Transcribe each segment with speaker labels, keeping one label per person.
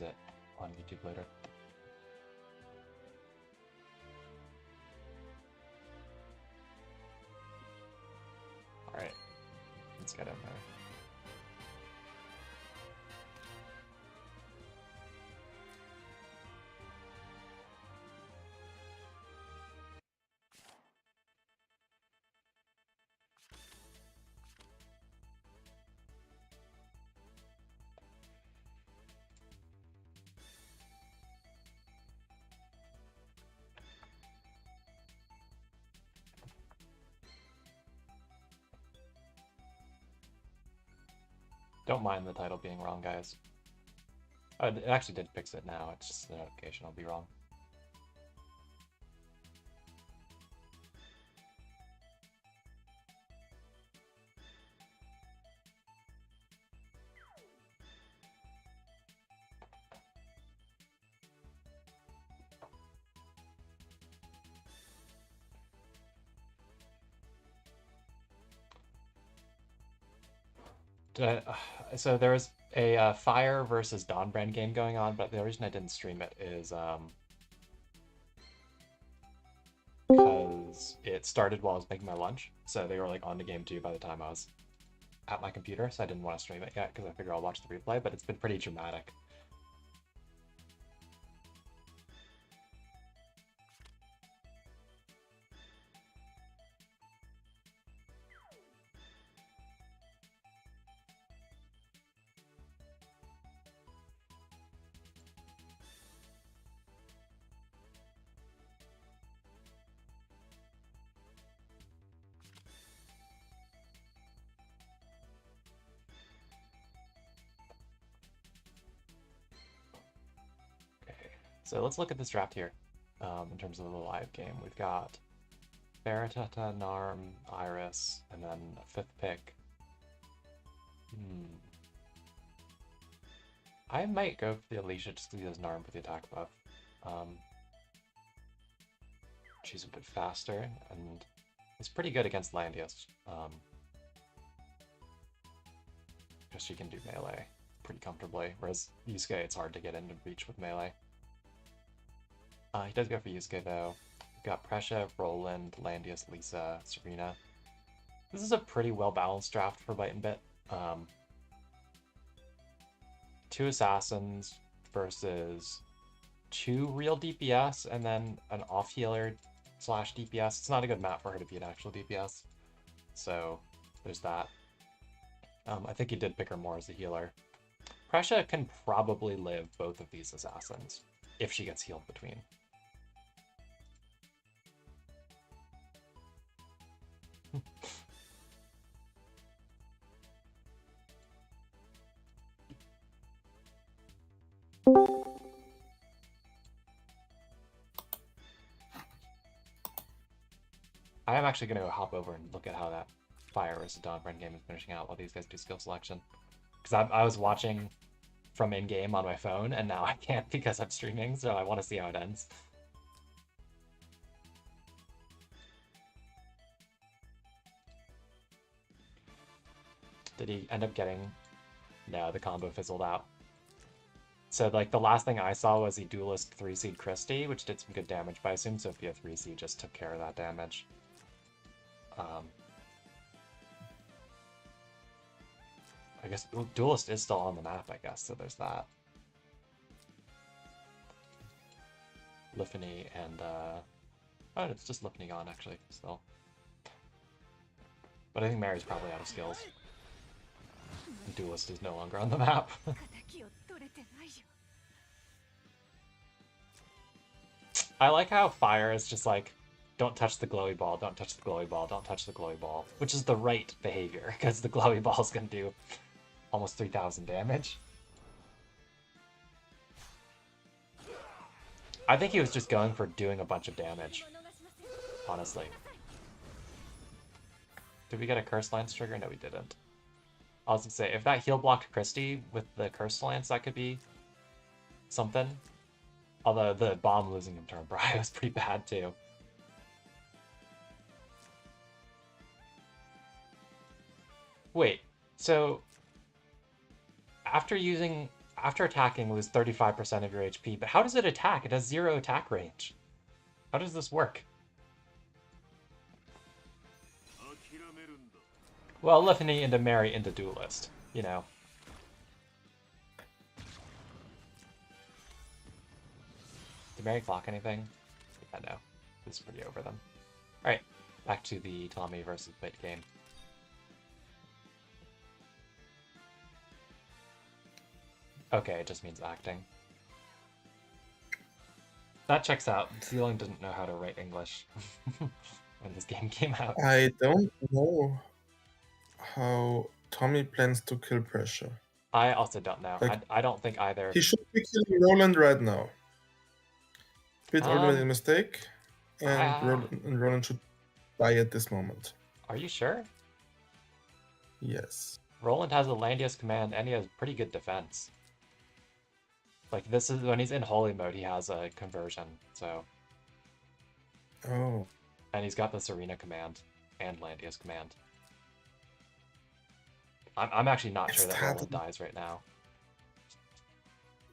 Speaker 1: it on YouTube later. Alright, let's get in there. Don't mind the title being wrong, guys. It actually did fix it now, it's just the notification will be wrong. So there was a Fire versus Dawnbrand game going on, but the reason I didn't stream it is because it started while I was making my lunch. So they were like on to game 2 by the time I was at my computer, so I didn't want to stream it yet because I figure I'll watch the replay, but it's been pretty dramatic. So let's look at this draft here in terms of the live game. We've got Baratata, Narm, Iris, and then a 5th pick. I might go for the Alicia just because he has Narm for the attack buff. She's a bit faster and is pretty good against Landius. Because she can do melee pretty comfortably, whereas Yusuke, it's hard to get into reach with melee. He does go for Yusuke though. We've got Presha, Roland, Landius, Lisa, Serena. This is a pretty well-balanced draft for Bite and Bit. 2 assassins versus 2 real DPS and then an off-healer / DPS. It's not a good map for her to be an actual DPS. So there's that. I think he did pick her more as a healer. Presha can probably live both of these assassins if she gets healed between. I am actually going to hop over and look at how that Fire versus Dawnbrand game is finishing out while these guys do skill selection. Because I was watching from in-game on my phone, and now I can't because I'm streaming, so I want to see how it ends. Did he end up getting... No, the combo fizzled out. So, like, the last thing I saw was he duelist 3-seed Christie, which did some good damage, but I assume Sophia 3-seed just took care of that damage. I guess duelist is still on the map, I guess, so there's that. Liffany and, oh, it's just Liffany gone, actually, still. But I think Mary's probably out of skills. Duelist is no longer on the map. I like how Fire is just like, don't touch the glowy ball, don't touch the glowy ball, don't touch the glowy ball, which is the right behavior, because the glowy ball is going to do almost 3,000 damage. I think he was just going for doing a bunch of damage, honestly. Did we get a Curse Lance trigger? No, we didn't. I was going to say, if that heal blocked Christie with the Curse Lance, that could be something. Although the bomb losing him turn Bri was pretty bad too. Wait, so after using after attacking, lose 35% of your HP. But how does it attack? It has 0 attack range. How does this work? Well, Lithany into Mary into Duelist, you know. Did Mary clock anything? I know. This is pretty over them. Alright, back to the Thomy versus Bit game. Okay, it just means acting. That checks out. Sealing didn't know how to write English when this game came out.
Speaker 2: I don't know how Thomy plans to kill pressure.
Speaker 1: I also don't know.
Speaker 2: Like,
Speaker 1: I don't think either.
Speaker 2: he should be killing Roland right now. Bit already made a mistake, and Roland should die at this moment.
Speaker 1: Are you sure?
Speaker 2: Yes.
Speaker 1: Roland has a Landius command and he has pretty good defense. Like, this is when he's in holy mode, he has a conversion, so.
Speaker 2: Oh.
Speaker 1: And he's got the Serena command and Landius command. I'm actually not sure that Roland dies right now.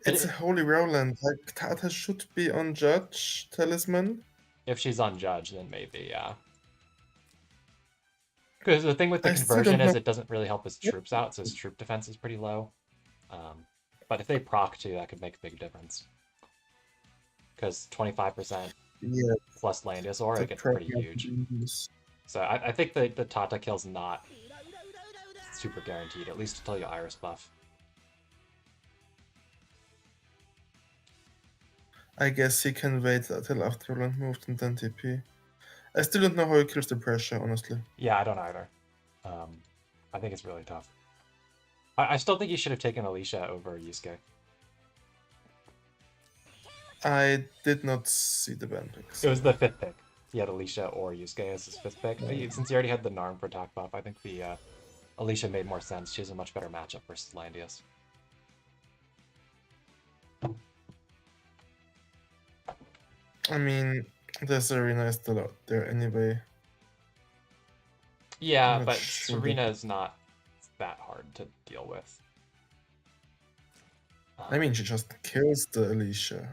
Speaker 2: It's a holy Roland. Like, Tata should be on Judge Talisman.
Speaker 1: If she's on Judge, then maybe, yeah. Because the thing with the conversion is it doesn't really help his troops out, so his troop defense is pretty low. But if they proc too, that could make a big difference. Because 25% plus Landius Aura, it gets pretty huge. So I think the Tata kill's not super guaranteed, at least until you Iris buff.
Speaker 2: I guess he can wait until after Roland moved and then TP. I still don't know how he kills the pressure, honestly.
Speaker 1: Yeah, I don't either. I think it's really tough. I still think you should have taken Alicia over Yusuke.
Speaker 2: I did not see the ban pick.
Speaker 1: So. It was the 5th pick. He had Alicia or Yusuke as his 5th pick. Since he already had the Narm for attack buff, I think the Alicia made more sense. She has a much better matchup versus Landius.
Speaker 2: I mean, the Serena is still out there anyway.
Speaker 1: Yeah, but Serena is not that hard to deal with.
Speaker 2: I mean, she just kills the Alicia.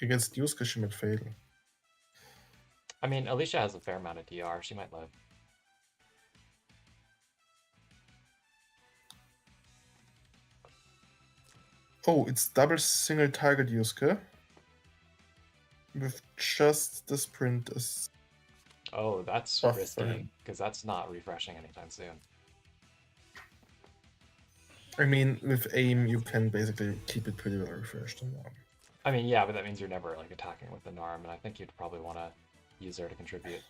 Speaker 2: Against Yusuke, she might fail.
Speaker 1: I mean, Alicia has a fair amount of DR. She might live.
Speaker 2: Oh, it's double single target Yusuke. With just the sprint as...
Speaker 1: Oh, that's risky, because that's not refreshing anytime soon.
Speaker 2: I mean, with aim, you can basically keep it pretty well refreshed.
Speaker 1: I mean, yeah, but that means you're never like attacking with the Narm, and I think you'd probably want to use her to contribute.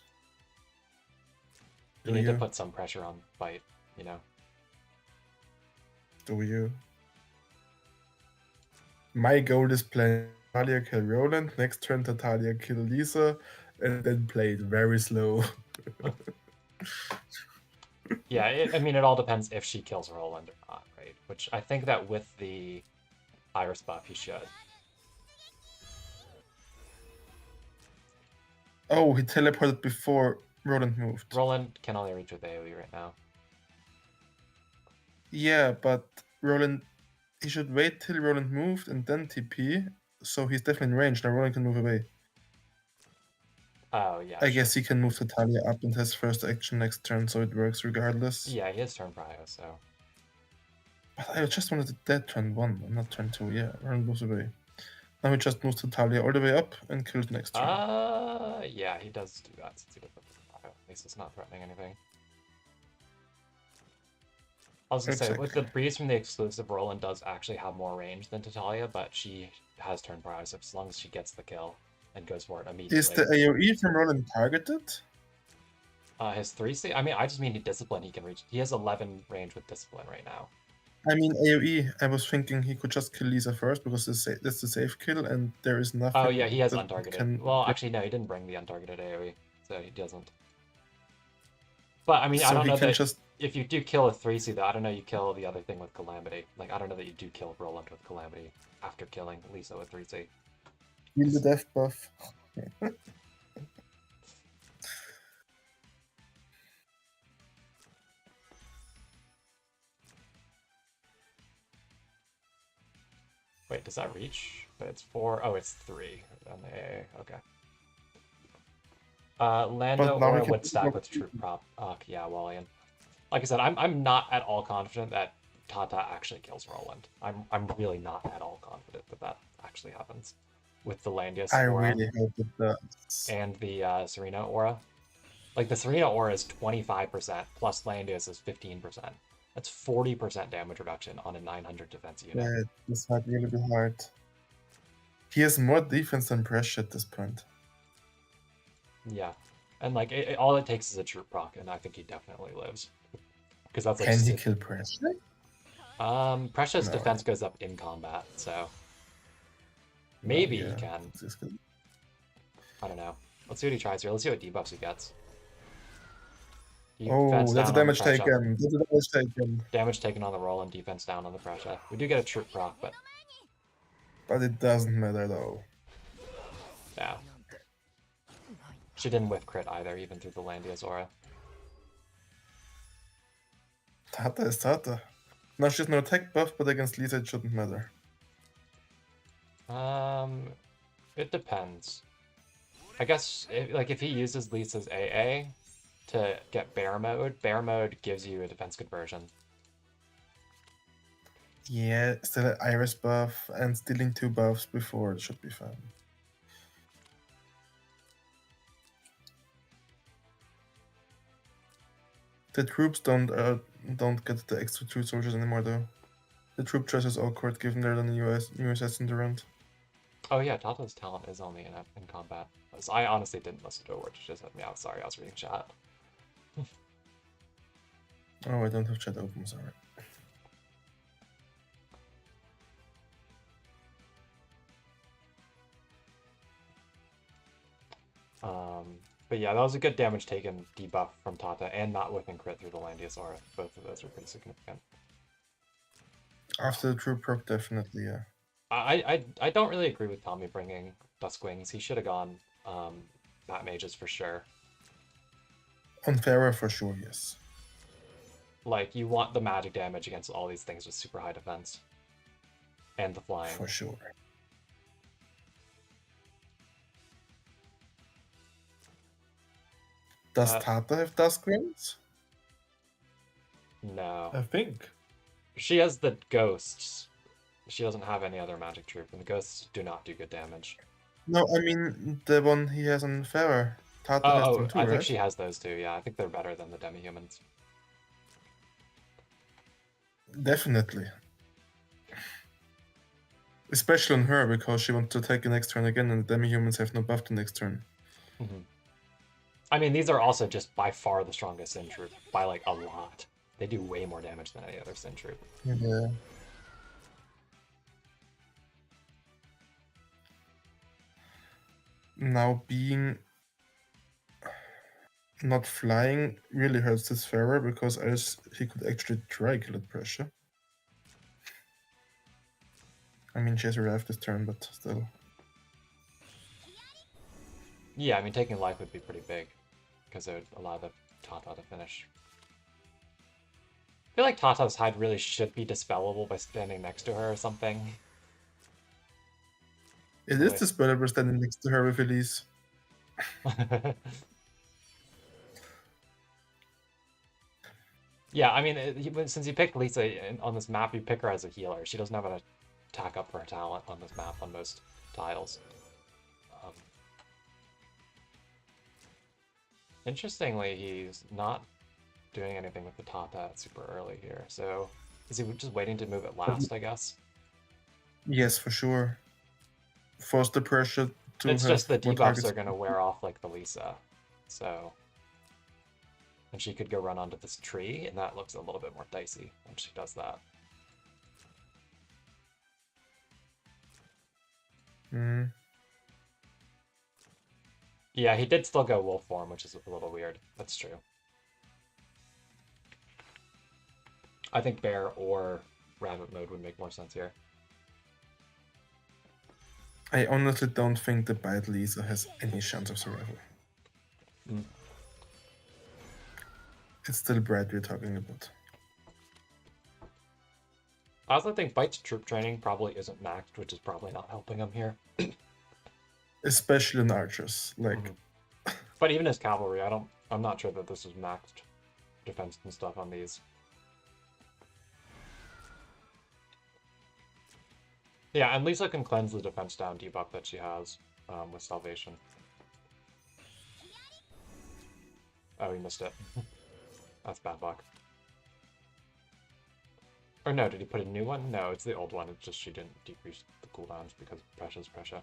Speaker 1: You need to put some pressure on Bite, you know?
Speaker 2: Do you? My goal is playing Talia kill Roland, next turn Talia kill Lisa, and then play it very slow.
Speaker 1: Yeah, I mean, it all depends if she kills Roland or not, right? Which I think that with the Iris buff, he should.
Speaker 2: Oh, he teleported before Roland moved.
Speaker 1: Roland can only reach with AoE right now.
Speaker 2: Yeah, but Roland... He should wait till Roland moved and then TP, so he's definitely in range. Now Roland can move away.
Speaker 1: Oh, yeah.
Speaker 2: I guess he can move Talia up and has first action next turn, so it works regardless.
Speaker 1: Yeah, he has turn prio, so.
Speaker 2: But I just wanted to dead turn 1, not turn 2. Yeah, Roland moves away. Now he just moves Talia all the way up and kills next turn.
Speaker 1: Yeah, he does do that since he does put prio. At least it's not threatening anything. I was gonna say, with the breeze from the exclusive, Roland does actually have more range than Talia, but she has turn prio, so as long as she gets the kill and goes for it immediately.
Speaker 2: Is the AoE from Roland targeted?
Speaker 1: His 3C? I mean, I just mean Discipline he can reach. He has 11 range with Discipline right now.
Speaker 2: I mean AoE. I was thinking he could just kill Lisa first because that's the safe kill and there is nothing.
Speaker 1: Oh yeah, he has untargeted. Well, actually no, he didn't bring the untargeted AoE, so he doesn't. But I mean, so I don't know that if you do kill a 3C though, I don't know you kill the other thing with Calamity. Like, I don't know that you do kill Roland with Calamity after killing Lisa with 3C.
Speaker 2: Kill the death buff.
Speaker 1: does that reach? But it's 4. Oh, it's 3 on the AA. Okay. Lando
Speaker 2: But now we
Speaker 1: Aura
Speaker 2: can
Speaker 1: would stack with Troop Prop. Yeah, Wallian. Like I said, I'm not at all confident that Tata actually kills Roland. I'm really not at all confident that that actually happens with the Landius
Speaker 2: I
Speaker 1: Aura
Speaker 2: really hope it does.
Speaker 1: and the Serena Aura. Like the Serena Aura is 25% plus Landius is 15%. That's 40% damage reduction on a 900 defense unit.
Speaker 2: Yeah, this might really be hard. He has more defense than pressure at this point.
Speaker 1: Yeah, and like all it takes is a troop proc, and I think he definitely lives because that's like.
Speaker 2: Can he kill pressure?
Speaker 1: Precious
Speaker 2: No.
Speaker 1: defense goes up in combat, so maybe he can. I don't know. Let's see what he tries here. Let's see what debuffs he gets.
Speaker 2: Oh, that's a damage taken. That's a damage taken.
Speaker 1: Damage taken on the roll and defense down on the pressure. We do get a troop proc, but
Speaker 2: it doesn't matter though.
Speaker 1: Yeah. She didn't whiff crit either, even through the Landia's aura.
Speaker 2: Tata is Tata. Now she has no attack buff, but against Lisa it shouldn't matter.
Speaker 1: It depends. I guess if he uses Lisa's AA to get bear mode gives you a defense conversion.
Speaker 2: Yeah, still an Iris buff and stealing 2 buffs before it should be fine. The troops don't get the extra 2 soldiers anymore though. The troop choice is awkward given they're the USS in the round.
Speaker 1: Oh yeah, Tata's talent is only in combat. So I honestly didn't listen to a word she just said me out. Sorry, I was reading chat.
Speaker 2: Oh, I don't have chat open, sorry.
Speaker 1: But yeah, that was a good damage taken debuff from Tata and not whipping crit through the Landius aura. Both of those are pretty significant.
Speaker 2: After the troop proc, definitely, yeah.
Speaker 1: I don't really agree with Thomy bringing Duskwings. He should have gone Bat Mages for sure.
Speaker 2: On Farah for sure, yes.
Speaker 1: Like, you want the magic damage against all these things with super high defense. And the flying.
Speaker 2: For sure. Does Tata have Duskwings?
Speaker 1: No.
Speaker 2: I think.
Speaker 1: She has the ghosts. She doesn't have any other magic troop, and the ghosts do not do good damage.
Speaker 2: No, I mean the one he has on Farah. Tata has them too,
Speaker 1: I think
Speaker 2: right?
Speaker 1: she has those too, yeah. I think they're better than the demi-humans.
Speaker 2: Definitely. Especially on her, because she wants to take the next turn again, and the demi-humans have no buff the next turn.
Speaker 1: Mm-hmm. I mean, these are also just by far the strongest Sin troop, by like a lot. They do way more damage than any other Sin troop.
Speaker 2: Yeah. Now being not flying really hurts this Farah because else he could actually try kill at pressure. I mean, she has arrived this turn, but still.
Speaker 1: Yeah, I mean, taking life would be pretty big because it would allow the Tata to finish. I feel like Tata's hide really should be dispellable by standing next to her or something.
Speaker 2: It is dispellable standing next to her with Elise.
Speaker 1: Yeah, I mean, since you picked Lisa on this map, you pick her as a healer. She doesn't have an attack up for her talent on this map on most tiles. Interestingly, he's not doing anything with the Tata super early here. So is he just waiting to move it last, I guess?
Speaker 2: Yes, for sure. Force the pressure to
Speaker 1: It's just the debuffs are going to wear off like the Lisa. So... And she could go run onto this tree, and that looks a little bit more dicey when she does that.
Speaker 2: Mm.
Speaker 1: Yeah, he did still go wolf form, which is a little weird. That's true. I think bear or rabbit mode would make more sense here.
Speaker 2: I honestly don't think the Bite Lisa has any chance of survival.
Speaker 1: Mm.
Speaker 2: It's still Brad we're talking about.
Speaker 1: I also think Bite's troop training probably isn't maxed, which is probably not helping him here.
Speaker 2: Especially in archers. Like,
Speaker 1: But even as cavalry, I'm not sure that this is maxed defense and stuff on these. Yeah, and Lisa can cleanse the defense down debuff that she has with Salvation. Oh, he missed it. That's bad luck. Or no, did he put a new one? No, it's the old one. It's just she didn't decrease the cooldowns because Pressure's pressure.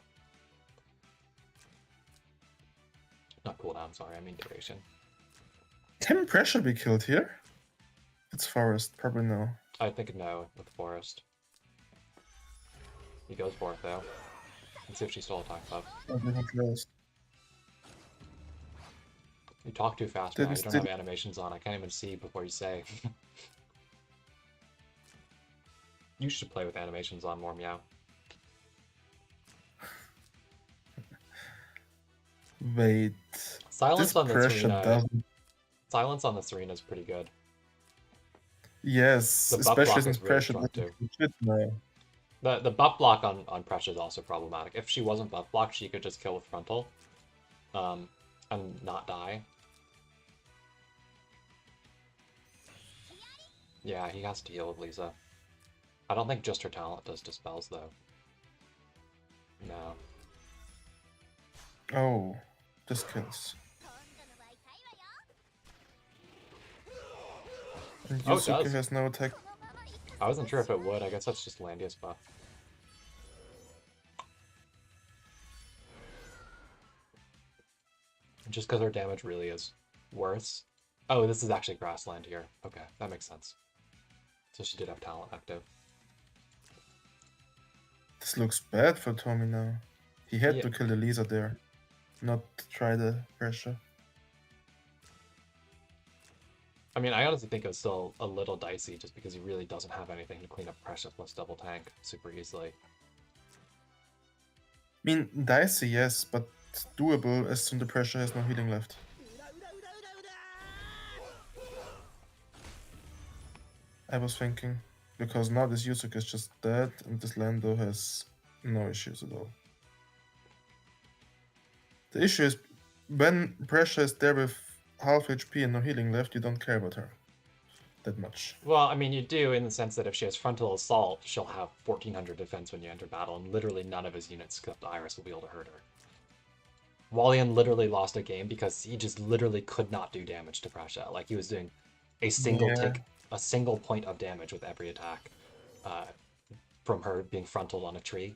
Speaker 1: Not cooldown, sorry, I mean duration.
Speaker 2: can pressure be killed here? It's forest, probably no.
Speaker 1: I think no with Forest. He goes for it though. Let's see if she still attacks up.
Speaker 2: Oh, they have lost.
Speaker 1: You talk too fast, man. You don't have animations on. I can't even see before you say. You should play with animations on more, Meow.
Speaker 2: Wait.
Speaker 1: Silence on the Serena.
Speaker 2: Doesn't...
Speaker 1: Silence on the Serena is pretty good.
Speaker 2: Yes,
Speaker 1: the
Speaker 2: especially since
Speaker 1: really
Speaker 2: pressure
Speaker 1: doesn't
Speaker 2: now.
Speaker 1: The buff block on pressure is also problematic. If she wasn't buff blocked, she could just kill with frontal, and not die. Yeah, he has to heal with Lisa. I don't think just her talent does dispels though. No.
Speaker 2: Oh, this kills. And
Speaker 1: Oh,
Speaker 2: Yusuke has no attack.
Speaker 1: I wasn't sure if it would. I guess that's just Landia's buff. Just because her damage really is worse. Oh, this is actually grassland here. Okay, that makes sense. So she did have talent active.
Speaker 2: This looks bad for Thomy now. He had to kill the Lisa there, not try the pressure.
Speaker 1: I mean, I honestly think it's still a little dicey just because he really doesn't have anything to clean up pressure plus double tank super easily.
Speaker 2: I mean, dicey, yes, but doable as soon the pressure has no healing left. I was thinking, because now this Yusuke is just dead and this Lando has no issues at all. The issue is, when pressure is there with half HP and no healing left, you don't care about her that much.
Speaker 1: Well, I mean, you do in the sense that if she has frontal assault, she'll have 1400 defense when you enter battle, and literally none of his units except Iris will be able to hurt her. Wallian literally lost a game because he just literally could not do damage to pressure. Like, he was doing a single tick, a single point of damage with every attack from her being frontal on a tree.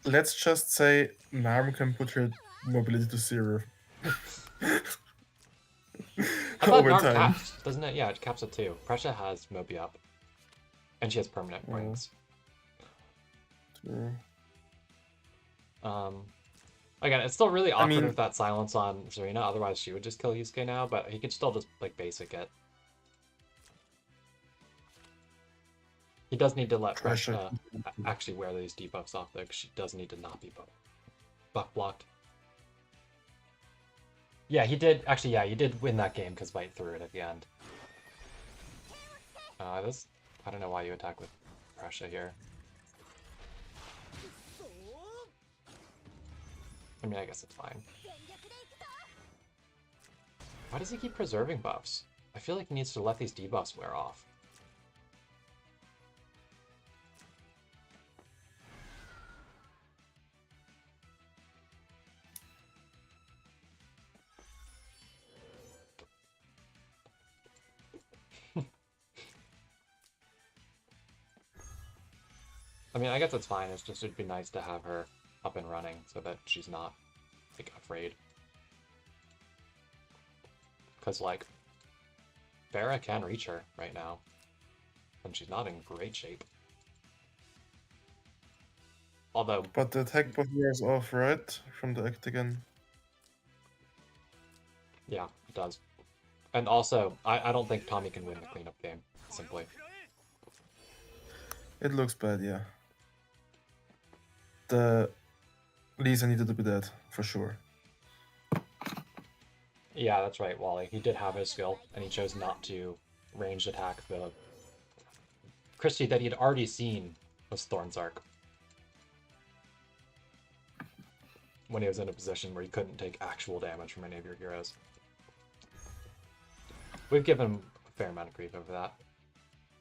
Speaker 2: Let's just say Narm can put her mobility to 0.
Speaker 1: I thought Narm caps, doesn't it? Yeah, it caps at 2. Pressure has Mobi up. And she has permanent rings.
Speaker 2: True.
Speaker 1: Again, it's still really awkward with that silence on Serena, otherwise she would just kill Yusuke now, but he could still just, like, basic it. He does need to let Pressure actually wear these debuffs off, though, because she does need to not be buff blocked. Yeah, he did. Actually, yeah, he did win that game because Bite threw it at the end. I don't know why you attack with Pressure here. I mean, I guess it's fine. Why does he keep preserving buffs? I feel like he needs to let these debuffs wear off. I mean, I guess it's fine. It's just, it'd be nice to have her up and running so that she's not, like, afraid. Because, like, Farah can reach her right now. And she's not in great shape. Although...
Speaker 2: But the attack buff wears off, right? From the Octagon.
Speaker 1: Yeah, it does. And also, I don't think Thomy can win the cleanup game, simply.
Speaker 2: It looks bad, yeah. The Lisa needed to be dead, for sure.
Speaker 1: Yeah, that's right, Wally. He did have his skill, and he chose not to ranged attack Christie that he'd already seen was Thornzark. When he was in a position where he couldn't take actual damage from any of your heroes. We've given him a fair amount of grief over that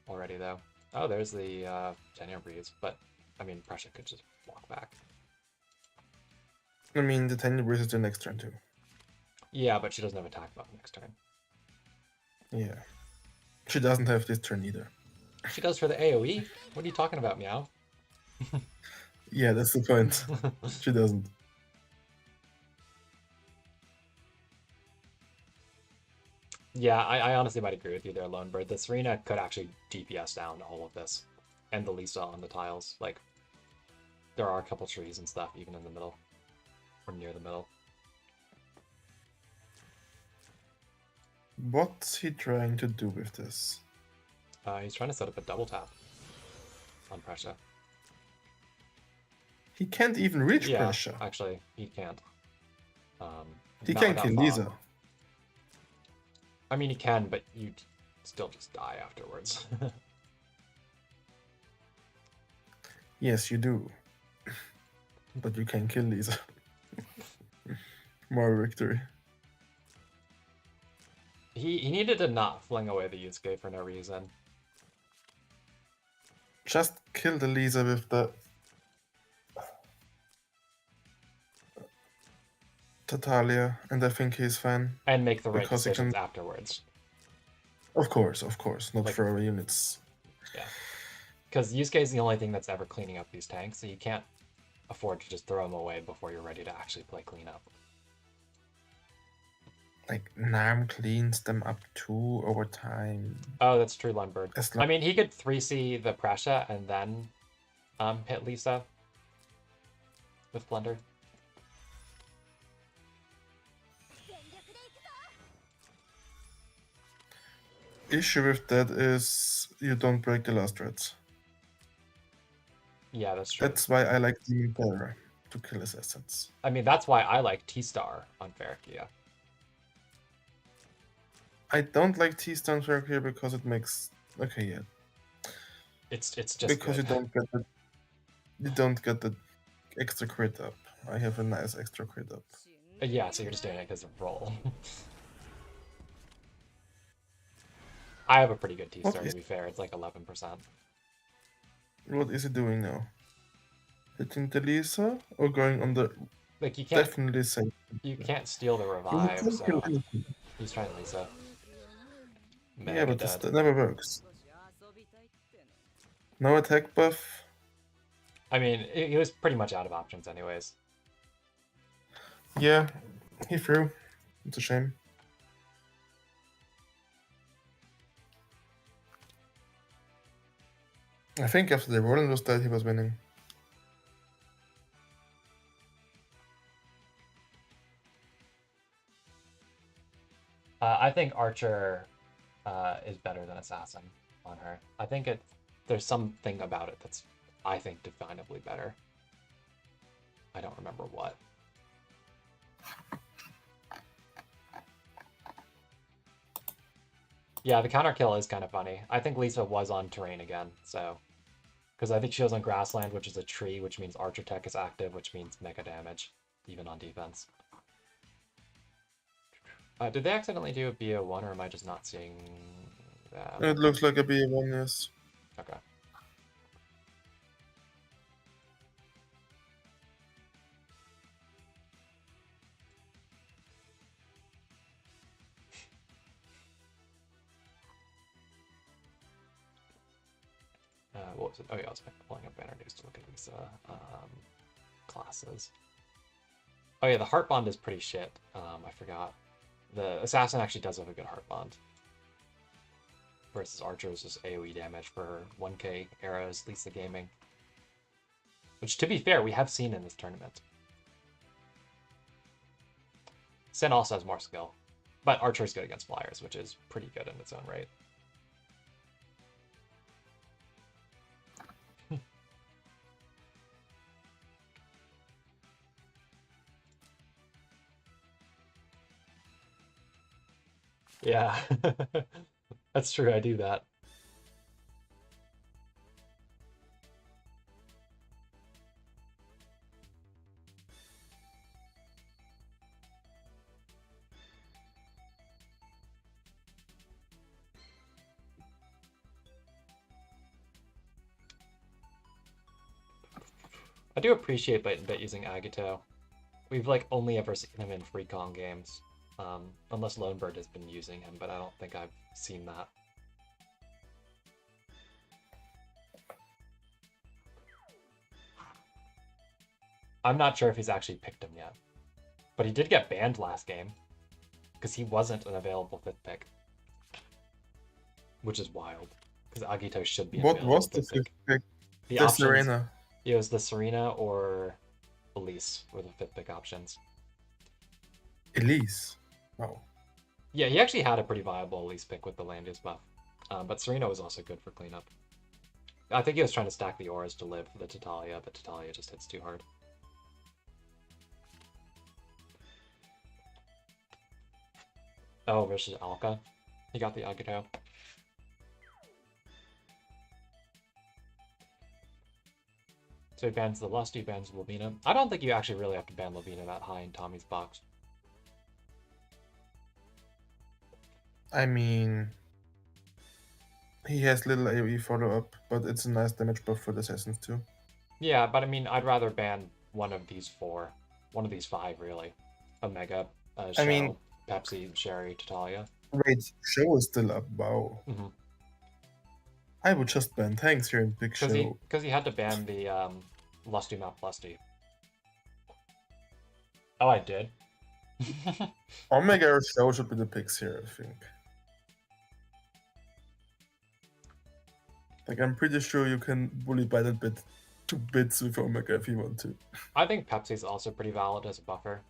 Speaker 1: already, though. Oh, there's the Tenure Breeze, but, I mean, Prussia could just walk back.
Speaker 2: I mean, the Tenure Breeze is the next turn, too.
Speaker 1: Yeah, but she doesn't have attack buff next turn.
Speaker 2: Yeah. She doesn't have this turn either.
Speaker 1: She does for the AoE? What are you talking about, Meow?
Speaker 2: Yeah, that's the point. She doesn't.
Speaker 1: Yeah, I honestly might agree with you there, Lone Bird. The Serena could actually DPS down all of this. And the Lisa on the tiles. Like, there are a couple trees and stuff even in the middle. Or near the middle.
Speaker 2: What's he trying to do with this?
Speaker 1: He's trying to set up a double tap on Prussia.
Speaker 2: He can't even reach
Speaker 1: Yeah,
Speaker 2: Prussia.
Speaker 1: actually, he can't.
Speaker 2: He can't kill Lisa.
Speaker 1: I mean, he can, but you'd still just die afterwards.
Speaker 2: Yes, you do. But you can kill Lisa. More victory.
Speaker 1: He needed to not fling away the Yusuke for no reason.
Speaker 2: Just kill the Lisa with the Tatalia, and I think he's fine.
Speaker 1: And make the right
Speaker 2: Because he
Speaker 1: decisions
Speaker 2: can-
Speaker 1: afterwards.
Speaker 2: Of course. Not
Speaker 1: Like-
Speaker 2: throw away units.
Speaker 1: Yeah. Because Yusuke is the only thing that's ever cleaning up these tanks, so you can't afford to just throw them away before you're ready to actually play cleanup.
Speaker 2: Like, Nam cleans them up too over time.
Speaker 1: Oh, that's true, Lundberg.
Speaker 2: As
Speaker 1: I mean, he could 3C the Prussia and then hit Lisa with Plunder.
Speaker 2: Issue with that is you don't break the last threads.
Speaker 1: Yeah, that's true.
Speaker 2: That's why I like Demon better to kill assassins.
Speaker 1: I mean, that's why I like T-Star on Ferrikia.
Speaker 2: I don't like T-Stone here because it makes yeah.
Speaker 1: It's just
Speaker 2: because
Speaker 1: good.
Speaker 2: you don't get the extra crit up. I have a nice extra crit up.
Speaker 1: Yeah, so you're just doing it because of roll. I have a pretty good T-Star, to be fair. It's like 11%.
Speaker 2: What is he doing now? Hitting the Lisa or going on the
Speaker 1: Like, you can't
Speaker 2: definitely safe?
Speaker 1: you can't steal the revive,
Speaker 2: can't kill
Speaker 1: so
Speaker 2: anything.
Speaker 1: he's trying Lisa.
Speaker 2: Yeah, but
Speaker 1: Mega
Speaker 2: that never works. No attack buff.
Speaker 1: I mean, he was pretty much out of options anyways.
Speaker 2: Yeah, he threw. It's a shame. I think after the Roland was dead, he was winning.
Speaker 1: I think Archer is better than Assassin on her. I think there's something about it that's, I think, definably better. I don't remember what. Yeah, the counter kill is kind of funny. I think Lisa was on terrain again, so... Because I think she was on grassland, which is a tree, which means Archer Tech is active, which means mega damage, even on defense. Did they accidentally do a BO1, or am I just not seeing that?
Speaker 2: It looks like a B1, yes.
Speaker 1: Okay. What was it? Oh yeah, I was pulling up banner news to look at these classes. Oh yeah, the heart bond is pretty shit. I forgot. The assassin actually does have a good heart bond. Versus Archer is just AoE damage for 1k arrows, Lisa Gaming. Which, to be fair, we have seen in this tournament. Sin also has more skill. But Archer is good against flyers, which is pretty good in its own right. Yeah, that's true, I do that. I do appreciate Bite and Bit using Agito. We've like only ever seen him in free Kong games. Unless Lonebird has been using him, but I don't think I've seen that. I'm not sure if he's actually picked him yet. But he did get banned last game. Because he wasn't an available 5th pick. Which is wild. Because Agito should be an
Speaker 2: What
Speaker 1: available
Speaker 2: was the
Speaker 1: 5th pick.
Speaker 2: 5th pick?
Speaker 1: The
Speaker 2: The
Speaker 1: options,
Speaker 2: Serena.
Speaker 1: it was the Serena or Elise were the 5th pick options.
Speaker 2: Elise. Wow.
Speaker 1: Yeah, he actually had a pretty viable Elise pick with the land use buff. But Serena was also good for cleanup. I think he was trying to stack the auras to live for the Tatalia, but Tatalia just hits too hard. Oh, versus Alka. He got the Agito. So he bans the Lust, he bans Lavina. I don't think you actually really have to ban Lavina that high in Tommy's box.
Speaker 2: I mean, he has little AoE follow-up, but it's a nice damage buff for the assassins too.
Speaker 1: Yeah, but I mean, I'd rather ban one of these 4. One of these 5, really. Omega, Shell,
Speaker 2: I mean,
Speaker 1: Pepsi, Sherry, Tatalia.
Speaker 2: Wait, Show is still up. Wow.
Speaker 1: Mm-hmm.
Speaker 2: I would just ban tanks here in Big Show.
Speaker 1: Because he had to ban the Lusty Map Lusty. Oh, I did?
Speaker 2: Omega or Show should be the picks here, I think. Like, I'm pretty sure you can bully Bite and Bit to bits with Omega if you want to.
Speaker 1: I think Pepsi's also pretty valid as a buffer.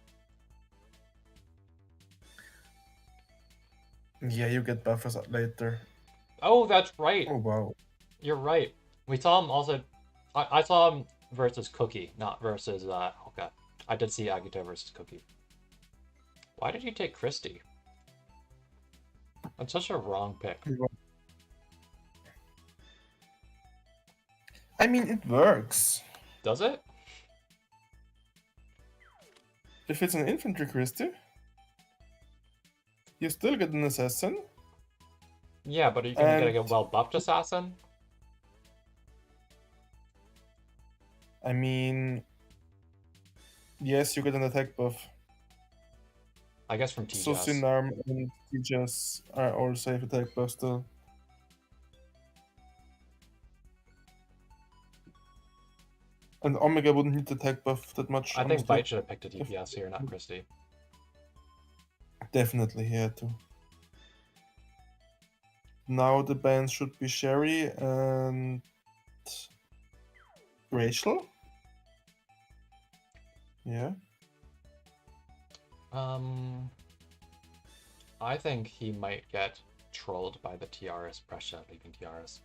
Speaker 2: Yeah, you get buffers later.
Speaker 1: Oh, that's right.
Speaker 2: Oh, wow.
Speaker 1: You're right. We saw him also... I saw him versus Cookie, not versus Alka. I did see Agito versus Cookie. Why did you take Christie? That's such a wrong pick.
Speaker 2: I mean, it works.
Speaker 1: Does it?
Speaker 2: If it's an infantry Christie, you still get an assassin.
Speaker 1: Yeah, but are you going to get a well-buffed assassin?
Speaker 2: I mean, yes, you get an attack buff.
Speaker 1: I guess from Tejas.
Speaker 2: So Sinarm and Tejas are all safe attack buffs still. And Omega wouldn't need the attack buff that much.
Speaker 1: I
Speaker 2: honestly.
Speaker 1: think Bite should have picked a DPS here, not Christie.
Speaker 2: Definitely, he had to. Now the bans should be Sherry and Rachel. Yeah.
Speaker 1: I think he might get trolled by the Tiaras Pressure leaving Tiaras.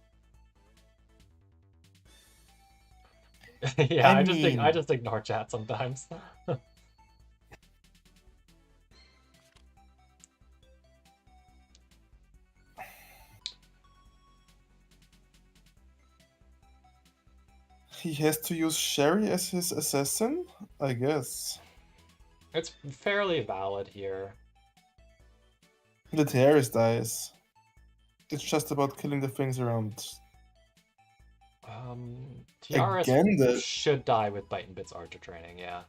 Speaker 1: Yeah, I just ignore chat sometimes.
Speaker 2: He has to use Sherry as his assassin, I guess.
Speaker 1: It's fairly valid here.
Speaker 2: The Tiaras dies. It's just about killing the things around.
Speaker 1: Tiaras should die with Bite and Bit's Archer training, yeah.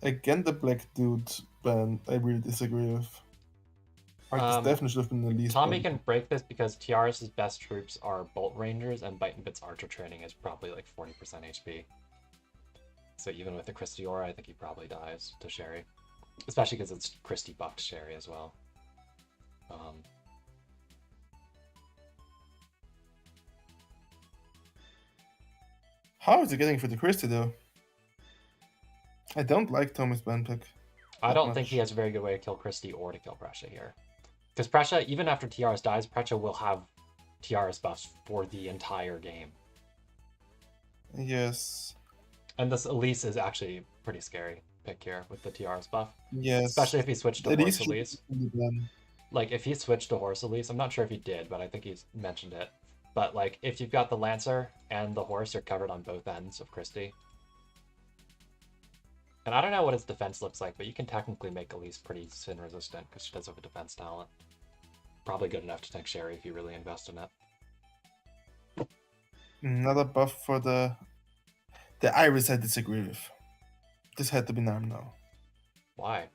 Speaker 2: Again, the black dude ban, I really disagree with. Like, this definitely should have been the least.
Speaker 1: Thomy can break this because Tiaras' best troops are Bolt Rangers, and Bite and Bit's Archer training is probably like 40% HP. So even with the Christie Aura, I think he probably dies to Sherry. Especially because it's Christie buffed Sherry as well.
Speaker 2: How is he getting for the Christie though? I don't like Thomas ban pick.
Speaker 1: I don't think he has a very good way to kill Christie or to kill Prescia here. Because Prescia, even after Tiaras dies, Prescia will have Tiaras buffs for the entire game.
Speaker 2: Yes.
Speaker 1: And this Elise is actually pretty scary pick here with the Tiaras buff.
Speaker 2: Yes.
Speaker 1: Especially if he switched to Horse Elise.
Speaker 2: Ban.
Speaker 1: Like, if he switched to Horse Elise, I'm not sure if he did, but I think he's mentioned it. But, like, if you've got the Lancer and the Horse, you're covered on both ends of Christie. And I don't know what his defense looks like, but you can technically make Elise pretty sin resistant because she does have a defense talent. Probably good enough to tank Sherry if you really invest in it.
Speaker 2: Another buff for the Iris I disagree with. This had to be Narm now.
Speaker 1: Why?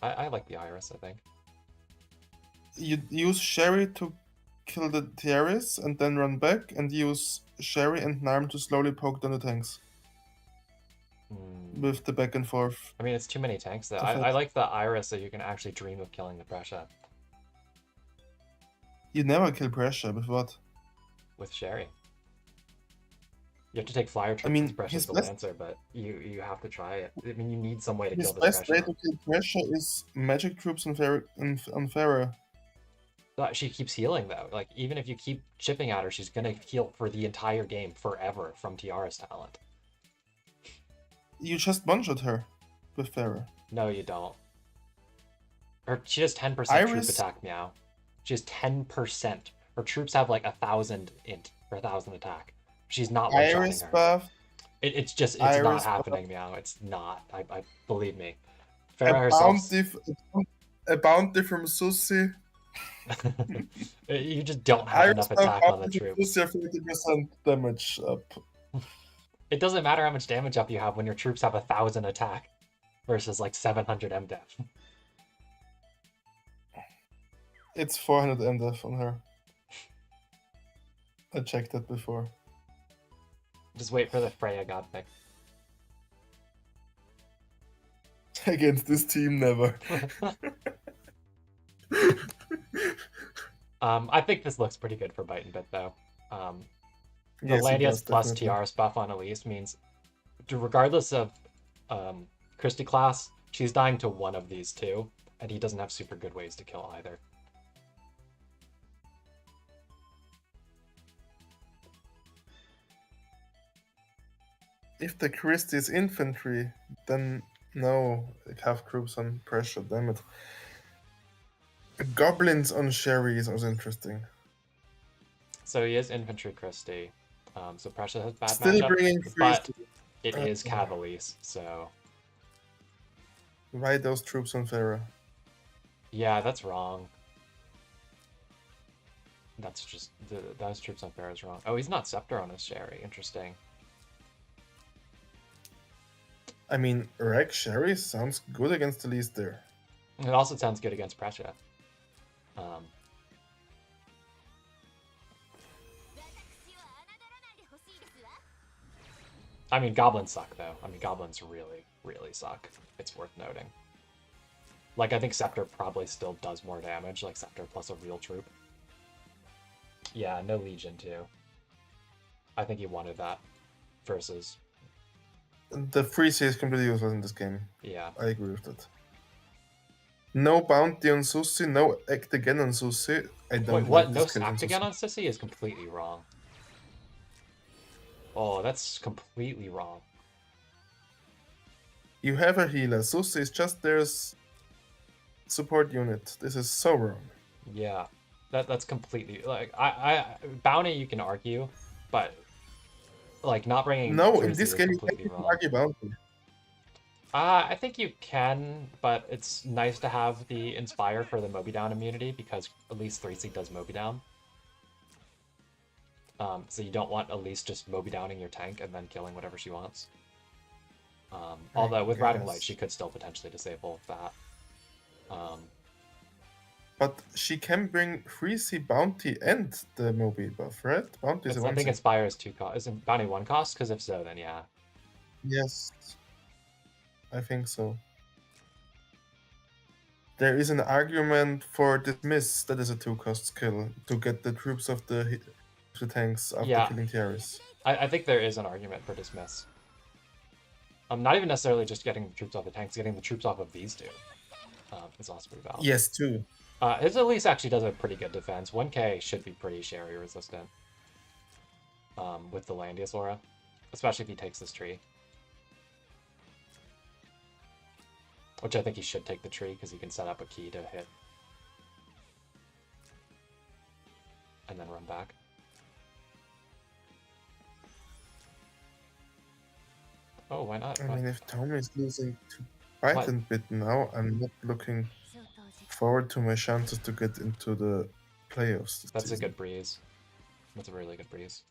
Speaker 1: I like the Iris, I think.
Speaker 2: You use Sherry to kill the Tiaris and then run back, and use Sherry and Narm to slowly poke down the tanks with the back and forth.
Speaker 1: I mean, it's too many tanks though. I like the Iris so you can actually dream of killing the Pressure.
Speaker 2: You never kill Pressure with what?
Speaker 1: With Sherry. You have to take flyer troops
Speaker 2: I mean,
Speaker 1: with Pressure
Speaker 2: his
Speaker 1: the
Speaker 2: best-
Speaker 1: Lancer, but you have to try it. I mean, you need some way to
Speaker 2: His
Speaker 1: kill this
Speaker 2: best way
Speaker 1: Pressure.
Speaker 2: to kill Pressure is magic troops on Farah.
Speaker 1: She keeps healing though. Like, even if you keep chipping at her, she's gonna heal for the entire game forever from Tiara's talent.
Speaker 2: You just one-shot her with Farah.
Speaker 1: No, you don't. She has 10% troop
Speaker 2: Iris-
Speaker 1: attack, Meow. She has 10%. Her troops have like 1,000 int or 1,000 attack. She's not one-shotting
Speaker 2: Iris
Speaker 1: her.
Speaker 2: buff.
Speaker 1: It's
Speaker 2: Iris
Speaker 1: not
Speaker 2: buff.
Speaker 1: happening, Meow. It's not. I believe me.
Speaker 2: A
Speaker 1: Farah herself.
Speaker 2: bounty from Susie.
Speaker 1: You just don't have enough attack on the troop.
Speaker 2: Susie 50% damage up.
Speaker 1: It doesn't matter how much damage up you have when your troops have 1,000 attack versus like 700 MDef.
Speaker 2: It's 400 MDef on her. I checked that before.
Speaker 1: Just wait for the Freya God pick.
Speaker 2: Against this team, never.
Speaker 1: I think this looks pretty good for Bite and Bit though. The
Speaker 2: Yes, it
Speaker 1: Landius
Speaker 2: does,
Speaker 1: plus
Speaker 2: definitely.
Speaker 1: Tiaris buff on Elise means, regardless of Christy class, she's dying to one of these two, and he doesn't have super good ways to kill either.
Speaker 2: If the Christie is infantry, then no, have troops on Pressure, damn it. Goblins on Sherry is also interesting.
Speaker 1: So he is infantry Christy. So Pressure has bad
Speaker 2: Still
Speaker 1: matchup,
Speaker 2: bringing
Speaker 1: but
Speaker 2: freeze.
Speaker 1: it is Cavalese, so
Speaker 2: Why those troops on Farah?
Speaker 1: yeah, that's wrong. That's just those troops on Farah is wrong. Oh, he's not Scepter on his Sherry. Interesting.
Speaker 2: I mean, Reg Sherry sounds good against the least there.
Speaker 1: It also sounds good against Pressure. I mean, goblins suck, though. I mean, goblins really, really suck. It's worth noting. Like, I think Scepter probably still does more damage, like Scepter plus a real troop. Yeah, no Legion, too. I think he wanted that versus...
Speaker 2: The freeze is completely useless in this game.
Speaker 1: Yeah.
Speaker 2: I agree with that. No bounty on Susie, no act again on Susie. I don't
Speaker 1: Wait, what?
Speaker 2: like
Speaker 1: No
Speaker 2: this kill
Speaker 1: act again
Speaker 2: Susie.
Speaker 1: on Sissy is completely wrong. Oh, that's completely wrong.
Speaker 2: You have a healer. Susie is just there's support unit. This is so wrong.
Speaker 1: Yeah, that's completely like I bounty you can argue, but like not bringing
Speaker 2: No, in
Speaker 1: Freezy
Speaker 2: this
Speaker 1: is
Speaker 2: game you
Speaker 1: completely
Speaker 2: can't
Speaker 1: wrong.
Speaker 2: argue bounty.
Speaker 1: I think you can, but it's nice to have the Inspire for the Moby Down immunity because at least 3C does Moby Down. So you don't want Elise just Moby Downing your tank and then killing whatever she wants. Although with Riding Light, she could still potentially disable that.
Speaker 2: But she can bring 3C bounty and the Moby buff, right? Bounty is a
Speaker 1: I
Speaker 2: one
Speaker 1: think
Speaker 2: thing.
Speaker 1: Inspire is 2 cost. Isn't Bounty 1 cost? Because if so, then yeah.
Speaker 2: Yes, I think so. There is an argument for Dismiss that is a 2-cost skill to get the troops of the tanks after
Speaker 1: Yeah.
Speaker 2: killing Tiaris.
Speaker 1: I think there is an argument for Dismiss. Not even necessarily just getting the troops off the tanks, getting the troops off of these two is also pretty valid.
Speaker 2: Yes, too.
Speaker 1: His Elise actually does a pretty good defense. 1k should be pretty Sherry resistant with the Landius aura, especially if he takes this tree. Which I think he should take the tree because he can set up a key to hit. And then run back. Oh, why not?
Speaker 2: I mean, if Thomy is losing to Bite and Bit now, I'm not looking forward to my chances to get into the playoffs.
Speaker 1: That's a good breeze. That's a really good breeze.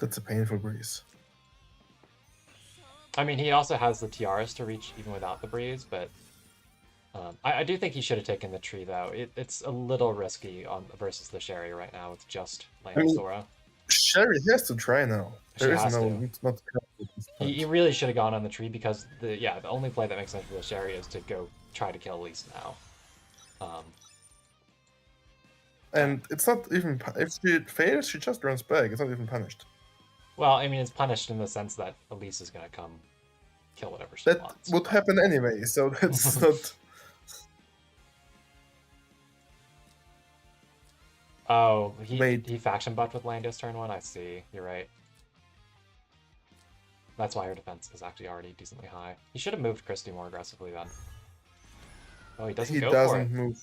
Speaker 2: That's a painful breeze.
Speaker 1: I mean, he also has the tiaras to reach even without the breeze, but I do think he should have taken the tree though. It's a little risky on versus the Sherry right now with just Langrisser.
Speaker 2: Sherry has to try now.
Speaker 1: She
Speaker 2: There is
Speaker 1: has
Speaker 2: no,
Speaker 1: to.
Speaker 2: it's not.
Speaker 1: He really should have gone on the tree because the only play that makes sense for the Sherry is to go try to kill Elise now.
Speaker 2: And it's not even if she fails, she just runs back. It's not even punished.
Speaker 1: Well, I mean, it's punished in the sense that Elise is gonna come kill whatever she
Speaker 2: That
Speaker 1: wants.
Speaker 2: would happen anyway, so that's not.
Speaker 1: Oh,
Speaker 2: Wait.
Speaker 1: he faction buffed with Landia's turn 1? I see. You're right. That's why her defense is actually already decently high. He should have moved Christy more aggressively then. Oh, he doesn't go for it.
Speaker 2: He doesn't move.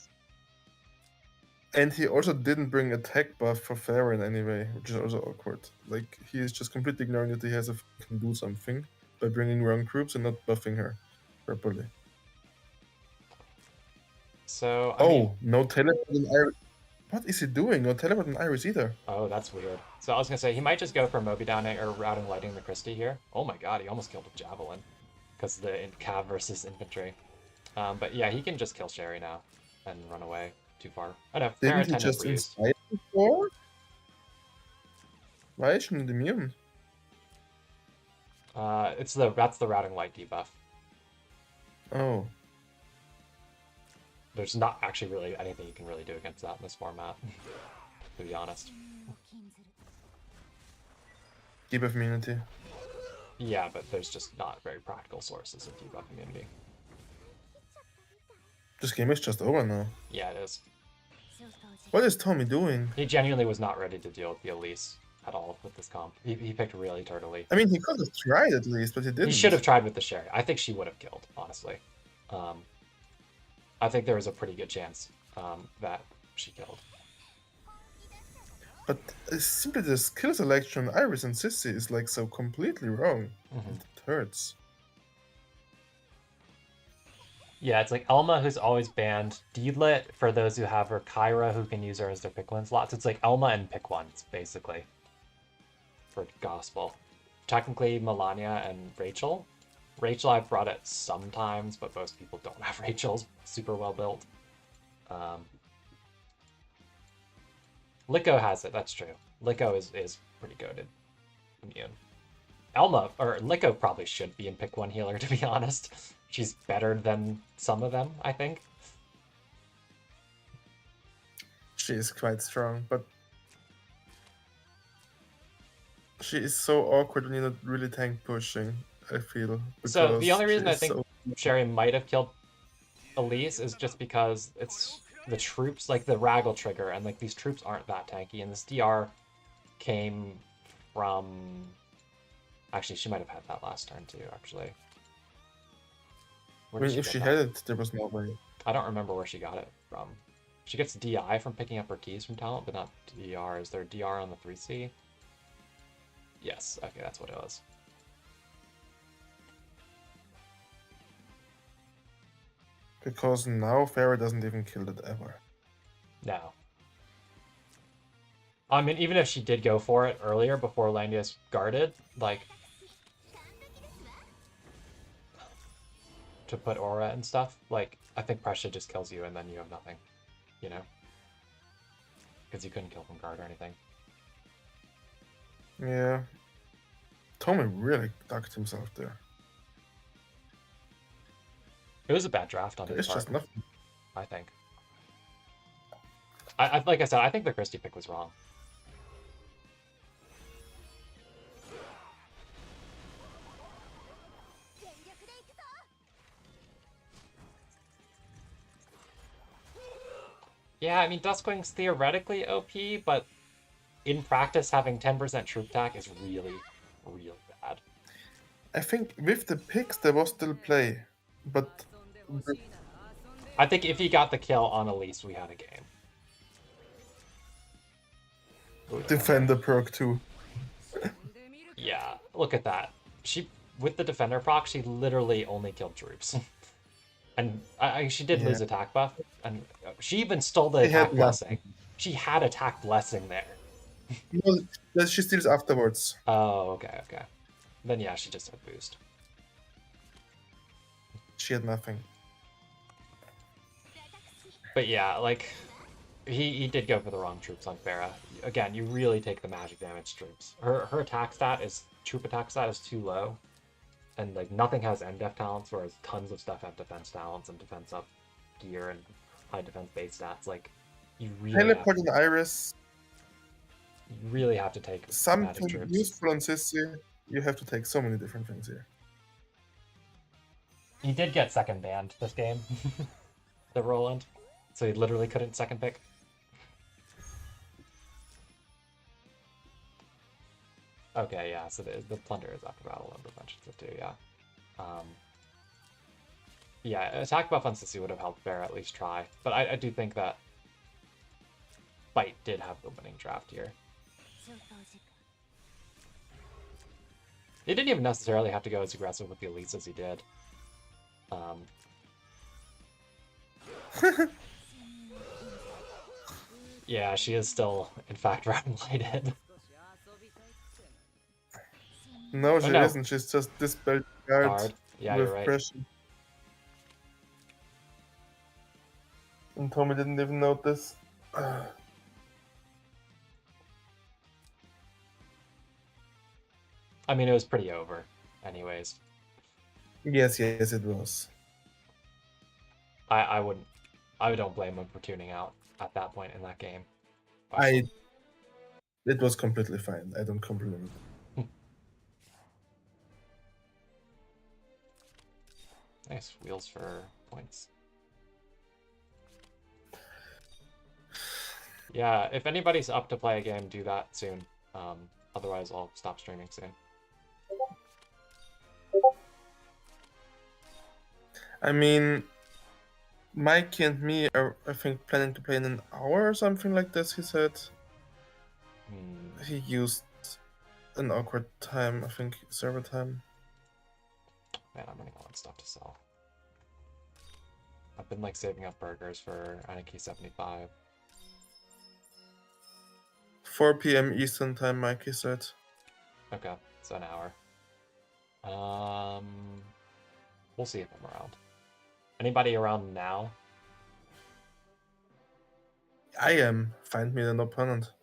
Speaker 2: And he also didn't bring attack buff for Farah in any way, which is also awkward. Like, he is just completely ignoring that he has can do something by bringing wrong groups and not buffing her properly.
Speaker 1: So,
Speaker 2: I mean, no teleport in Iris. What is he doing? No teleport in Iris either.
Speaker 1: Oh, that's weird. So I was gonna say, he might just go for Moby Downing or routing lighting the Christie here. Oh my god, he almost killed a Javelin. Because of the Cav versus infantry. But yeah, he can just kill Sherry now and run away too far. Oh no,
Speaker 2: Didn't he just inspire before? Why isn't it immune?
Speaker 1: That's the routing light debuff.
Speaker 2: Oh.
Speaker 1: There's not actually really anything you can really do against that in this format, to be honest.
Speaker 2: Debuff immunity.
Speaker 1: Yeah, but there's just not very practical sources of debuff immunity.
Speaker 2: This game is just over now.
Speaker 1: Yeah, it is.
Speaker 2: What is Thomy doing?
Speaker 1: He genuinely was not ready to deal with the Elise at all with this comp. He picked really turdily.
Speaker 2: I mean, he could have tried at least, but he didn't.
Speaker 1: He should have tried with the Sherry. I think she would have killed, honestly. I think there was a pretty good chance that she killed.
Speaker 2: But simply the skill selection, Iris and Sissy, is like so completely wrong. It hurts.
Speaker 1: Yeah, it's like Elma, who's always banned. Deedlit, for those who have her. Kyra, who can use her as their pick one slots. It's like Elma and pick ones, basically, for Gospel. Technically, Melania and Rachel. Rachel, I've brought it sometimes, but most people don't have Rachel's super well built. Liko has it, that's true. Liko is pretty goated. Immune. Elma, or Liko probably should be in pick one healer, to be honest. She's better than some of them, I think.
Speaker 2: She is quite strong, but she is so awkward when you're not really tank pushing, I feel.
Speaker 1: So the only reason I think Sherry might have killed Elise is just because it's the troops, like the Raggle trigger, and like these troops aren't that tanky, and this DR came from... Actually, she might have had that last turn too, actually.
Speaker 2: I mean, if she had it, there was no way.
Speaker 1: I don't remember where she got it from. She gets DI from picking up her keys from talent, but not DR. Is there DR on the 3C? Yes, okay, that's what it was.
Speaker 2: Because now Farah doesn't even kill it ever.
Speaker 1: No. I mean, even if she did go for it earlier before Landius guarded, like... to put aura and stuff, like, I think Pressure just kills you and then you have nothing, you know? Because you couldn't kill from guard or anything.
Speaker 2: Yeah. Thomy really ducked himself there.
Speaker 1: It was a bad draft on his part.
Speaker 2: It's just nothing.
Speaker 1: I think. I like I said, I think the Christie pick was wrong. Yeah, I mean, Duskwing's theoretically OP, but in practice, having 10% troop attack is really, really bad.
Speaker 2: I think with the picks, there was still play, but...
Speaker 1: I think if he got the kill on Elise, we had a game.
Speaker 2: Defender proc too.
Speaker 1: Yeah, look at that. She, with the Defender proc, she literally only killed troops. And she did lose attack buff, and she even stole the attack blessing. She had attack blessing there.
Speaker 2: No, that she steals afterwards.
Speaker 1: Oh, okay, okay. Then yeah, she just had boost.
Speaker 2: She had nothing.
Speaker 1: But yeah, like he did go for the wrong troops on Farah. Again, you really take the magic damage troops. Her attack stat is troop attack stat is too low, and like nothing has end def talents, whereas tons of stuff have defense talents and defense up gear and high defense base stats. Like you
Speaker 2: Teleport and Iris.
Speaker 1: really have to take magic
Speaker 2: Something
Speaker 1: troops.
Speaker 2: useful on Sissy. You have to take so many different things here.
Speaker 1: He did get second banned this game, the Roland, so he literally couldn't second pick. Okay, yeah, so the plunder is after battle and mentions it too, yeah. Yeah, attack buff on Sissy would have helped Bear at least try, but I do think that Fight did have the winning draft here. He didn't even necessarily have to go as aggressive with the elites as he did. Yeah, she is still, in fact, round-lighted.
Speaker 2: No, she
Speaker 1: no.
Speaker 2: isn't. She's just dispelled guard
Speaker 1: Yeah,
Speaker 2: with
Speaker 1: you're right.
Speaker 2: pressure. And Thomy didn't even notice.
Speaker 1: I mean, it was pretty over, anyways.
Speaker 2: Yes, it was.
Speaker 1: I don't blame him for tuning out at that point in that game.
Speaker 2: It was completely fine. I don't complain.
Speaker 1: Nice wheels for points. Yeah, if anybody's up to play a game, do that soon. Otherwise, I'll stop streaming soon.
Speaker 2: I mean, Mikey and me are, I think, planning to play in an hour or something like this, he said. He used an awkward time, I think, server time.
Speaker 1: Man, I'm running out of stuff to sell. I've been like saving up burgers for Anarchy 75.
Speaker 2: 4 p.m. Eastern time, Mikey said.
Speaker 1: Okay, so an hour. We'll see if I'm around. Anybody around now?
Speaker 2: I am. Find me an opponent.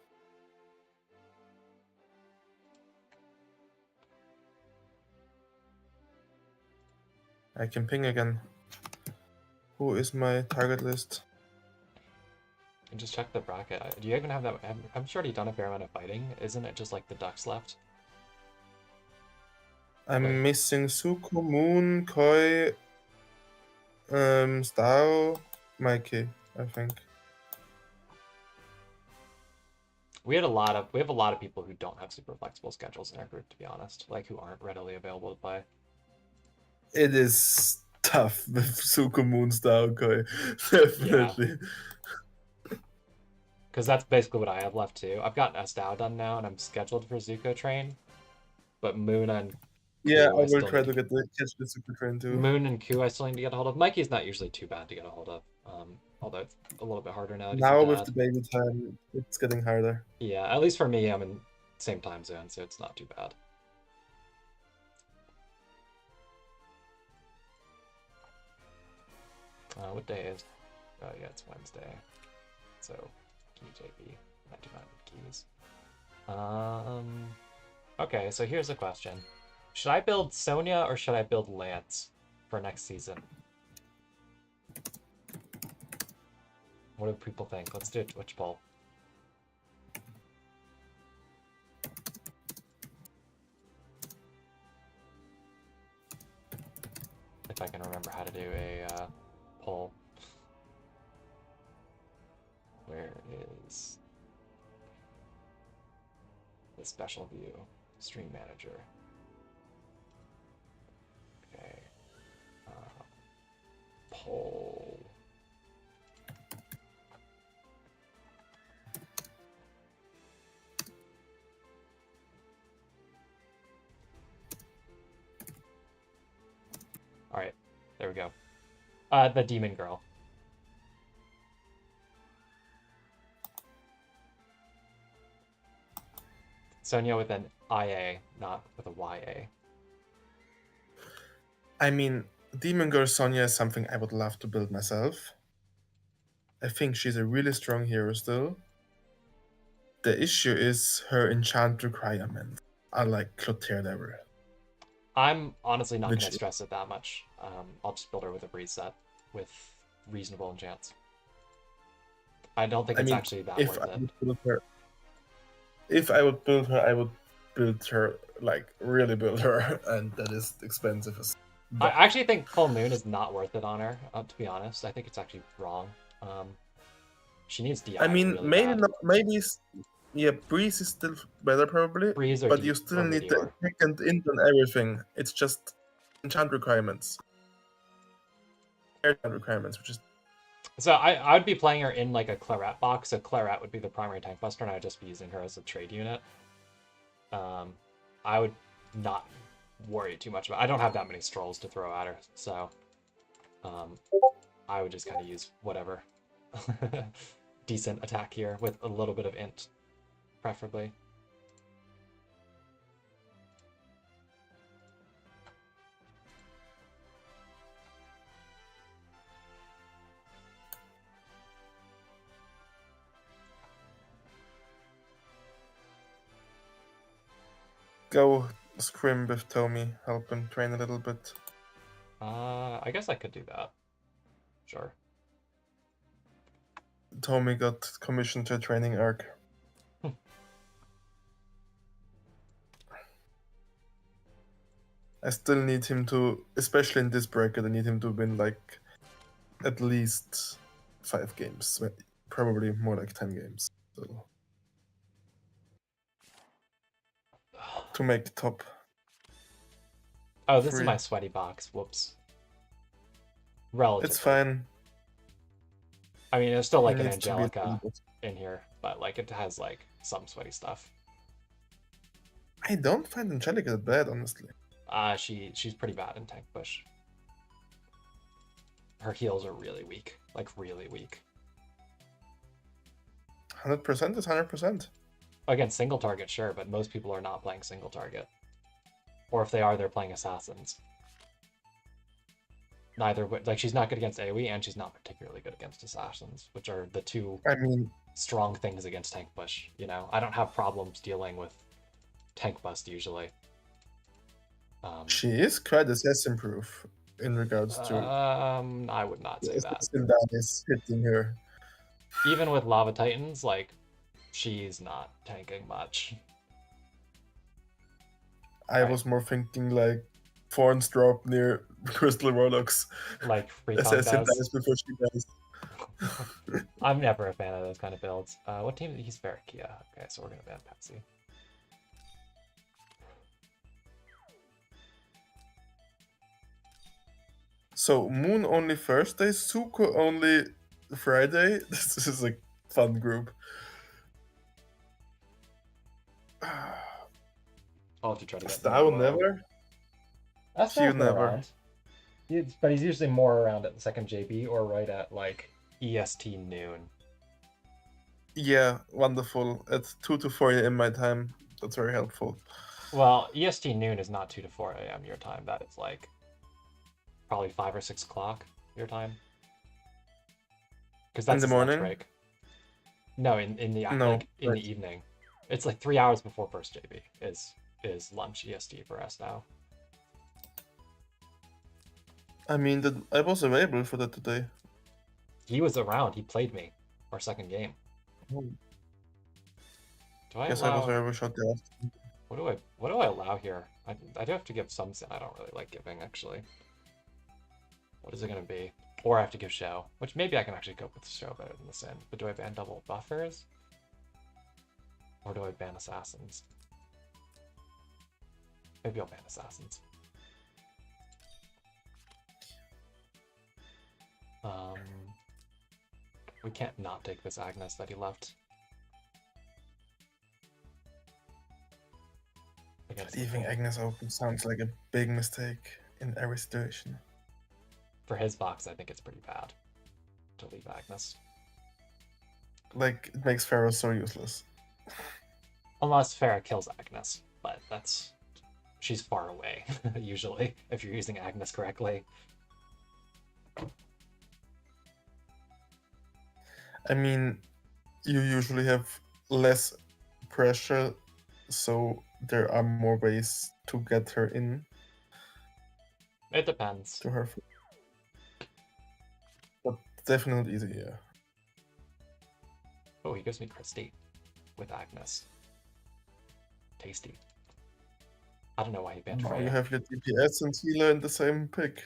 Speaker 2: I can ping again. Who is my target list?
Speaker 1: And just check the bracket. Do you even have that? I'm sure you've done a fair amount of fighting. Isn't it just like the ducks left?
Speaker 2: I'm missing Suko, Moon, Koi, Stao, Mikey, I think.
Speaker 1: We have a lot of people who don't have super flexible schedules in our group, to be honest, like who aren't readily available to play.
Speaker 2: It is tough with Suko, Moon, Stao, Koi, definitely.
Speaker 1: Because that's basically what I have left too. I've got Estao done now, and I'm scheduled for Zuko train, but Moon and
Speaker 2: yeah, I will try to catch the Super Train too.
Speaker 1: Moon and Ku I still need to get a hold of. Mikey's not usually too bad to get a hold of, although it's a little bit harder now.
Speaker 2: Now with the baby time, it's getting harder.
Speaker 1: Yeah, at least for me, I'm in same time zone, so it's not too bad. What day is? Oh yeah, it's Wednesday. So, KJB, 99 keys. Okay, so here's a question. Should I build Sonya or should I build Lance for next season? What do people think? Let's do a Twitch poll. If I can remember how to do a poll. Where is the special view? Stream manager. Okay. Poll. All right, there we go. The demon girl. Sonya with an IA, not with a YA.
Speaker 2: I mean, Demon Girl Sonya is something I would love to build myself. I think she's a really strong hero still. The issue is her enchant requirement, unlike Clotaire level.
Speaker 1: I'm honestly not going
Speaker 2: Which
Speaker 1: to stress it that much. I'll just build her with a breeze set with reasonable enchants. I don't think
Speaker 2: I
Speaker 1: it's
Speaker 2: mean,
Speaker 1: actually that
Speaker 2: if
Speaker 1: worth
Speaker 2: I
Speaker 1: it.
Speaker 2: would build her, if I would build her, I would build her like really build her, and that is expensive as.
Speaker 1: I
Speaker 2: But
Speaker 1: actually think Full Moon is not worth it on her, to be honest. I think it's actually wrong. She needs DI
Speaker 2: I mean,
Speaker 1: really
Speaker 2: maybe
Speaker 1: bad.
Speaker 2: not. Maybe yeah, Breeze is still better probably,
Speaker 1: Breeze or,
Speaker 2: but you still
Speaker 1: or
Speaker 2: need the
Speaker 1: Meteor.
Speaker 2: attack and int and everything. It's just enchant requirements. Enchant requirements, which is
Speaker 1: So I would be playing her in like a Claret box. So Claret would be the primary tank buster, and I'd just be using her as a trade unit. I would not worry too much about. I don't have that many strolls to throw at her, so I would just kind of use whatever decent attack here with a little bit of int, preferably.
Speaker 2: go scrim with Thomy, help him train a little bit.
Speaker 1: I guess I could do that. Sure.
Speaker 2: Thomy got commissioned to a training arc. I still need him to, especially in this bracket, I need him to win like at least 5 games, probably more like 10 games. So, to make the top.
Speaker 1: Oh, this is
Speaker 2: 3.
Speaker 1: my sweaty box. Whoops. Relatively.
Speaker 2: It's fine.
Speaker 1: I mean, there's still like
Speaker 2: He
Speaker 1: an
Speaker 2: needs to be
Speaker 1: Angelica in here, but like it has like some sweaty stuff.
Speaker 2: I don't find Angelica that bad, honestly.
Speaker 1: She's pretty bad in tank push. Her heals are really weak, like really weak.
Speaker 2: 100% is 100%.
Speaker 1: Again, single target, sure, but most people are not playing single target. Or if they are, they're playing assassins. Neither, like she's not good against AoE, and she's not particularly good against assassins, which are the two strong things against tank push. You know, I don't have problems dealing with tank bust usually.
Speaker 2: She is quite assassin proof in regards to.
Speaker 1: I would not say that.
Speaker 2: That is hitting her.
Speaker 1: Even with Lava Titans, like, she's not tanking much.
Speaker 2: I was more thinking like Thorns drop near Crystal Warlocks.
Speaker 1: Like Recon
Speaker 2: Assassin
Speaker 1: does.
Speaker 2: dies before she dies.
Speaker 1: I'm never a fan of those kind of builds. What team? He's Verakia. Okay, so we're gonna ban Patsy.
Speaker 2: So Moon only Thursday, Suko only Friday. This is a fun group.
Speaker 1: I'll have to try to get
Speaker 2: Style never.
Speaker 1: That's
Speaker 2: Q never.
Speaker 1: But he's usually more around at the second JB or right at like EST noon.
Speaker 2: Yeah, wonderful. At 2 to 4 a.m. my time. That's very helpful.
Speaker 1: Well, EST noon is not 2 to 4 a.m. your time. That is like probably 5 or 6 o'clock your time. Because that's
Speaker 2: in the morning.
Speaker 1: Break. No, in the in the evening. It's like 3 hours before first JB is lunch EST for us now.
Speaker 2: I mean, I was available for that today.
Speaker 1: He was around. He played me our second game.
Speaker 2: Oh.
Speaker 1: Do I
Speaker 2: Guess
Speaker 1: allow...
Speaker 2: I was very shot there.
Speaker 1: What do I allow here? I do have to give some sin. I don't really like giving actually. What is it gonna be? Or I have to give show, which maybe I can actually cope with the show better than the sin. But do I ban double buffers? Or do I ban assassins? Maybe I'll ban assassins. We can't not take this Agnes that he left.
Speaker 2: Leaving Agnes open sounds like a big mistake in every situation.
Speaker 1: For his box, I think it's pretty bad to leave Agnes.
Speaker 2: Like, it makes Pharaoh so useless.
Speaker 1: Unless Farah kills Agnes, but she's far away, usually, if you're using Agnes correctly.
Speaker 2: I mean, you usually have less pressure, so there are more ways to get her in
Speaker 1: It depends.
Speaker 2: to her. But definitely easy, yeah.
Speaker 1: Oh, he gives me Christy with Agnes. Tasty. I don't know why he banned
Speaker 2: Now
Speaker 1: Freya.
Speaker 2: you have your DPS and healer in the same pick.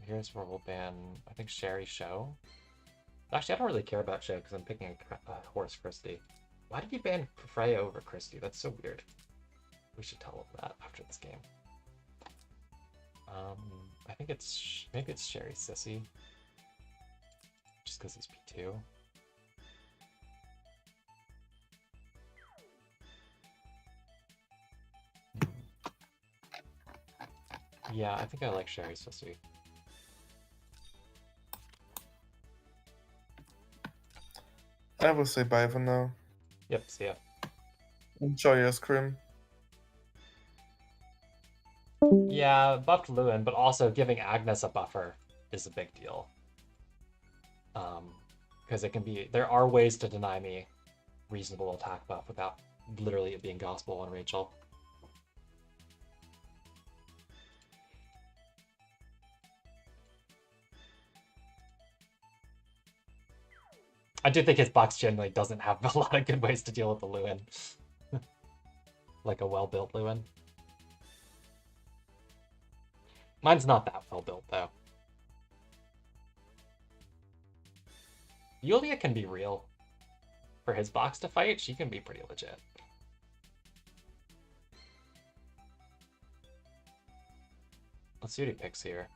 Speaker 1: Here's where we'll ban, I think, Sherry Show. Actually, I don't really care about Show because I'm picking a horse Christy. Why did he ban Freya over Christy? That's so weird. We should tell him that after this game. I think maybe it's Sherry Sissy. Just because it's P2. Yeah, I think I like Sherry Sissy.
Speaker 2: I will say bye for now.
Speaker 1: Yep, see ya.
Speaker 2: Enjoy your scrim.
Speaker 1: Yeah, buffed Lewin, but also giving Agnes a buffer is a big deal. Because there are ways to deny me reasonable attack buff without literally it being gospel on Rachel. I do think his box generally doesn't have a lot of good ways to deal with the Lewin. Like a well-built Lewin. Mine's not that well-built, though. Yulia can be real. For his box to fight, she can be pretty legit. Let's see what he picks here.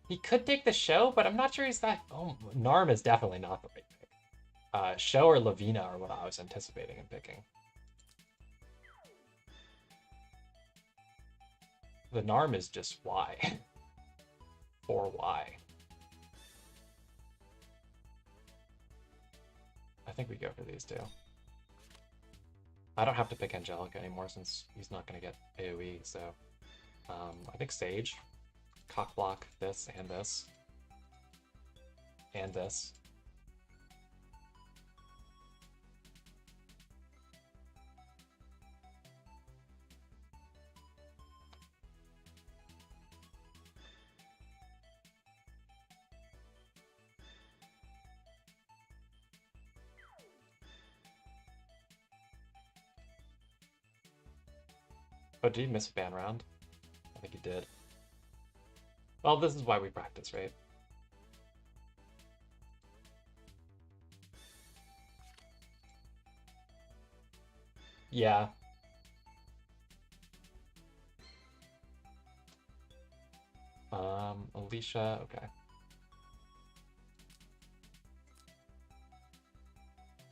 Speaker 1: He could take the Show, but I'm not sure he's that... Oh, Narm is definitely not the right pick. Show or Lavina are what I was anticipating and picking. The Narm is just Y. Or Y. I think we go for these two. I don't have to pick Angelica anymore since he's not going to get AoE, so... I think Sage. Cock block this and this. And this. Oh, did he miss a ban round? I think he did. Well, this is why we practice, right? Yeah. Alicia, okay.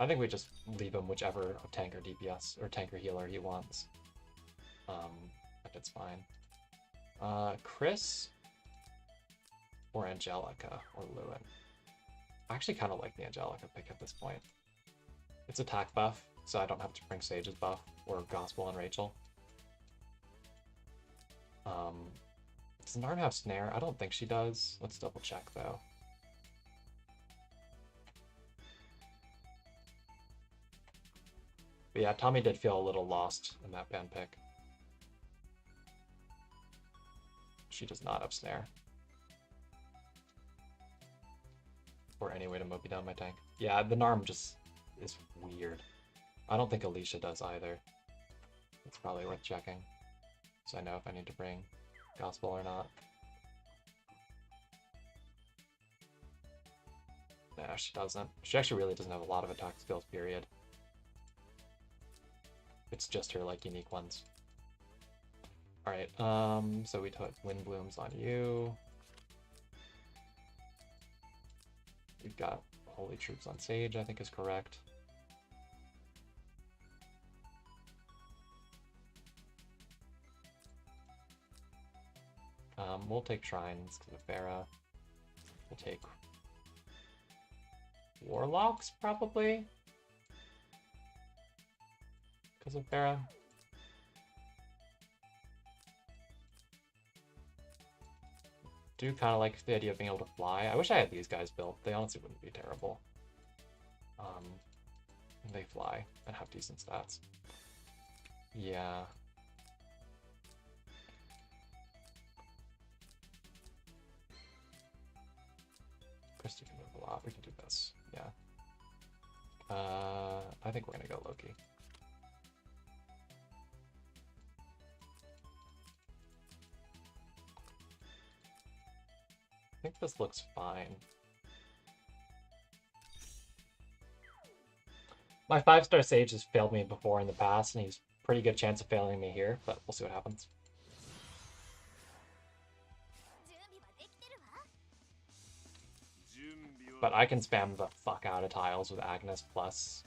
Speaker 1: I think we just leave him whichever tank or DPS or tank or healer he wants. If it's fine. Chris or Angelica or Lewin. I actually kind of like the Angelica pick at this point. It's attack buff, so I don't have to bring Sage's buff or Gospel on Rachel. Does Narn have Snare? I don't think she does. Let's double check though. But yeah, Thomy did feel a little lost in that ban pick. She does not have Snare. Or any way to Moby down my tank. Yeah, the Narm just is weird. I don't think Alicia does either. It's probably worth checking. So I know if I need to bring Gospel or not. Nah, she doesn't. She actually really doesn't have a lot of attack skills, period. It's just her, like, unique ones. Alright, so we put Wind Blooms on you. We've got Holy Troops on Sage, I think is correct. We'll take Shrines because of Vera. We'll take Warlocks, probably. Because of Vera. Do kind of like the idea of being able to fly. I wish I had these guys built. They honestly wouldn't be terrible. They fly and have decent stats. Yeah. Christy can move a lot. We can do this. Yeah. I think we're gonna go Loki. I think this looks fine. My 5-star Sage has failed me before in the past, and he's pretty good chance of failing me here, but we'll see what happens. But I can spam the fuck out of tiles with Agnes plus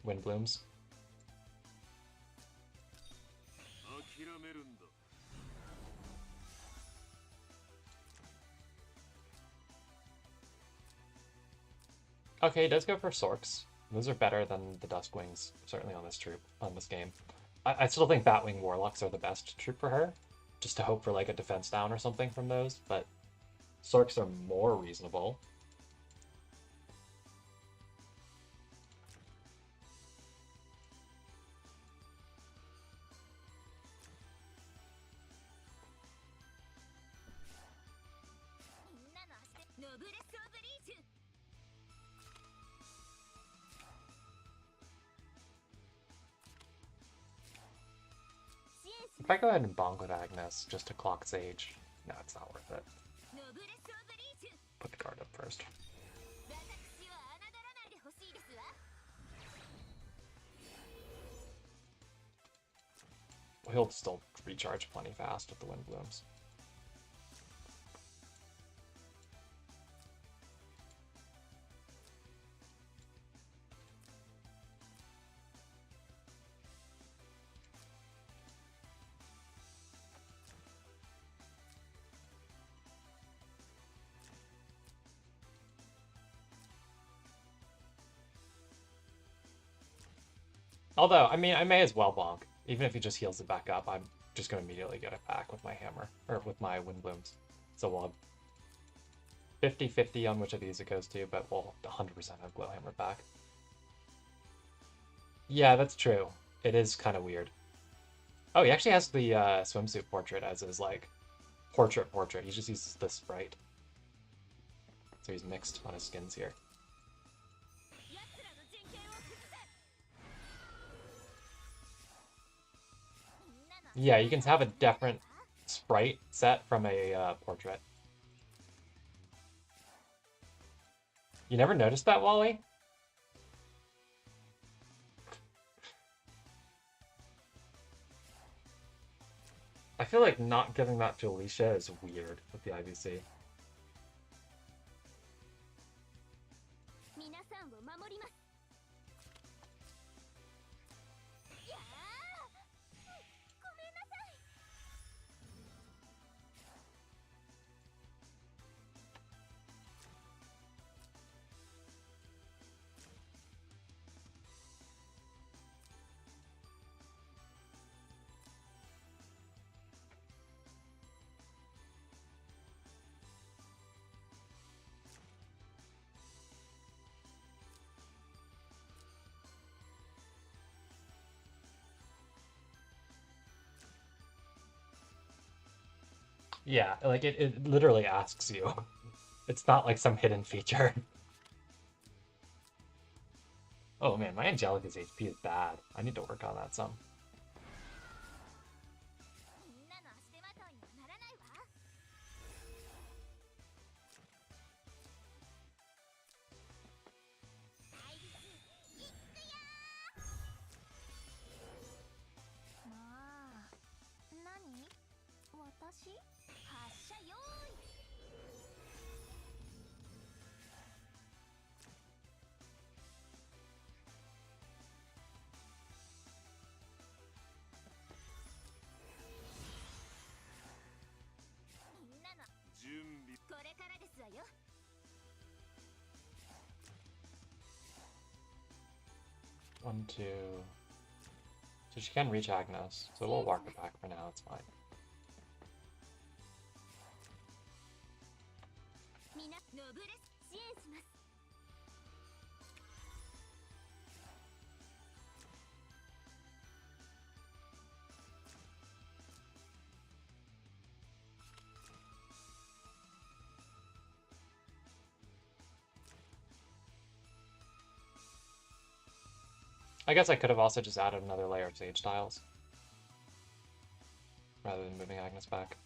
Speaker 1: Wind Blooms. Okay, he does go for Sorks. Those are better than the Duskwings, certainly on this troop, on this game. I still think Batwing Warlocks are the best troop for her, just to hope for like a defense down or something from those, but Sorks are more reasonable. If I go ahead and bonk with Agnes just to clock Sage, no, it's not worth it. Put the card up first. He'll still recharge plenty fast with the Wind Blooms. Although, I mean, I may as well bonk. Even if he just heals it back up, I'm just going to immediately get it back with my hammer, or with my Wind Blooms. So we'll have 50-50 on which of these it goes to, but we'll 100% have Glowhammer back. Yeah, that's true. It is kind of weird. Oh, he actually has the swimsuit portrait as his, like, portrait. He just uses this sprite. So he's mixed on his skins here. Yeah, you can have a different sprite set from a portrait. You never noticed that, Wally? I feel like not giving that to Alicia is weird with the IBC. Yeah, like it literally asks you. It's not like some hidden feature. Oh man, my Angelica's HP is bad. I need to work on that some. 1, 2. So she can reach Agnes, so we'll walk her back for now, it's fine. I guess I could have also just added another layer of Sage tiles, rather than moving Agnes back.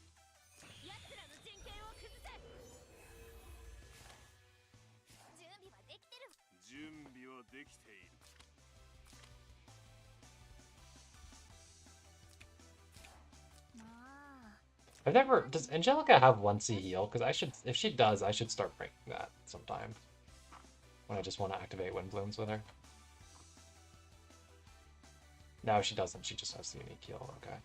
Speaker 1: I've never... Does Angelica have 1C heal? Because I should... If she does, I should start breaking that sometime. When I just want to activate Wind Blooms with her. No, she doesn't. She just has the unique heal. Okay.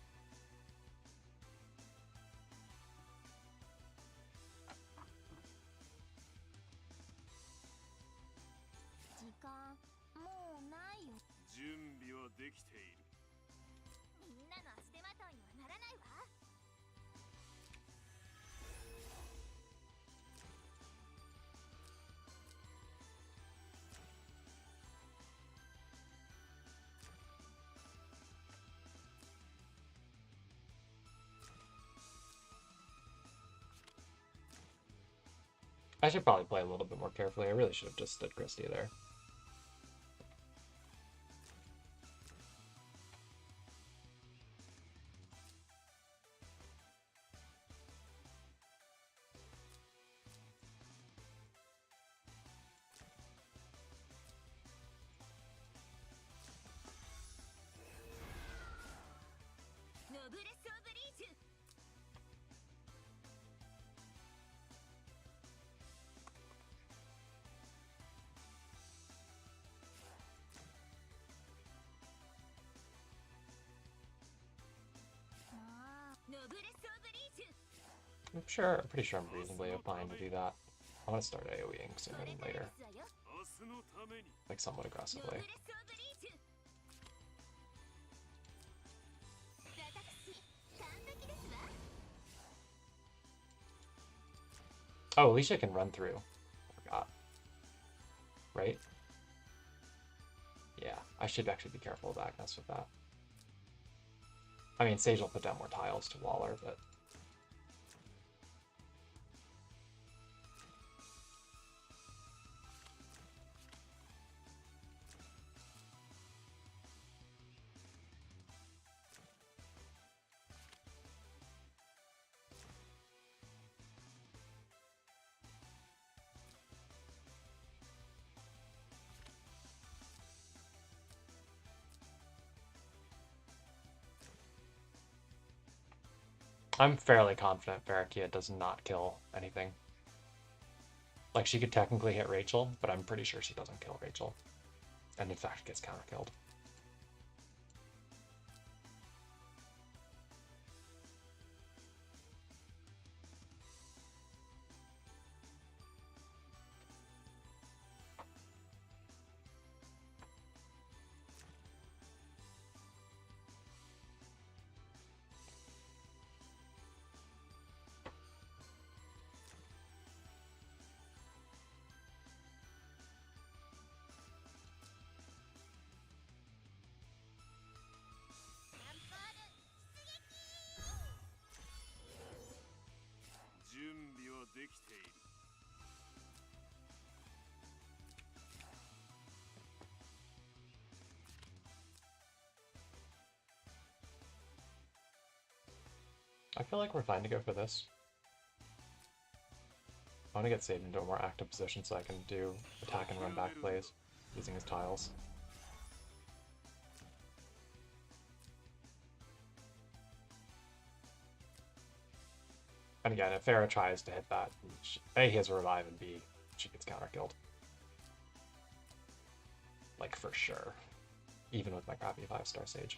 Speaker 1: I should probably play a little bit more carefully. I really should have just stood Christie there. I'm pretty sure I'm reasonably fine to do that. I want to start AoEing sooner than later. Like somewhat aggressively. Oh, Alicia can run through. I forgot. Right? Yeah, I should actually be careful of Agnes with that. I mean, Sage will put down more tiles to wall her, but... I'm fairly confident Barakia does not kill anything. Like, she could technically hit Rachel, but I'm pretty sure she doesn't kill Rachel. And in fact gets counter-killed. I feel like we're fine to go for this. I want to get Sage into a more active position so I can do attack and run back plays using his tiles. And again, if Farah tries to hit that, A, he has a revive, and B, she gets counter-killed. Like, for sure. Even with my crappy 5-star Sage.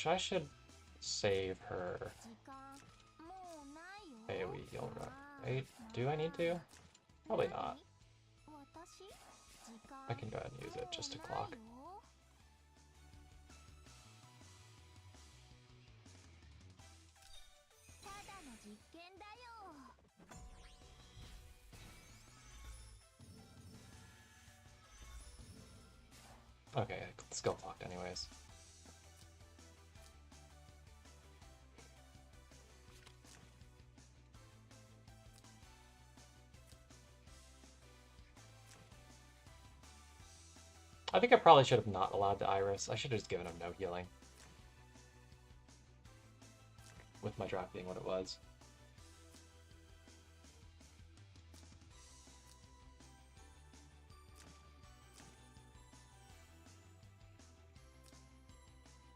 Speaker 1: I should save her AoE heal right? Do I need to? Probably not. I can go ahead and use it just to clock. Okay, skill clocked anyways. I think I probably should have not allowed the Iris. I should have just given him no healing. With my draft being what it was.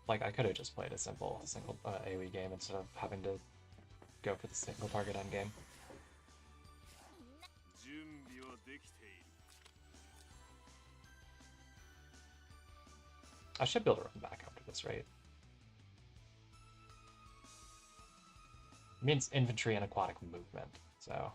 Speaker 1: Like, I could have just played a simple single AoE game instead of having to go for the single target endgame. I should be able to run back after this, right? It means infantry and aquatic movement, so...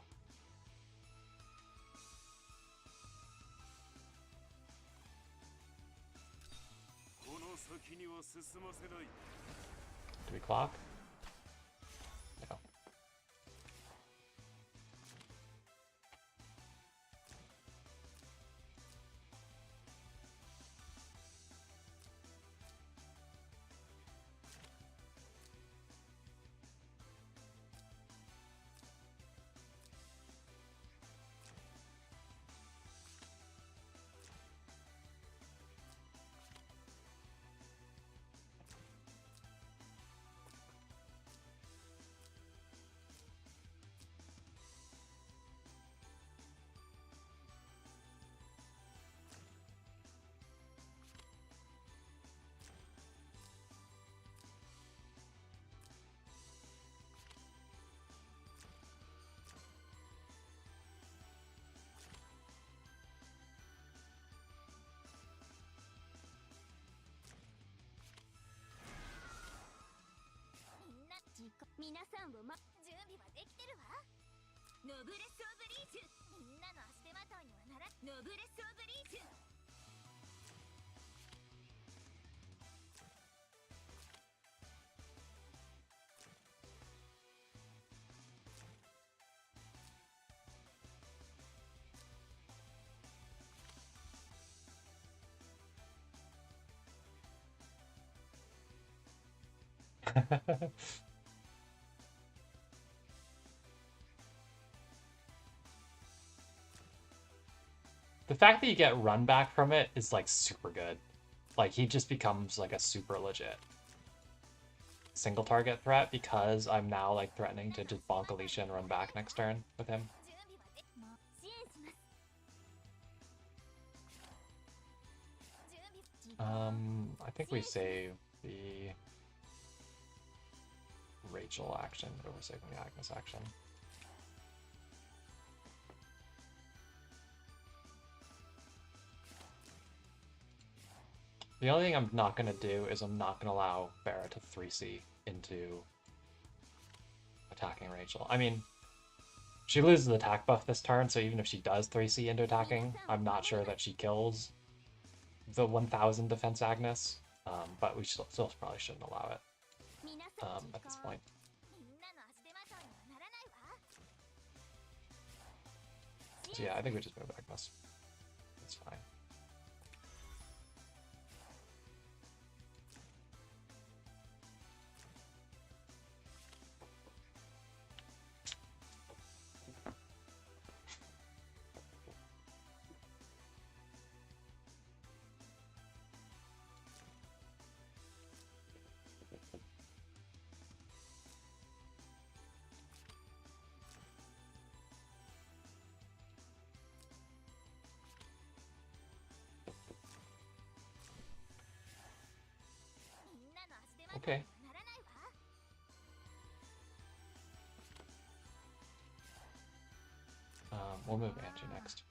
Speaker 1: Do we clock? No. The fact that you get run back from it is like super good. Like he just becomes like a super legit single target threat because I'm now like threatening to just bonk Alicia and run back next turn with him. I think we save the Rachel action over saving the Agnes action. The only thing I'm not going to do is I'm not going to allow Farah to 3C into attacking Rachel. I mean, she loses the attack buff this turn, so even if she does 3C into attacking, I'm not sure that she kills the 1000 defense Agnes, but we still probably shouldn't allow it at this point. So yeah, I think we just move Agnes. That's fine. Okay. We'll move Angie next.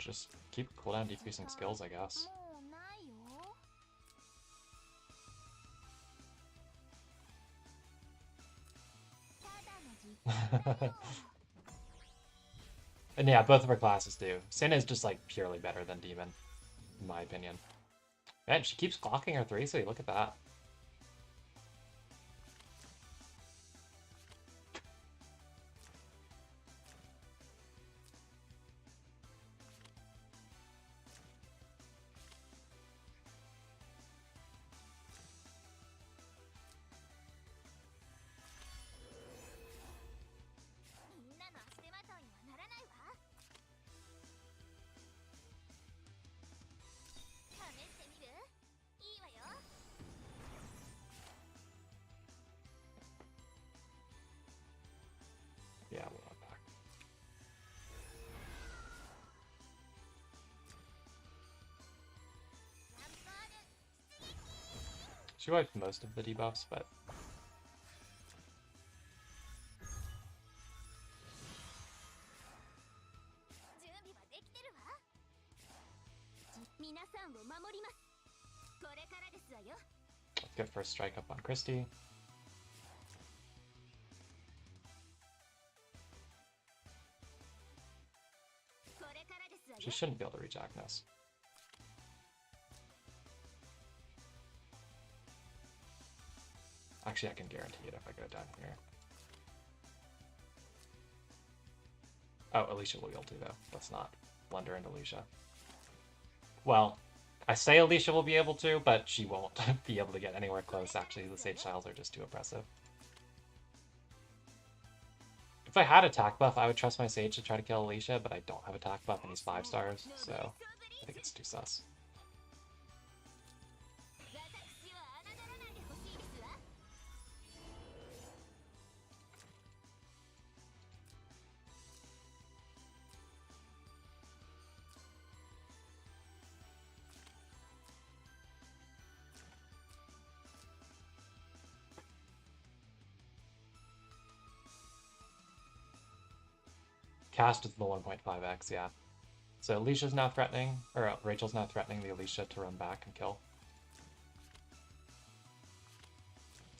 Speaker 1: just keep cooldown decreasing skills, I guess. And yeah, both of her classes do. Sin is just like purely better than Demon, in my opinion. Man, she keeps clocking her 3, so look at that. Yeah, we'll run back. She wiped most of the debuffs, but let's get first strike up on Christie. She shouldn't be able to reach Agnes. Actually, I can guarantee it if I go down here. Oh, Alicia will be able to, though. Let's not blunder into Alicia. Well, I say Alicia will be able to, but she won't be able to get anywhere close. Actually, the Sage Styles are just too oppressive. If I had attack buff, I would trust my Sage to try to kill Alicia, but I don't have attack buff and he's 5 stars, so I think it's too sus. Cast is the 1.5x, yeah. So Alicia's now threatening, or Rachel's now threatening the Alicia to run back and kill.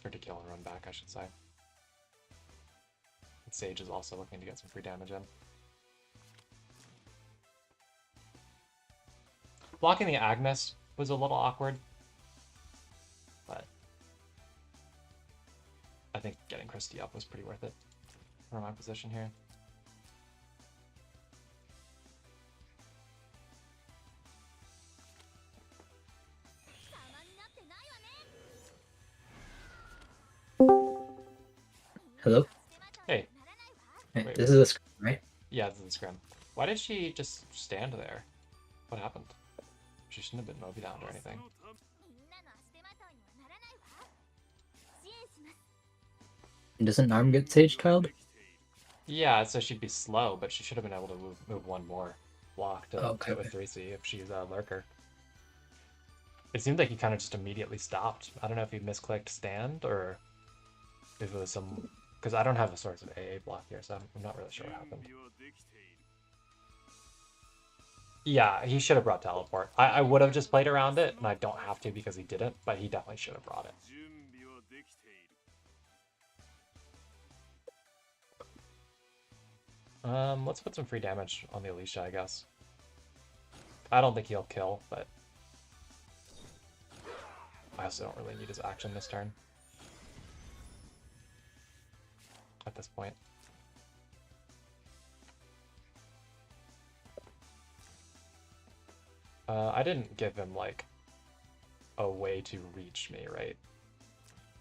Speaker 1: Or to kill and run back, I should say. And Sage is also looking to get some free damage in. Blocking the Agnes was a little awkward, but I think getting Christie up was pretty worth it for my position here.
Speaker 3: Hello?
Speaker 1: Hey.
Speaker 3: Hey,
Speaker 1: Wait,
Speaker 3: this is a scrim, right?
Speaker 1: Yeah, this is the scrim. Why did she just stand there? What happened? She shouldn't have been Moby down or anything.
Speaker 3: Doesn't Arm get Sage Child?
Speaker 1: Yeah, so she'd be slow, but she should have been able to move one more block to
Speaker 3: Okay,
Speaker 1: hit with 3C if she's a lurker. It seemed like he kind of just immediately stopped. I don't know if he misclicked stand or if it was some... Because I don't have a source of AA block here, so I'm not really sure what happened. Yeah, he should have brought teleport. I would have just played around it, and I don't have to because he didn't, but he definitely should have brought it. Let's put some free damage on the Alicia, I guess. I don't think he'll kill, but I also don't really need his action this turn. At this point. I didn't give him, like, a way to reach me, right?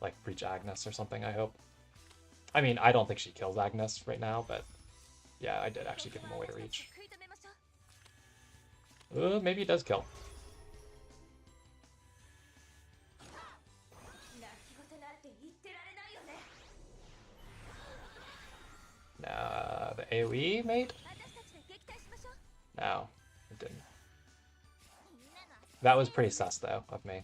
Speaker 1: Like, reach Agnes or something, I hope. I mean, I don't think she kills Agnes right now, but yeah, I did actually give him a way to reach. Maybe he does kill. Nah, the AoE, mate? No, it didn't. That was pretty sus, though, of me.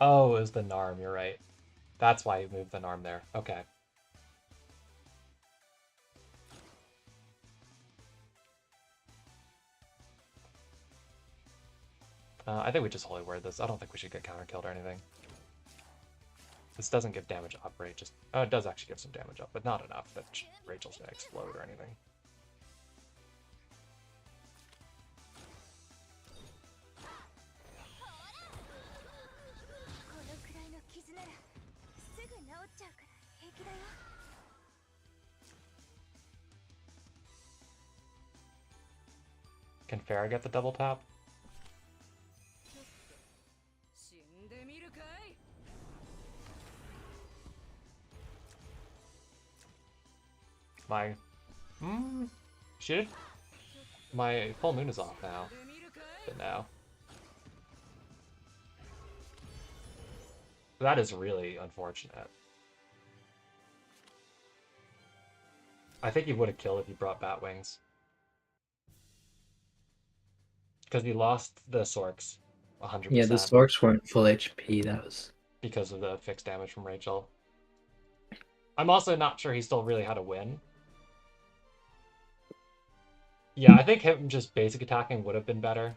Speaker 1: Oh, it was the Narm, you're right. That's why he moved the Narm there. Okay. I think we just Holy Word this. I don't think we should get counter-killed or anything. This doesn't give damage up rate, just... Oh, it does actually give some damage up, but not enough that Rachel's gonna explode or anything. Can Farah get the double tap? My... Should? My full moon is off now. But now. That is really unfortunate. I think he would have killed if he brought bat wings. Because he lost the Sorks 100%.
Speaker 3: Yeah, the Sorks weren't full HP, that was...
Speaker 1: Because of the fixed damage from Rachel. I'm also not sure he still really had a win. Yeah, I think him just basic attacking would have been better.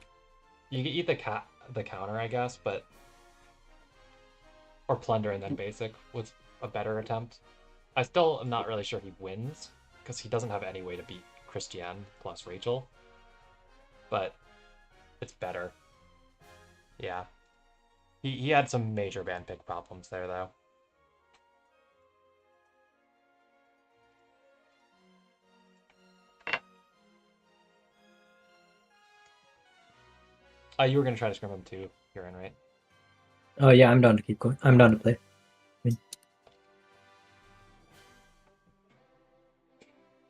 Speaker 1: You could eat the counter, I guess, but... Or plunder and then basic was a better attempt. I still am not really sure he wins, because he doesn't have any way to beat Christiane plus Rachel. But it's better. Yeah. He had some major ban pick problems there, though. You were going to try to scrim him too, Kieran, right?
Speaker 3: Oh yeah, I'm down to keep going. I'm down to play.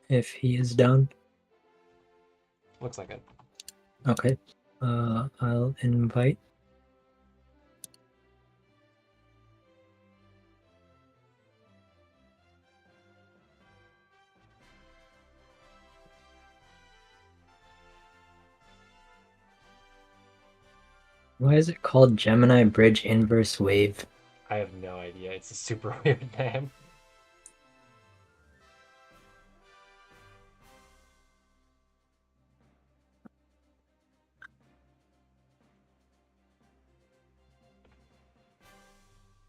Speaker 3: If he is down.
Speaker 1: Looks like it.
Speaker 3: Okay. I'll invite. Why is it called Gemini Bridge Inverse Wave?
Speaker 1: I have no idea. It's a super weird name.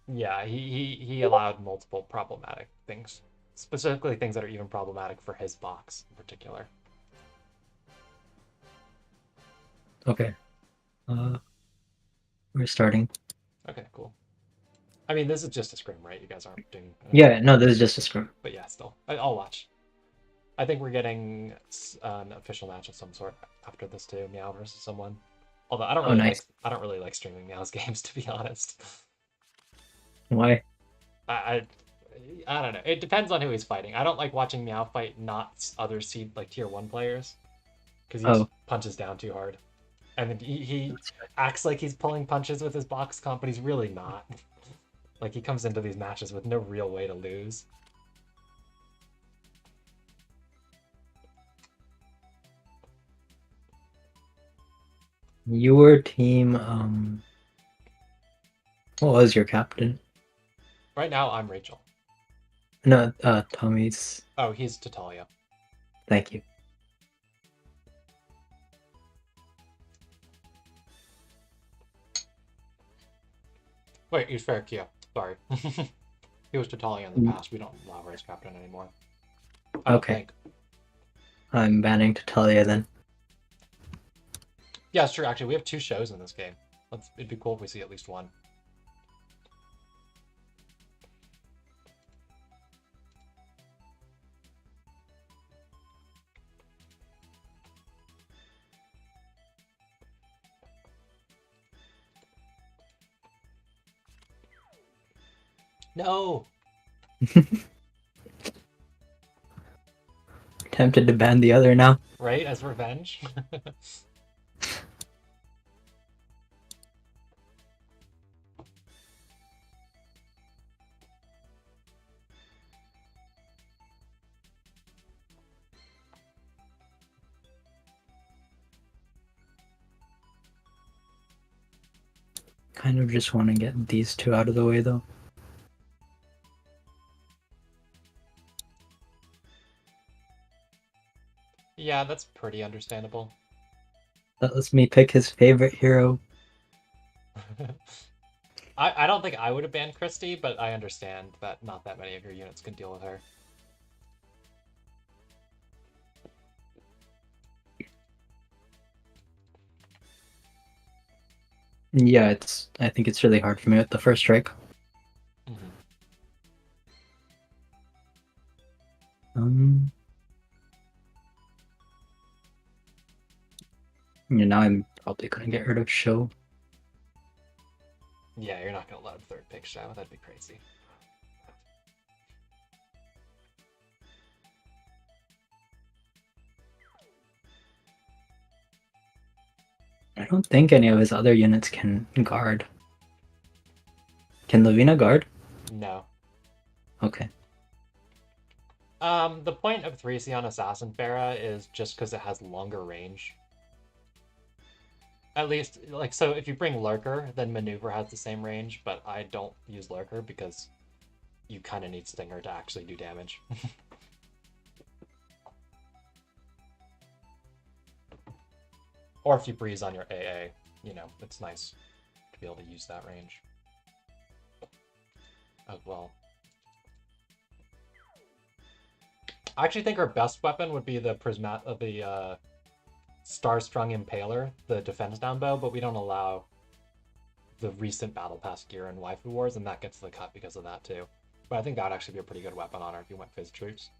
Speaker 1: Yeah, he allowed multiple problematic things. Specifically things that are even problematic for his box in particular.
Speaker 3: Okay. We're starting.
Speaker 1: Okay, cool. I mean, this is just a scrim, right? You guys aren't doing...
Speaker 3: Yeah, no, this is just a scrim.
Speaker 1: But yeah, still. I'll watch. I think we're getting an official match of some sort after this too, Meow versus someone. Although I don't really I don't really like streaming Meow's games, to be honest.
Speaker 3: Why?
Speaker 1: I don't know. It depends on who he's fighting. I don't like watching Meow fight not other seed like tier 1 players. Because he just punches down too hard. And then he acts like he's pulling punches with his box comp, but he's really not. Like, he comes into these matches with no real way to lose.
Speaker 3: Your team, what was your captain?
Speaker 1: Right now, I'm Rachel.
Speaker 3: No, Tommy's.
Speaker 1: Oh, he's Tatalia.
Speaker 3: Thank you.
Speaker 1: Wait, he's fair, Kia. Sorry. He was Tatalia in the past. We don't allow her as captain anymore.
Speaker 3: Okay. I'm banning Tatalia then.
Speaker 1: Yeah, it's true. Actually, we have 2 shows in this game. It'd be cool if we see at least one. No!
Speaker 3: Tempted to ban the other now.
Speaker 1: Right? As revenge?
Speaker 3: kind of just want to get these two out of the way, though.
Speaker 1: Yeah, that's pretty understandable.
Speaker 3: That lets me pick his favorite hero.
Speaker 1: I don't think I would have banned Christie, but I understand that not that many of your units can deal with her.
Speaker 3: Yeah, I think it's really hard for me with the first strike.
Speaker 1: Mm-hmm.
Speaker 3: Yeah, now I'm probably gonna get rid of Show.
Speaker 1: Yeah, you're not gonna let him third pick Show. That'd be crazy.
Speaker 3: I don't think any of his other units can guard. Can Lavina guard?
Speaker 1: No.
Speaker 3: Okay.
Speaker 1: The point of 3C on Assassin Farah is just because it has longer range. At least, like, so if you bring Lurker, then Maneuver has the same range, but I don't use Lurker because you kind of need Stinger to actually do damage. Or if you breeze on your AA, you know, it's nice to be able to use that range as well. I actually think our best weapon would be the Star-Strung Impaler, the defense down bow, but we don't allow the recent Battle Pass gear in Waifu Wars, and that gets the cut because of that too. But I think that would actually be a pretty good weapon on her if you went Fizz Troops.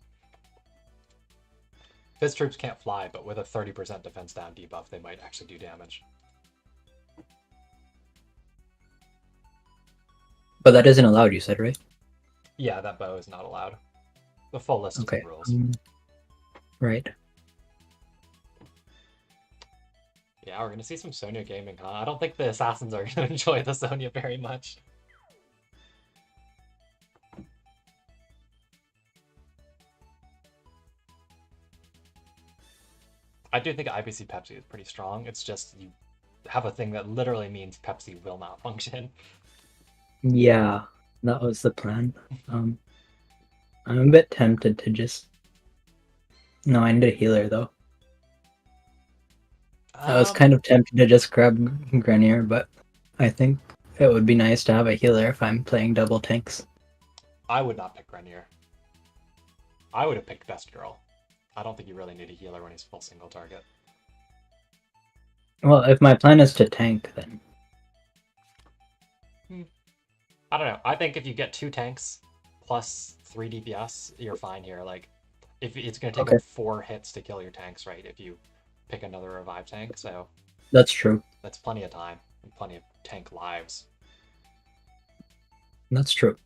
Speaker 1: Fizz Troops can't fly, but with a 30% defense down debuff, they might actually do damage.
Speaker 3: But that isn't allowed, you said, right?
Speaker 1: Yeah, that bow is not allowed. The full list of the rules.
Speaker 3: Right.
Speaker 1: Yeah, we're going to see some Sonya gaming, huh? I don't think the Assassins are going to enjoy the Sonya very much. I do think IPC Pepsi is pretty strong. It's just you have a thing that literally means Pepsi will not function.
Speaker 3: Yeah, that was the plan. I'm a bit tempted to just... No, I need a healer, though. I was kind of tempted to just grab Grenier, but I think it would be nice to have a healer if I'm playing double tanks.
Speaker 1: I would not pick Grenier. I would have picked Best Girl. I don't think you really need a healer when he's full single target.
Speaker 3: Well, if my plan is to tank, then...
Speaker 1: I don't know. I think if you get 2 tanks plus 3 DPS, you're fine here. Like, if it's going to take like 4 hits to kill your tanks, right? If you pick another revive tank, so...
Speaker 3: That's true.
Speaker 1: That's plenty of time and plenty of tank lives.
Speaker 3: That's true.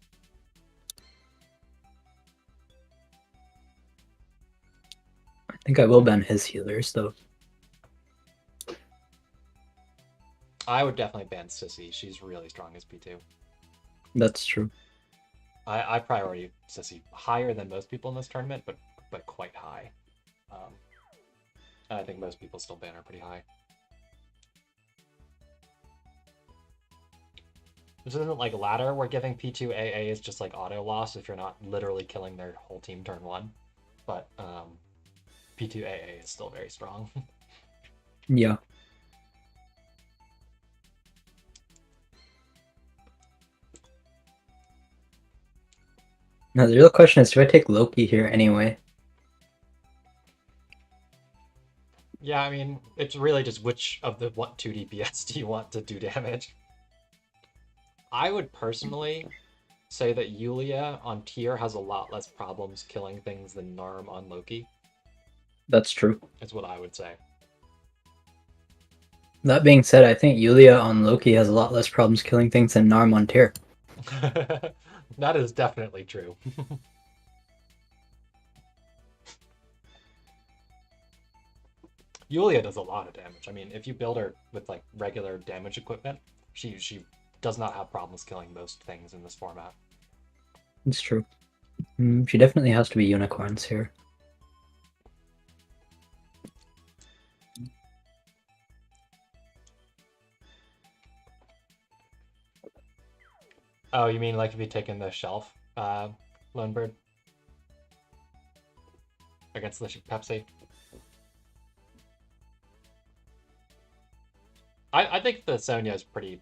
Speaker 3: I think I will ban his healers, though.
Speaker 1: I would definitely ban Sissy. She's really strong as P2.
Speaker 3: That's true.
Speaker 1: I priority Sissy higher than most people in this tournament, but quite high. And I think most people still ban her pretty high. This isn't like ladder where giving P2 AA is just like auto loss if you're not literally killing their whole team turn 1. But P2 AA is still very strong.
Speaker 3: Yeah. Now the real question is, do I take Loki here anyway?
Speaker 1: Yeah, I mean, it's really just which of the 2 DPS do you want to do damage? I would personally say that Yulia on tier has a lot less problems killing things than Narm on Loki.
Speaker 3: That's true.
Speaker 1: Is what I would say.
Speaker 3: That being said, I think Yulia on Loki has a lot less problems killing things than Narm on tier.
Speaker 1: That is definitely true. Yulia does a lot of damage. I mean, if you build her with like regular damage equipment, she does not have problems killing most things in this format.
Speaker 3: It's true. She definitely has to be unicorns here.
Speaker 1: Oh, you mean like if you taken the shelf, Lone Bird? Against the Pepsi? I think the Sonya is pretty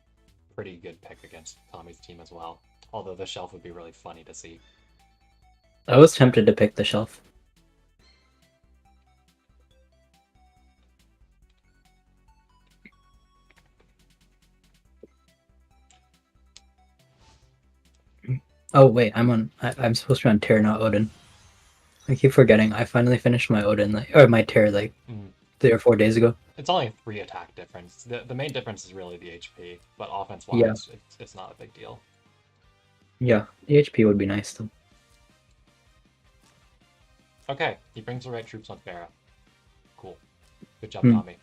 Speaker 1: good pick against Tommy's team as well. Although the shelf would be really funny to see.
Speaker 3: I was tempted to pick the shelf. Oh wait, I'm supposed to be on Tyr, not Odin. I keep forgetting. I finally finished my Odin, or my Tyr, 3 or 4 days ago.
Speaker 1: It's only 3 attack difference. The main difference is really the HP, but offense-wise,
Speaker 3: Yeah.
Speaker 1: it's not a big deal.
Speaker 3: Yeah, the HP would be nice though.
Speaker 1: Okay, he brings the right troops on Farah. Cool. Good job,
Speaker 3: Hmm.
Speaker 1: Tommy.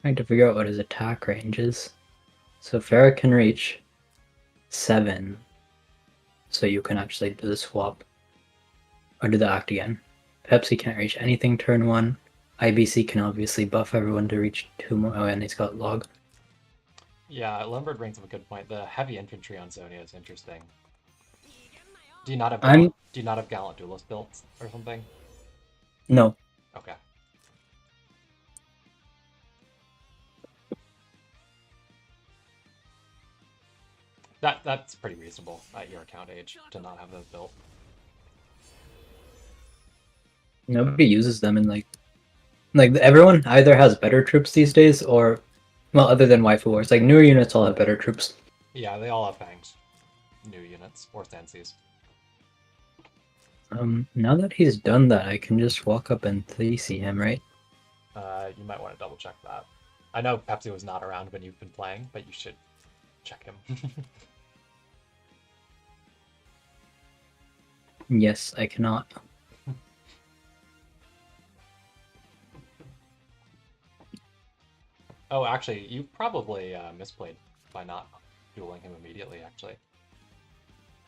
Speaker 3: Trying to figure out what his attack range is. So Farah can reach 7. So you can actually do the swap. Or do the act again. Pepsi can't reach anything turn 1. IBC can obviously buff everyone to reach 2 more. Oh, and he's got log.
Speaker 1: Yeah, Lombard brings up a good point. The heavy infantry on Zonia is interesting. Do you not have Gallant Duelist built or something?
Speaker 3: No.
Speaker 1: Okay. That's pretty reasonable at your account age to not have those built.
Speaker 3: Nobody uses them in like everyone either has better troops these days or, well, other than Waifu Wars, like newer units all have better troops.
Speaker 1: Yeah, they all have fangs. New units or Sensies.
Speaker 3: Now that he's done that, I can just walk up and 3C him, right?
Speaker 1: You might want to double check that. I know Pepsi was not around when you've been playing, but you should check him.
Speaker 3: Yes, I cannot.
Speaker 1: Oh, actually, you probably misplayed by not dueling him immediately, actually.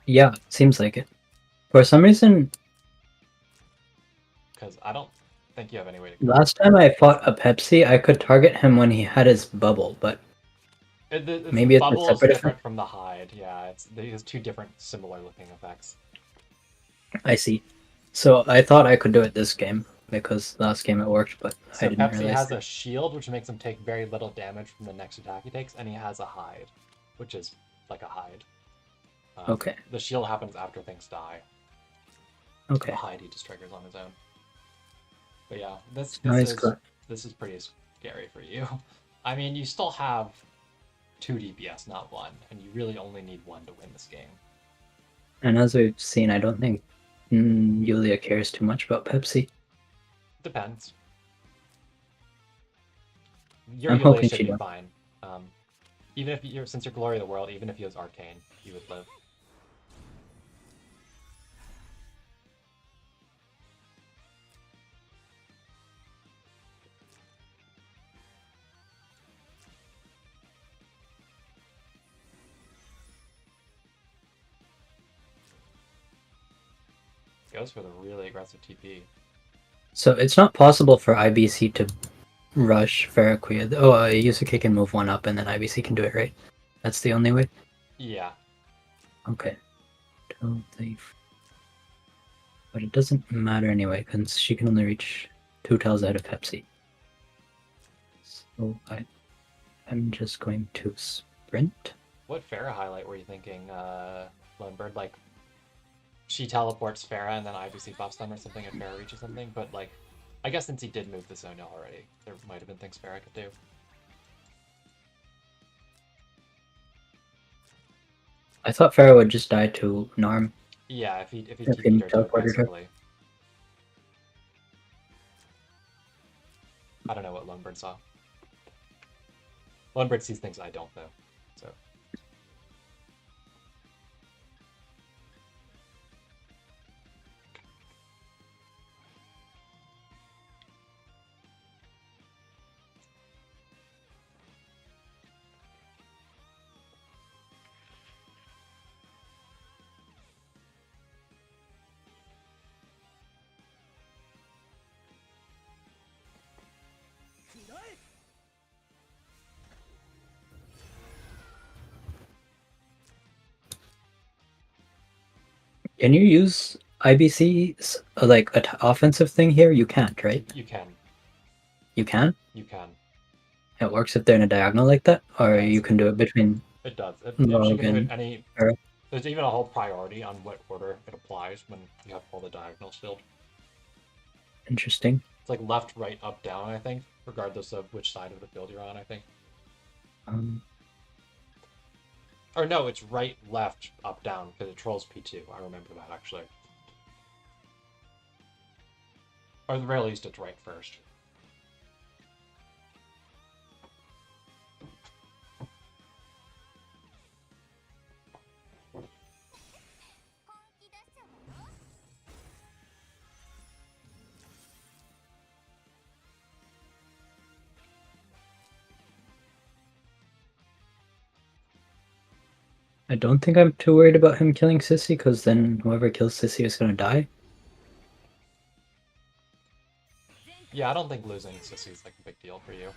Speaker 3: Yeah, seems like it. For some reason,
Speaker 1: Because I don't think you have any way to...
Speaker 3: last time I fought a Pepsi, I could target him when he had his bubble, but maybe
Speaker 1: the
Speaker 3: it's a
Speaker 1: bubble is
Speaker 3: separate
Speaker 1: different
Speaker 3: effect?
Speaker 1: from the hide. Yeah, it has 2 different similar-looking effects.
Speaker 3: I see. So I thought I could do it this game, because last game it worked, but
Speaker 1: So
Speaker 3: I didn't
Speaker 1: Pepsi
Speaker 3: realize
Speaker 1: has
Speaker 3: that.
Speaker 1: a shield, which makes him take very little damage from the next attack he takes, and he has a hide, which is like a hide.
Speaker 3: Okay.
Speaker 1: The shield happens after things die.
Speaker 3: Okay.
Speaker 1: The hide he just triggers on his own. But yeah, this is pretty scary for you. I mean, you still have 2 DPS, not 1, and you really only need 1 to win this game.
Speaker 3: And as we've seen, I don't think Yulia cares too much about Pepsi.
Speaker 1: Depends. Your
Speaker 3: I'm
Speaker 1: Yulia
Speaker 3: hoping
Speaker 1: should
Speaker 3: she
Speaker 1: be
Speaker 3: does.
Speaker 1: fine. Even if you're, since you're Glory of the World, even if he was Arcane, he would live. Goes for the really aggressive TP.
Speaker 3: So it's not possible for IBC to rush Ferroquia. Oh, Yusuke can move 1 up and then IBC can do it, right? That's the only way?
Speaker 1: Yeah.
Speaker 3: Okay. But it doesn't matter anyway, because she can only reach 2 tiles out of Pepsi. So I'm just going to sprint.
Speaker 1: What Farah highlight were you thinking, Lone Bird? Like, she teleports Farah and then IBC buffs them or something if Farah reaches something, but like, I guess since he did move the Sonya already, there might have been things Farah could do.
Speaker 3: I thought Farah would just die to Narm.
Speaker 1: Yeah, if he
Speaker 3: If he
Speaker 1: TP'd her too
Speaker 3: teleported her.
Speaker 1: aggressively. I don't know what Lone Bird saw. Lone Bird sees things I don't though, so.
Speaker 3: Can you use IBC's like an offensive thing here? You can't, right?
Speaker 1: You can.
Speaker 3: You can?
Speaker 1: You can.
Speaker 3: It works if they're in a diagonal like that? Or
Speaker 1: Yes,
Speaker 3: you can do it between
Speaker 1: it does. She
Speaker 3: log
Speaker 1: can do it
Speaker 3: and
Speaker 1: any...
Speaker 3: arrow?
Speaker 1: There's even a whole priority on what order it applies when you have all the diagonals filled.
Speaker 3: Interesting.
Speaker 1: It's like left, right, up, down, I think, regardless of which side of the field you're on, I think. Or no, it's right, left, up, down, because it trolls P2. I remember that, actually. Or at the very least, it's right first.
Speaker 3: I don't think I'm too worried about him killing Sissy, because then whoever kills Sissy is going to die.
Speaker 1: Yeah, I don't think losing Sissy is like a big deal for you.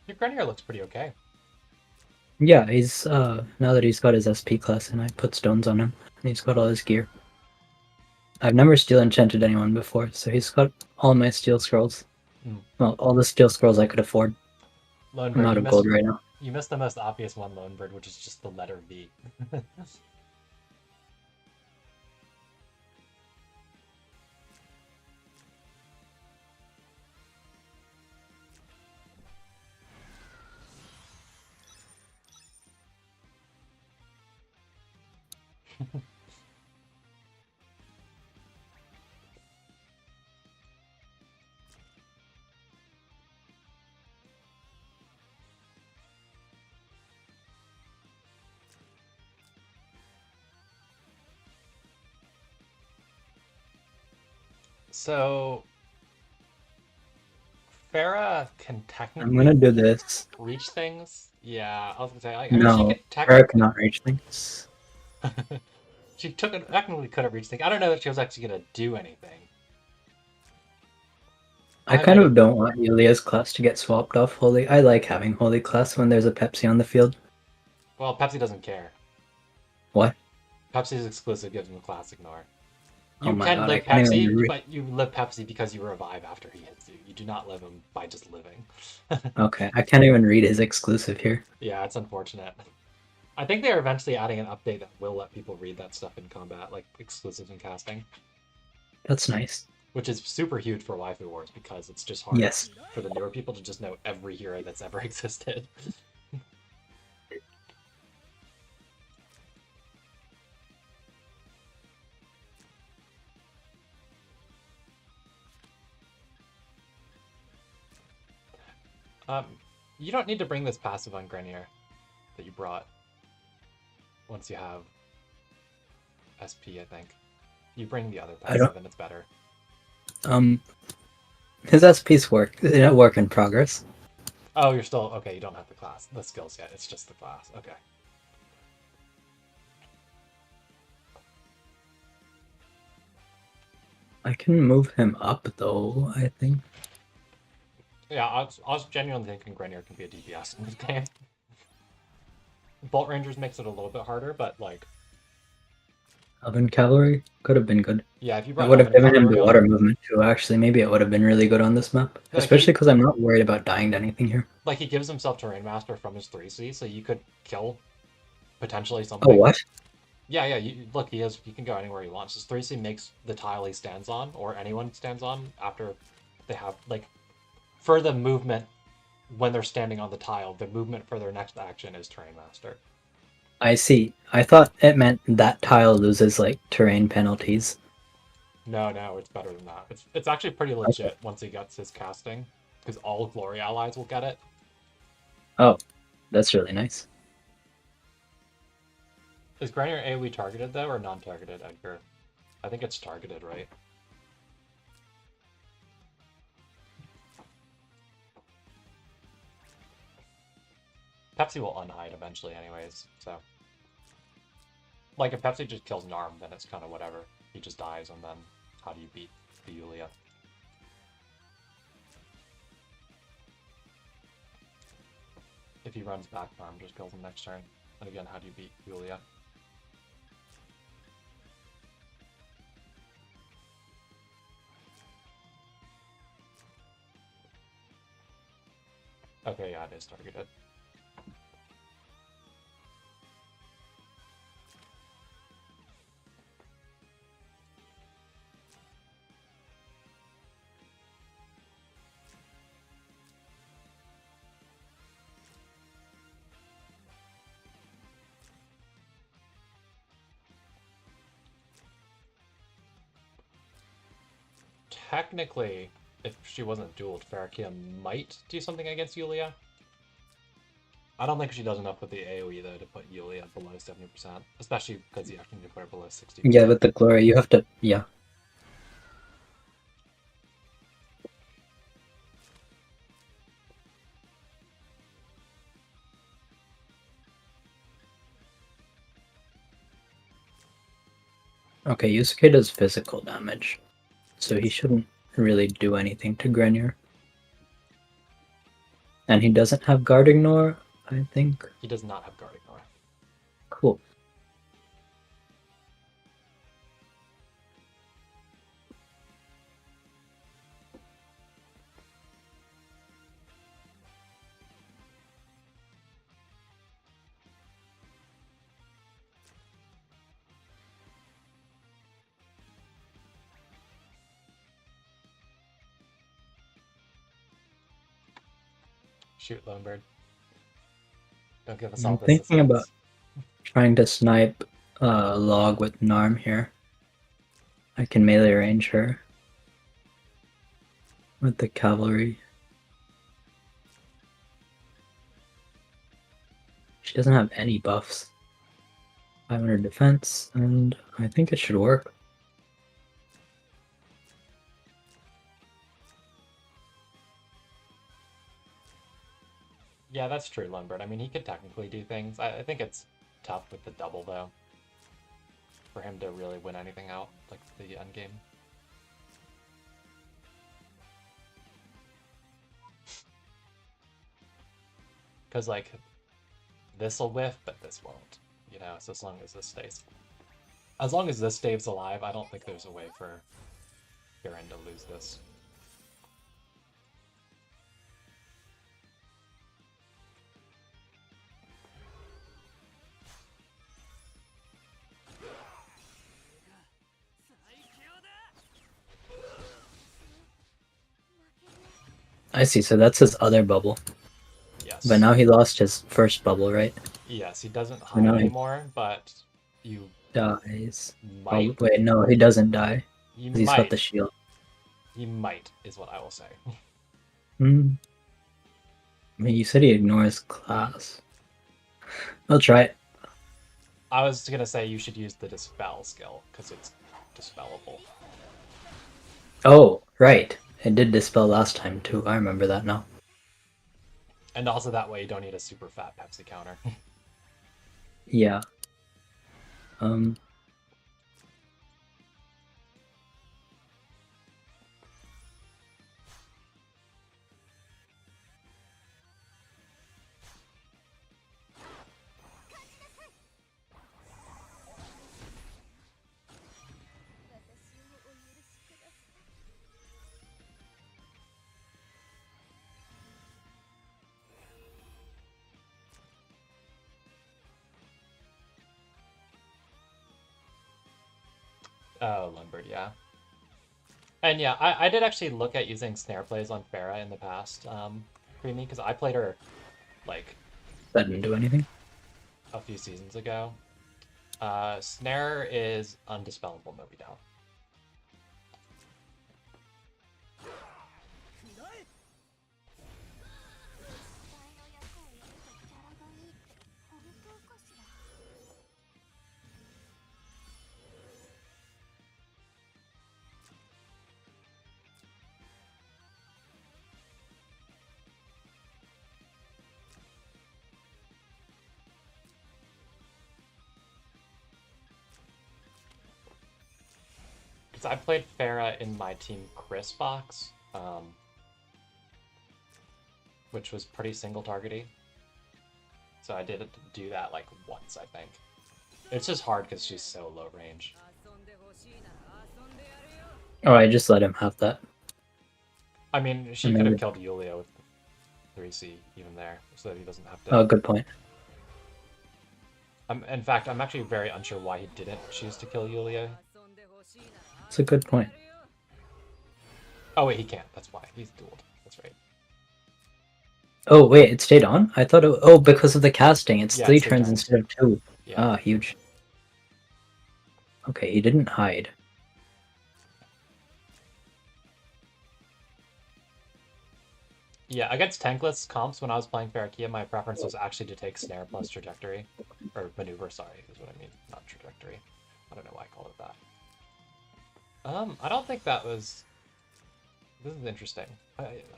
Speaker 1: Your Grenier looks pretty okay.
Speaker 3: Yeah, he's now that he's got his SP class and I put stones on him, and he's got all his gear. I've never steel enchanted anyone before, so he's got all my steel scrolls. Well, all the steel scrolls I could afford.
Speaker 1: Lone
Speaker 3: I'm out of gold right now.
Speaker 1: You missed the most obvious one, Lone Bird, which is just the letter V. So, Farah can technically...
Speaker 3: I'm gonna do this.
Speaker 1: Reach things? Yeah, I was gonna say... I
Speaker 3: No,
Speaker 1: mean, she could
Speaker 3: Farah cannot reach things.
Speaker 1: She technically could have reached things. I don't know if she was actually gonna do anything.
Speaker 3: I kind of don't want Yulia's class to get swapped off Holy. I like having Holy class when there's a Pepsi on the field.
Speaker 1: Well, Pepsi doesn't care.
Speaker 3: What?
Speaker 1: Pepsi's exclusive gives him a class ignore.
Speaker 3: Oh
Speaker 1: You
Speaker 3: my
Speaker 1: can
Speaker 3: God,
Speaker 1: live Pepsi, but you live Pepsi because you revive after he hits you. You do not live him by just living.
Speaker 3: Okay, I can't even read his exclusive here.
Speaker 1: Yeah, it's unfortunate. I think they're eventually adding an update that will let people read that stuff in combat, like exclusives and casting.
Speaker 3: That's nice.
Speaker 1: Which is super huge for Waifu Wars because it's just hard for the newer people to just know every hero that's ever existed. You don't need to bring this passive on Grenier that you brought. Once you have SP, I think. You bring the other passive and it's better.
Speaker 3: His SP's work in progress.
Speaker 1: Oh, you're still okay, you don't have the skills yet, it's just the class. Okay.
Speaker 3: I can move him up though, I think.
Speaker 1: Yeah, I was genuinely thinking Grenier can be a DPS in this game. Bolt Rangers makes it a little bit harder, but like...
Speaker 3: Elven Cavalry could have been good.
Speaker 1: Yeah, if you brought
Speaker 3: I would have given him the water
Speaker 1: on...
Speaker 3: movement too, actually. Maybe it would have been really good on this map. Like especially because I'm not worried about dying to anything here.
Speaker 1: Like, he gives himself Terrain Master from his 3C, so you could kill, potentially, something.
Speaker 3: Oh, what?
Speaker 1: Yeah, look, he can go anywhere he wants. His 3C makes the tile he stands on, or anyone stands on, after they have, like, for the movement when they're standing on the tile, the movement for their next action is Terrain Master.
Speaker 3: I see. I thought it meant that tile loses, like, terrain penalties.
Speaker 1: No, it's better than that. It's actually pretty legit once he gets his casting, because all Glory allies will get it.
Speaker 3: Oh, that's really nice.
Speaker 1: Is Grenier AoE targeted, though, or non-targeted, Edgar? I think it's targeted, right? Pepsi will unhide eventually anyways, so... Like, if Pepsi just kills Narm, then it's kind of whatever. He just dies, and then how do you beat the Yulia. If he runs back farm, just kills him next turn. And again, how do you beat Yulia? Okay, yeah, it is targeted. Technically, if she wasn't dueled, Farakia might do something against Yulia. I don't think she does enough with the AoE though to put Yulia below 70%, especially because you actually need to put her below 60%.
Speaker 3: Yeah, with the glory, you have to. Yeah. Okay, Yusuke does physical damage, so he shouldn't really do anything to Grenier. And he doesn't have Guard Ignore, I think.
Speaker 1: He does not have Guard Ignore.
Speaker 3: Cool.
Speaker 1: Shoot, Lone Bird. Don't give us
Speaker 3: I'm
Speaker 1: all
Speaker 3: thinking about
Speaker 1: assistance.
Speaker 3: trying to snipe Log with Narm here. I can melee range her with the cavalry. She doesn't have any buffs. 500 defense, and I think it should work.
Speaker 1: Yeah, that's true, Lone Bird. I mean, he could technically do things. I think it's tough with the double, though, for him to really win anything out, like the end game. Because, like, this'll whiff, but this won't. You know, so as long as this stays. As long as this stays alive, I don't think there's a way for Garen to lose this.
Speaker 3: I see, so that's his other bubble.
Speaker 1: Yes.
Speaker 3: But now he lost his first bubble, right?
Speaker 1: Yes, he doesn't
Speaker 3: So
Speaker 1: hide
Speaker 3: now he
Speaker 1: anymore, but you
Speaker 3: dies.
Speaker 1: might.
Speaker 3: Wait, no, he doesn't die.
Speaker 1: You
Speaker 3: 'Cause he's got
Speaker 1: might.
Speaker 3: the shield.
Speaker 1: He might, is what I will say.
Speaker 3: Hmm. I mean, you said he ignores class. I'll try it.
Speaker 1: I was gonna say you should use the Dispel skill, because it's dispellable.
Speaker 3: Oh, right. It did dispel last time too. I remember that now.
Speaker 1: And also that way you don't need a super fat Pepsi counter.
Speaker 3: Yeah. Um.
Speaker 1: Oh, Lumbird, yeah. And yeah, I did actually look at using snare plays on Pharah in the past, Creamy, because I played her, like,
Speaker 3: That didn't do anything.
Speaker 1: a few seasons ago. Snare is undispellable, no beat out. I played Pharah in my team Chris box, which was pretty single targety. So I did do that like once, I think. It's just hard because she's so low range.
Speaker 3: Oh, I just let him have that.
Speaker 1: I mean, she could have killed Yulia with 3C even there, so that he doesn't have to.
Speaker 3: Oh, good point.
Speaker 1: In fact, I'm actually very unsure why he didn't choose to kill Yulia.
Speaker 3: It's a good point.
Speaker 1: Oh wait, he can't. That's why he's dueled. That's right.
Speaker 3: Oh wait, it stayed on? I thought it. Oh, because of the casting, it's
Speaker 1: Yeah,
Speaker 3: 3
Speaker 1: it's 3
Speaker 3: turns
Speaker 1: turns.
Speaker 3: instead of 2.
Speaker 1: Yeah.
Speaker 3: Ah, huge. Okay, he didn't hide.
Speaker 1: Yeah, against tankless comps when I was playing Farakia, my preference was actually to take snare plus trajectory. Or maneuver, sorry, is what I mean, not trajectory. I don't know why I called it that. I don't think that was... This is interesting.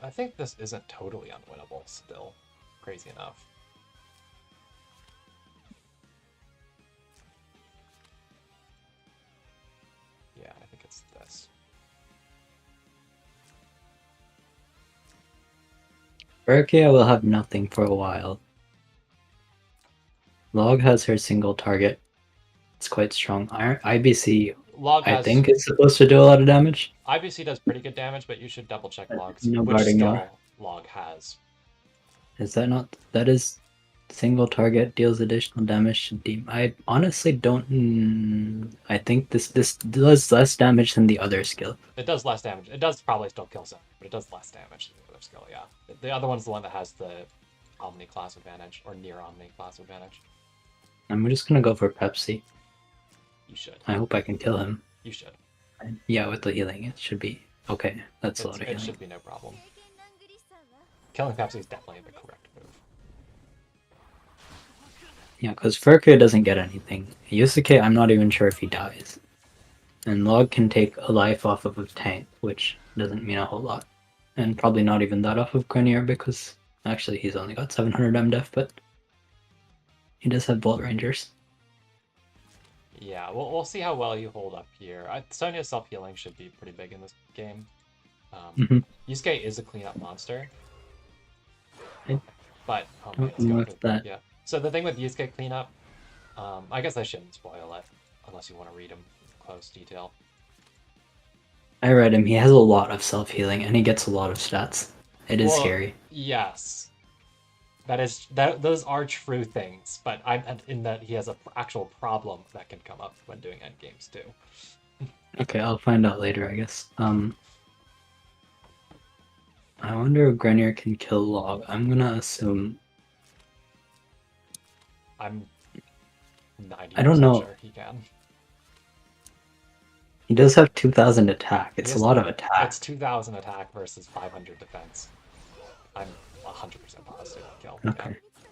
Speaker 1: I think this isn't totally unwinnable still. Crazy enough. Yeah, I think it's this.
Speaker 3: Berkia will have nothing for a while. Log has her single target. It's quite strong. IBC, I think, is supposed to do a lot of damage.
Speaker 1: IBC does pretty good damage, but you should double check Log's,
Speaker 3: No
Speaker 1: which
Speaker 3: guarding
Speaker 1: skill
Speaker 3: now.
Speaker 1: Log has.
Speaker 3: Is that not? That is single target deals additional damage to demon. I honestly don't. I think this does less damage than the other skill.
Speaker 1: It does less damage. It does probably still kill some, but it does less damage than the other skill, yeah. The other one's the one that has the Omni class advantage, or near Omni class advantage.
Speaker 3: I'm just gonna go for Pepsi.
Speaker 1: You should.
Speaker 3: I hope I can kill him.
Speaker 1: You should.
Speaker 3: Yeah, with the healing, it should be okay. That's a lot of
Speaker 1: It
Speaker 3: healing.
Speaker 1: should be no problem. Killing Pepsi is definitely the correct move.
Speaker 3: Yeah, because Furka doesn't get anything. Yusuke, I'm not even sure if he dies. And Log can take a life off of a tank, which doesn't mean a whole lot. And probably not even that off of Grenier, because actually he's only got 700 MDef, but he does have Bolt Rangers.
Speaker 1: Yeah, we'll see how well you hold up here. Sonya's self-healing should be pretty big in this game. Yusuke is a cleanup monster. But, oh man, it's going for that. Yeah. So the thing with Yusuke cleanup, I guess I shouldn't spoil it, unless you want to read him in close detail.
Speaker 3: I read him. He has a lot of self-healing, and he gets a lot of stats. It is scary.
Speaker 1: Yes. Those are true things, but I'm in that he has an actual problem that can come up when doing endgames too.
Speaker 3: Okay, I'll find out later, I guess. I wonder if Grenier can kill Log. I'm gonna assume.
Speaker 1: I'm 90%
Speaker 3: I don't know.
Speaker 1: sure he can.
Speaker 3: He does have 2,000 attack. It's a lot of attack.
Speaker 1: It's 2,000 attack versus 500 defense. I'm 100% positive he killed.
Speaker 3: Okay. Yeah.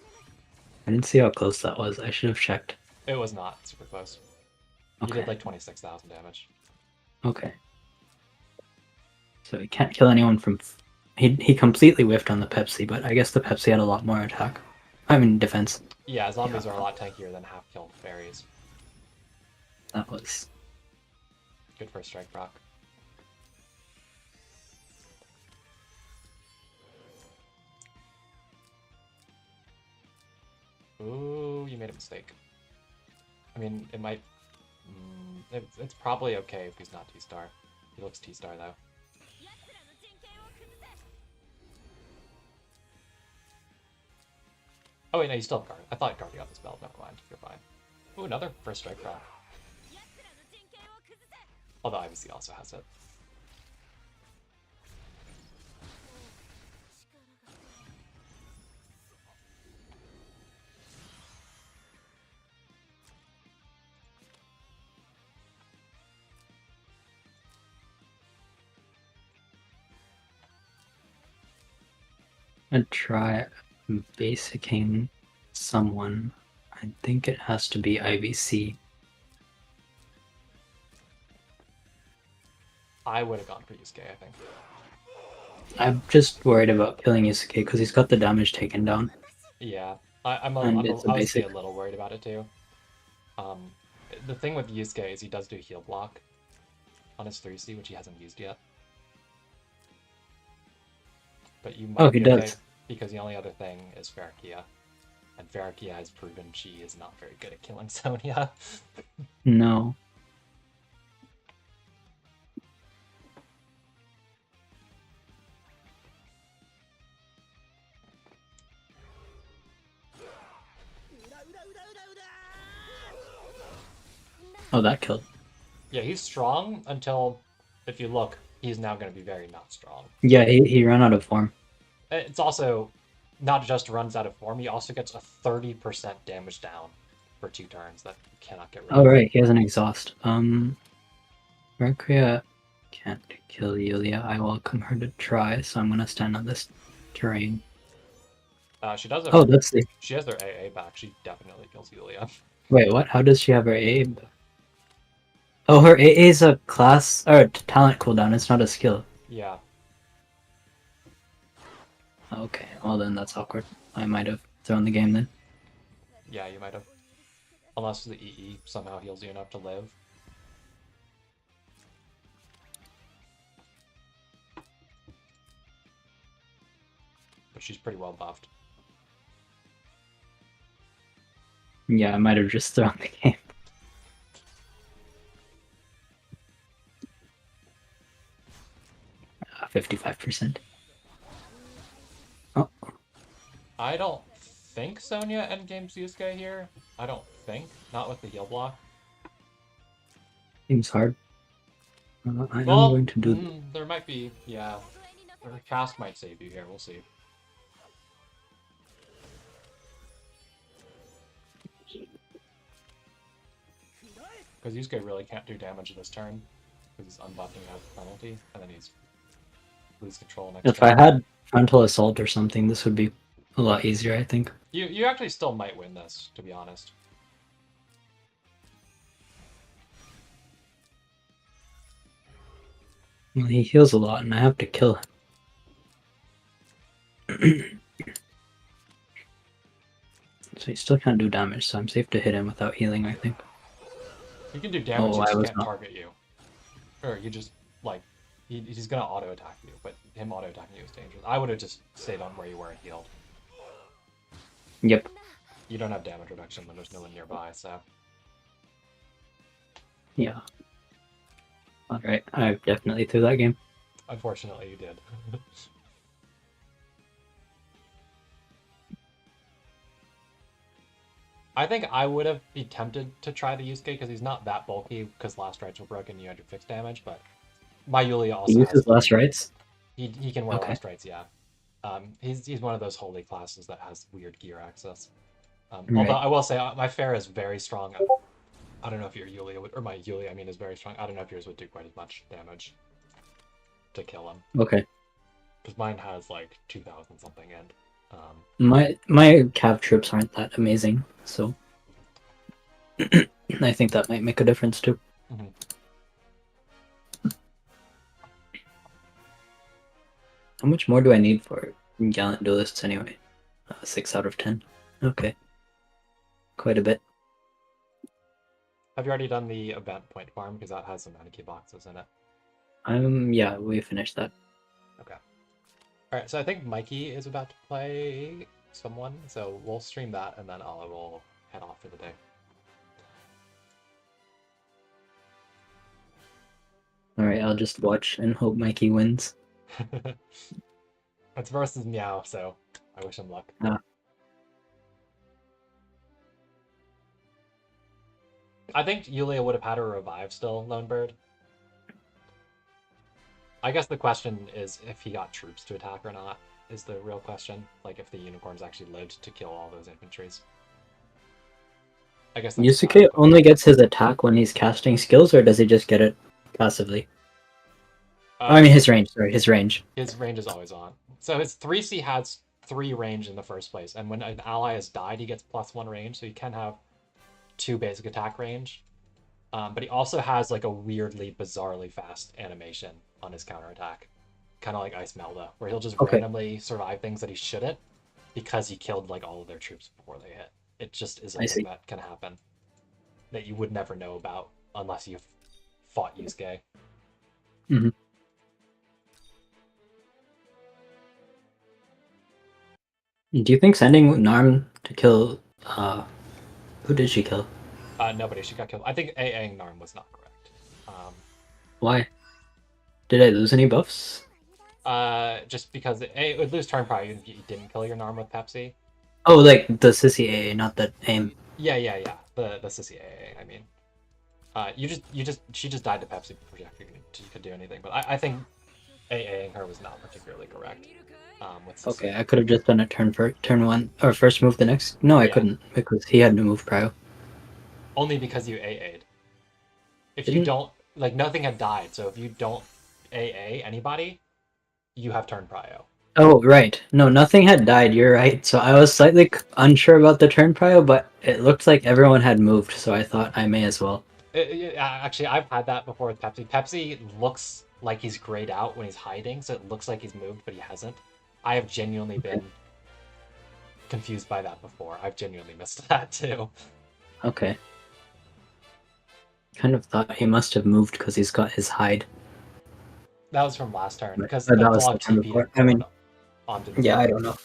Speaker 3: I didn't see how close that was. I should have checked.
Speaker 1: It was not super close. He did like 26,000 damage.
Speaker 3: Okay. So he can't kill anyone from... He completely whiffed on the Pepsi, but I guess the Pepsi had a lot more attack. I mean, defense.
Speaker 1: Yeah, zombies are a lot tankier than half-killed fairies.
Speaker 3: That was...
Speaker 1: Good for a strike proc. Ooh, you made a mistake. I mean, it might... it's probably okay if he's not T-star. He looks T-star, though. Oh wait, no, you still have guard. I thought guard got the spell. Never mind, you're fine. Ooh, another first strike proc. Although IBC also has it.
Speaker 3: I'd try basicing someone. I think it has to be IBC.
Speaker 1: I would have gone for Yusuke, I think.
Speaker 3: I'm just worried about killing Yusuke because he's got the damage taken down.
Speaker 1: Yeah, I'm honestly a little worried about it too. The thing with Yusuke is he does do heal block. on his 3C, which he hasn't used yet. But you
Speaker 3: Oh,
Speaker 1: might
Speaker 3: he
Speaker 1: be okay
Speaker 3: does.
Speaker 1: because the only other thing is Farakia. And Farakia has proven she is not very good at killing Sonya.
Speaker 3: No. Oh, that killed.
Speaker 1: Yeah, he's strong until, if you look, he's now going to be very not strong.
Speaker 3: Yeah, he ran out of form.
Speaker 1: It's also not just runs out of form, he also gets a 30% damage down for 2 turns that you cannot get rid of.
Speaker 3: Oh, right, he has an exhaust. Mercury can't kill Yulia. I welcome her to try, so I'm gonna stand on this terrain.
Speaker 1: She does have
Speaker 3: Oh, that's the...
Speaker 1: she has their AA back. She definitely kills Yulia.
Speaker 3: Wait, what? How does she have her AA? Oh, her AA is a class or a talent cooldown. It's not a skill.
Speaker 1: Yeah.
Speaker 3: Okay, well then that's awkward. I might have thrown the game then.
Speaker 1: Yeah, you might have. Unless the EE somehow heals you enough to live. But she's pretty well buffed.
Speaker 3: Yeah, I might have just thrown the game. Ah, 55%. Oh.
Speaker 1: I don't think Sonya endgames Yusuke here. I don't think. Not with the heal block.
Speaker 3: Seems hard. I am
Speaker 1: Well,
Speaker 3: going to do...
Speaker 1: there might be, yeah. Her cast might save you here, we'll see. Because Yusuke really can't do damage this turn. Because he's unbuffing out the penalty, and then he's lose control next
Speaker 3: If
Speaker 1: turn.
Speaker 3: I had frontal assault or something, this would be a lot easier, I think.
Speaker 1: You actually still might win this, to be honest.
Speaker 3: Well, he heals a lot, and I have to kill him. So he still can't do damage, so I'm safe to hit him without healing, I think.
Speaker 1: He can do damage,
Speaker 3: Oh,
Speaker 1: he
Speaker 3: I
Speaker 1: just
Speaker 3: was
Speaker 1: can't
Speaker 3: not.
Speaker 1: target you. Or you just, like, he's gonna auto-attack you, but him auto-attacking you is dangerous. I would have just stayed on where you were and healed.
Speaker 3: Yep.
Speaker 1: You don't have damage reduction when there's no one nearby, so...
Speaker 3: Yeah. Alright, I definitely threw that game.
Speaker 1: Unfortunately, you did. I think I would have been tempted to try the Yusuke because he's not that bulky because last rights were broken, you had your fixed damage, but my Yulia also
Speaker 3: He
Speaker 1: has...
Speaker 3: uses last rights?
Speaker 1: He can wear
Speaker 3: Okay.
Speaker 1: last rights, yeah. He's one of those holy classes that has weird gear access.
Speaker 3: Right.
Speaker 1: Although I will say, my Fair is very strong. I don't know if your Yulia would, or my Yulia, I mean, is very strong. I don't know if yours would do quite as much damage to kill him.
Speaker 3: Okay.
Speaker 1: Because mine has like 2,000 something, and
Speaker 3: My cav troops aren't that amazing, so I think that might make a difference too.
Speaker 1: mm-hmm.
Speaker 3: How much more do I need for Gallant Duelists anyway? 6 out of 10. Okay. Quite a bit.
Speaker 1: Have you already done the event point farm? Because that has some Anarchy boxes in it.
Speaker 3: Yeah, we finished that.
Speaker 1: Okay. Alright, so I think Mikey is about to play someone, so we'll stream that and then I will head off for the day.
Speaker 3: Alright, I'll just watch and hope Mikey wins.
Speaker 1: It's versus Meow, so I wish him luck.
Speaker 3: Ah.
Speaker 1: I think Yulia would have had her revive still, Lone Bird. I guess the question is if he got troops to attack or not, is the real question. Like if the unicorns actually lived to kill all those infantries. I guess that's
Speaker 3: Yusuke only gets his attack when he's casting skills, or does he just get it passively? I mean his range, sorry, his range.
Speaker 1: His range is always on. So his 3C has 3 range in the first place, and when an ally has died, he gets +1 range, so he can have 2 basic attack range. But he also has like a weirdly, bizarrely fast animation on his counterattack. Kind of like Ice Melda, where he'll just randomly survive things that he shouldn't because he killed like all of their troops before they hit. It just is a thing that can happen that you would never know about unless you've fought Yusuke.
Speaker 3: Mhm. Do you think sending Narm to kill who did she kill?
Speaker 1: Nobody. She got killed. I think AAing Narm was not correct.
Speaker 3: Why? Did I lose any buffs?
Speaker 1: Just because it would lose turn power. You didn't kill your Narm with Pepsi.
Speaker 3: Oh, like the sissy AA, not the aim.
Speaker 1: Yeah. The sissy AA. I mean, she just died to Pepsi before she could do anything. But I think AAing her was not particularly correct. With sissy.
Speaker 3: Okay, I could have just done a turn one or first move the next. No, I
Speaker 1: Yeah.
Speaker 3: couldn't because he had no move prio.
Speaker 1: Only because you AA'd. If you
Speaker 3: Didn't-
Speaker 1: don't, like, nothing had died, so if you don't AA anybody, you have turn prio.
Speaker 3: Oh, right. No, nothing had died. You're right. So I was slightly unsure about the turn prio, but it looked like everyone had moved, so I thought I may as well.
Speaker 1: Actually, I've had that before with Pepsi. Pepsi looks like he's grayed out when he's hiding, so it looks like he's moved, but he hasn't. I have genuinely been confused by that before. I've genuinely missed that too.
Speaker 3: Okay. Kind of thought he must have moved because he's got his hide.
Speaker 1: That was from last turn, because
Speaker 3: But
Speaker 1: the
Speaker 3: that was the
Speaker 1: dog
Speaker 3: turn
Speaker 1: TP'd
Speaker 3: before.
Speaker 1: him
Speaker 3: I mean,
Speaker 1: onto the
Speaker 3: yeah, I
Speaker 1: side.
Speaker 3: don't know.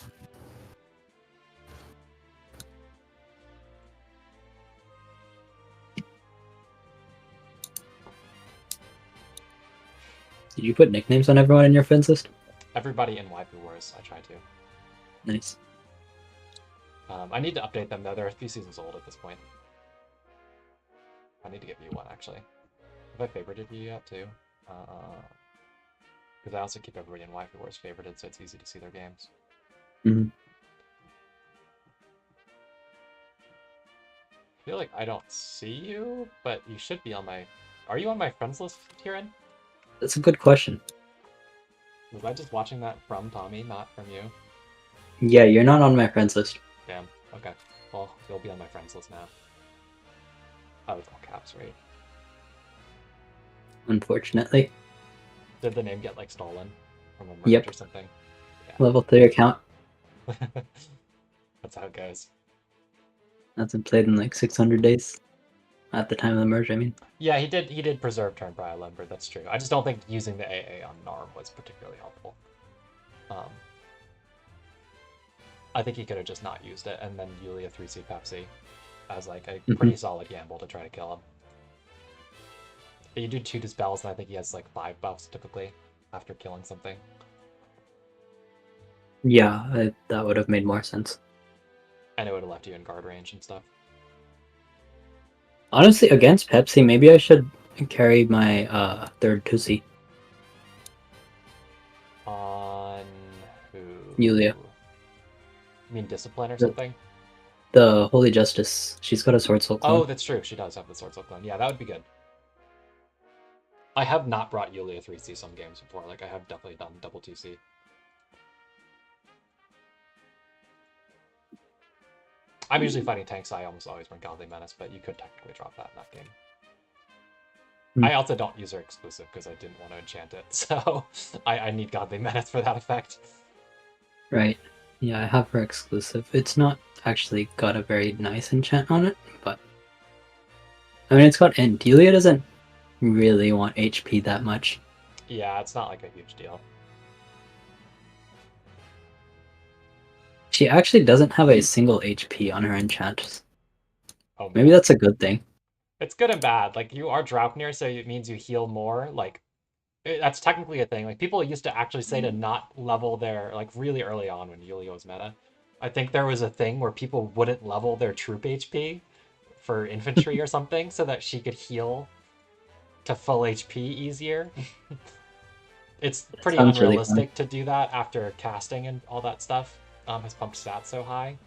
Speaker 3: Did you put nicknames on everyone in your friends list?
Speaker 1: Everybody in Waifu Wars, I try to.
Speaker 3: Nice.
Speaker 1: I need to update them though. They're a few seasons old at this point. I need to get you one actually. Have I favorited you yet too? Because I also keep everybody in Waifu Wars favorited, so it's easy to see their games.
Speaker 3: Mm-hmm.
Speaker 1: I feel like I don't see you, but you should be on my... Are you on my friends list, Kieran?
Speaker 3: That's a good question.
Speaker 1: Was I just watching that from Thomy, not from you?
Speaker 3: Yeah, you're not on my friends list.
Speaker 1: Damn, okay. Well, you'll be on my friends list now. Oh, it's all caps, right?
Speaker 3: Unfortunately.
Speaker 1: Did the name get, like, stolen from a merge
Speaker 3: Yep.
Speaker 1: or something? Yeah.
Speaker 3: Level 3 account.
Speaker 1: That's how it goes.
Speaker 3: Hasn't played in like 600 days. At the time of the merge, I mean.
Speaker 1: Yeah, he did preserve turn prio lumber, that's true. I just don't think using the AA on Narm was particularly helpful. I think he could have just not used it, and then Yulia 3C Pepsi as like a pretty solid gamble to try to kill him. But you do 2 dispels, and I think he has like 5 buffs typically after killing something.
Speaker 3: Yeah, that would have made more sense.
Speaker 1: And it would have left you in guard range and stuff.
Speaker 3: Honestly, against Pepsi, maybe I should carry my third Tusi.
Speaker 1: On who?
Speaker 3: Yulia.
Speaker 1: You mean Discipline or something?
Speaker 3: The Holy Justice. She's got a Sword Soul clone.
Speaker 1: Oh, that's true. She does have the Sword Soul clone. Yeah, that would be good. I have not brought Yulia 3C some games before. Like, I have definitely done double 2C. I'm usually fighting tanks, so I almost always run Godly Menace, but you could technically drop that in that game. I also don't use her exclusive because I didn't want to enchant it, so I need Godly Menace for that effect.
Speaker 3: Right. Yeah, I have her exclusive. It's not actually got a very nice enchant on it, but... I mean, it's got Int. Yulia doesn't really want HP that much.
Speaker 1: Yeah, it's not like a huge deal.
Speaker 3: She actually doesn't have a single HP on her enchant.
Speaker 1: Oh, man.
Speaker 3: Maybe that's a good thing.
Speaker 1: It's good and bad. Like, you are Draupnir, so it means you heal more. Like, that's technically a thing. Like, people used to actually say to not level their... Like, really early on when Yulia was meta. I think there was a thing where people wouldn't level their troop HP for infantry or something so that she could heal to full HP easier. It's pretty unrealistic to do that after casting and all that stuff has pumped stats so high,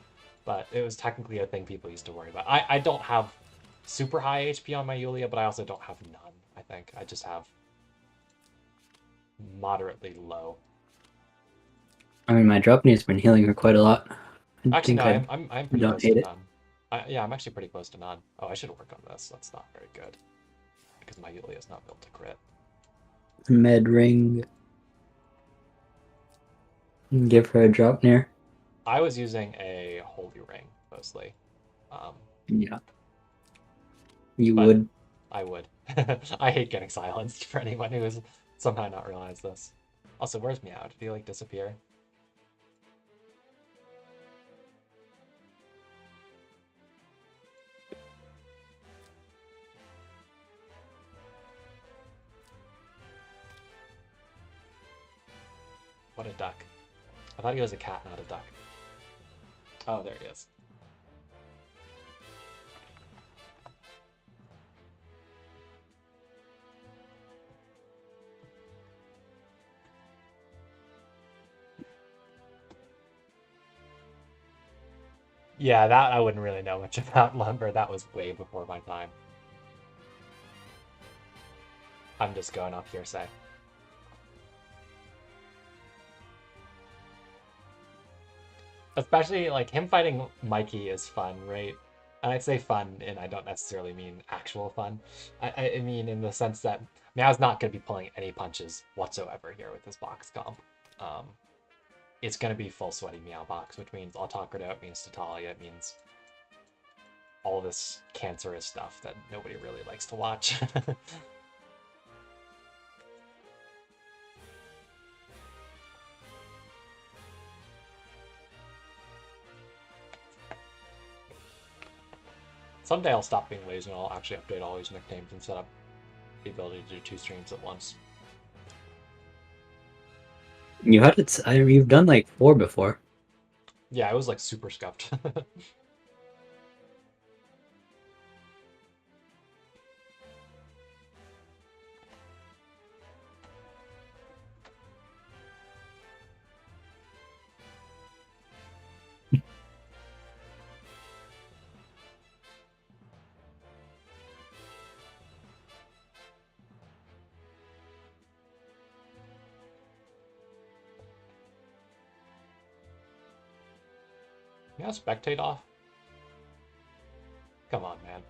Speaker 1: but it was technically a thing people used to worry about. I don't have super high HP on my Yulia, but I also don't have none, I think. I just have moderately low.
Speaker 3: I mean, my Draupnir's been healing her quite a lot.
Speaker 1: Actually, no, I'm pretty close to none. Yeah, I'm actually pretty close to none. Oh, I should work on this. That's not very good. Because my Yulia is not built to crit.
Speaker 3: Med ring. Give her a Draupnir.
Speaker 1: I was using a Holy Ring, mostly.
Speaker 3: Yeah. You would.
Speaker 1: I would. I hate getting silenced for anyone who is somehow not realize this. Also, where's Meow? Did he like disappear? What a duck. I thought he was a cat, not a duck. Oh, there he is. Yeah, that I wouldn't really know much about Lumber. That was way before my time. I'm just going off hearsay. Especially, like, him fighting Mikey is fun, right? And I'd say fun, and I don't necessarily mean actual fun. I mean in the sense that Meow's not going to be pulling any punches whatsoever here with this box comp. It's going to be full sweaty Meow box, which means Autocrato, it means Tatalia, it means all this cancerous stuff that nobody really likes to watch. Someday I'll stop being lazy and I'll actually update all these nicknames and set up the ability to do 2 streams at once.
Speaker 3: You had it. You've done like 4 before.
Speaker 1: Yeah, I was like super scuffed. Yeah, spectate off. Come on, man.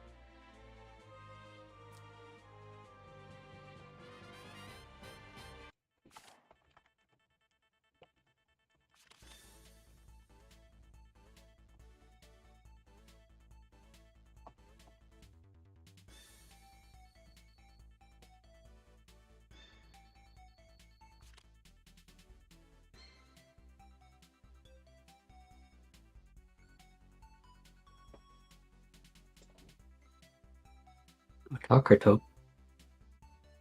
Speaker 3: Autocrato.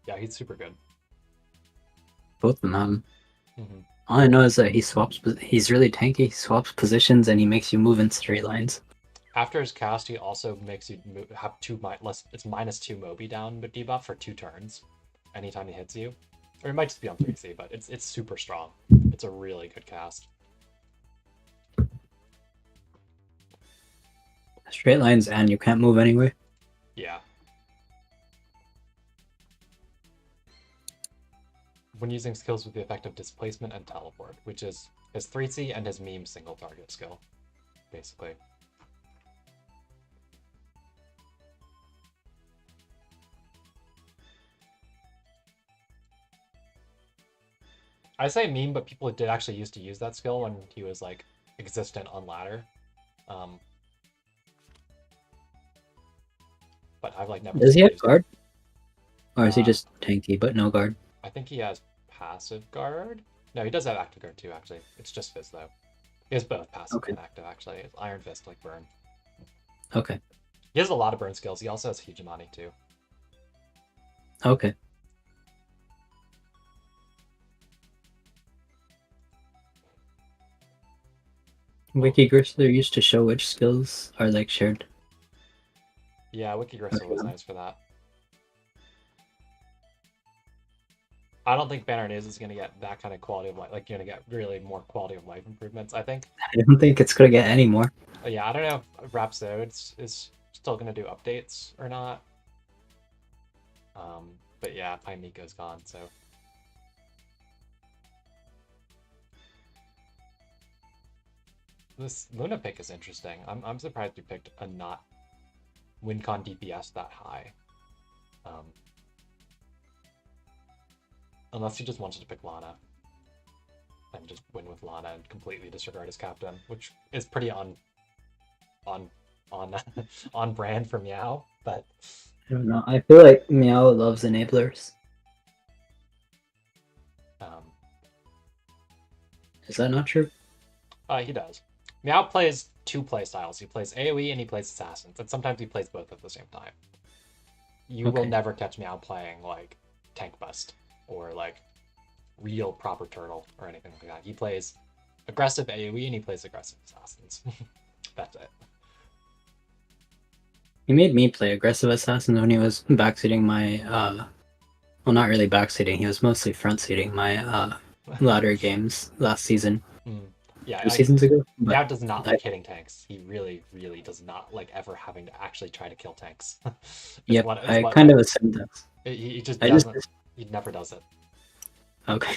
Speaker 1: Yeah, he's super good.
Speaker 3: Both of them have him.
Speaker 1: Mm-hmm.
Speaker 3: All I know is that he swaps. He's really tanky. He swaps positions and he makes you move in straight lines.
Speaker 1: After his cast, he also makes you have it's -2 Moby down but debuff for 2 turns anytime he hits you. Or it might just be on 3C, but it's super strong. It's a really good cast.
Speaker 3: Straight lines and you can't move anyway.
Speaker 1: Yeah. When using skills with the effect of displacement and teleport, which is his 3C and his meme single target skill, basically. I say meme, but people did actually used to use that skill when he was like existent on ladder. But I've like never.
Speaker 3: Does he have
Speaker 1: used
Speaker 3: guard? Or is he just tanky but no guard?
Speaker 1: I think he has passive guard. No, he does have active guard too, actually. It's just Fizz though. He has both passive and active, actually. It's Iron Fist, like burn.
Speaker 3: Okay.
Speaker 1: He has a lot of burn skills. He also has Hegemony too.
Speaker 3: Okay. Wikigrisser used to show which skills are like shared.
Speaker 1: Yeah, Wikigrisser was nice for that. I don't think Banner News is going to get that kind of quality of life. Like, you're going to get really more quality of life improvements, I think.
Speaker 3: I don't think it's going to get any more.
Speaker 1: Yeah, I don't know if Rhapsode is still going to do updates or not. But yeah, Pymiko's gone, so. This Luna pick is interesting. I'm surprised you picked a not WinCon DPS that high. Unless he just wanted to pick Lana. And just win with Lana and completely disregard his captain, which is pretty on brand for Meow, but
Speaker 3: I don't know. I feel like Meow loves enablers. Is that not true?
Speaker 1: He does. Meow plays two playstyles. He plays AoE and he plays Assassins, and sometimes he plays both at the same time. You will
Speaker 3: Okay.
Speaker 1: never catch Meow playing like Tank Bust or like real proper Turtle or anything like that. He plays aggressive AoE and he plays aggressive Assassins. That's it.
Speaker 3: He made me play aggressive assassin when he was backseating my well, not really backseating, he was mostly front-seating my ladder games last season.
Speaker 1: Yeah,
Speaker 3: 2 seasons ago.
Speaker 1: Meow
Speaker 3: But
Speaker 1: does not like hitting tanks. He really, really does not like ever having to actually try to kill tanks.
Speaker 3: yep, I kind of assumed that.
Speaker 1: He just
Speaker 3: I
Speaker 1: doesn't.
Speaker 3: just
Speaker 1: He never does it.
Speaker 3: okay.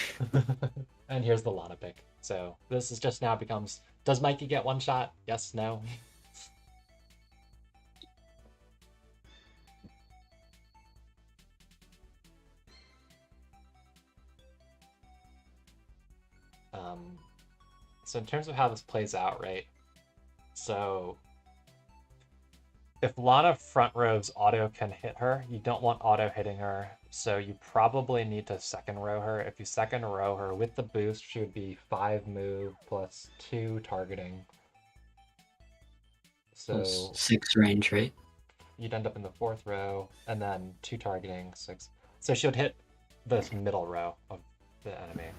Speaker 1: And here's the Lana pick. So this is just now becomes, does Mikey get one shot? Yes, no. So in terms of how this plays out, right? So if Lana front rows auto can hit her, you don't want auto hitting her, so you probably need to second row her. If you second row her with the boost, she would be 5 move plus 2 targeting. So
Speaker 3: 6 range, right?
Speaker 1: You'd end up in the 4th row, and then 2 targeting, 6. So she would hit this middle row of the enemy.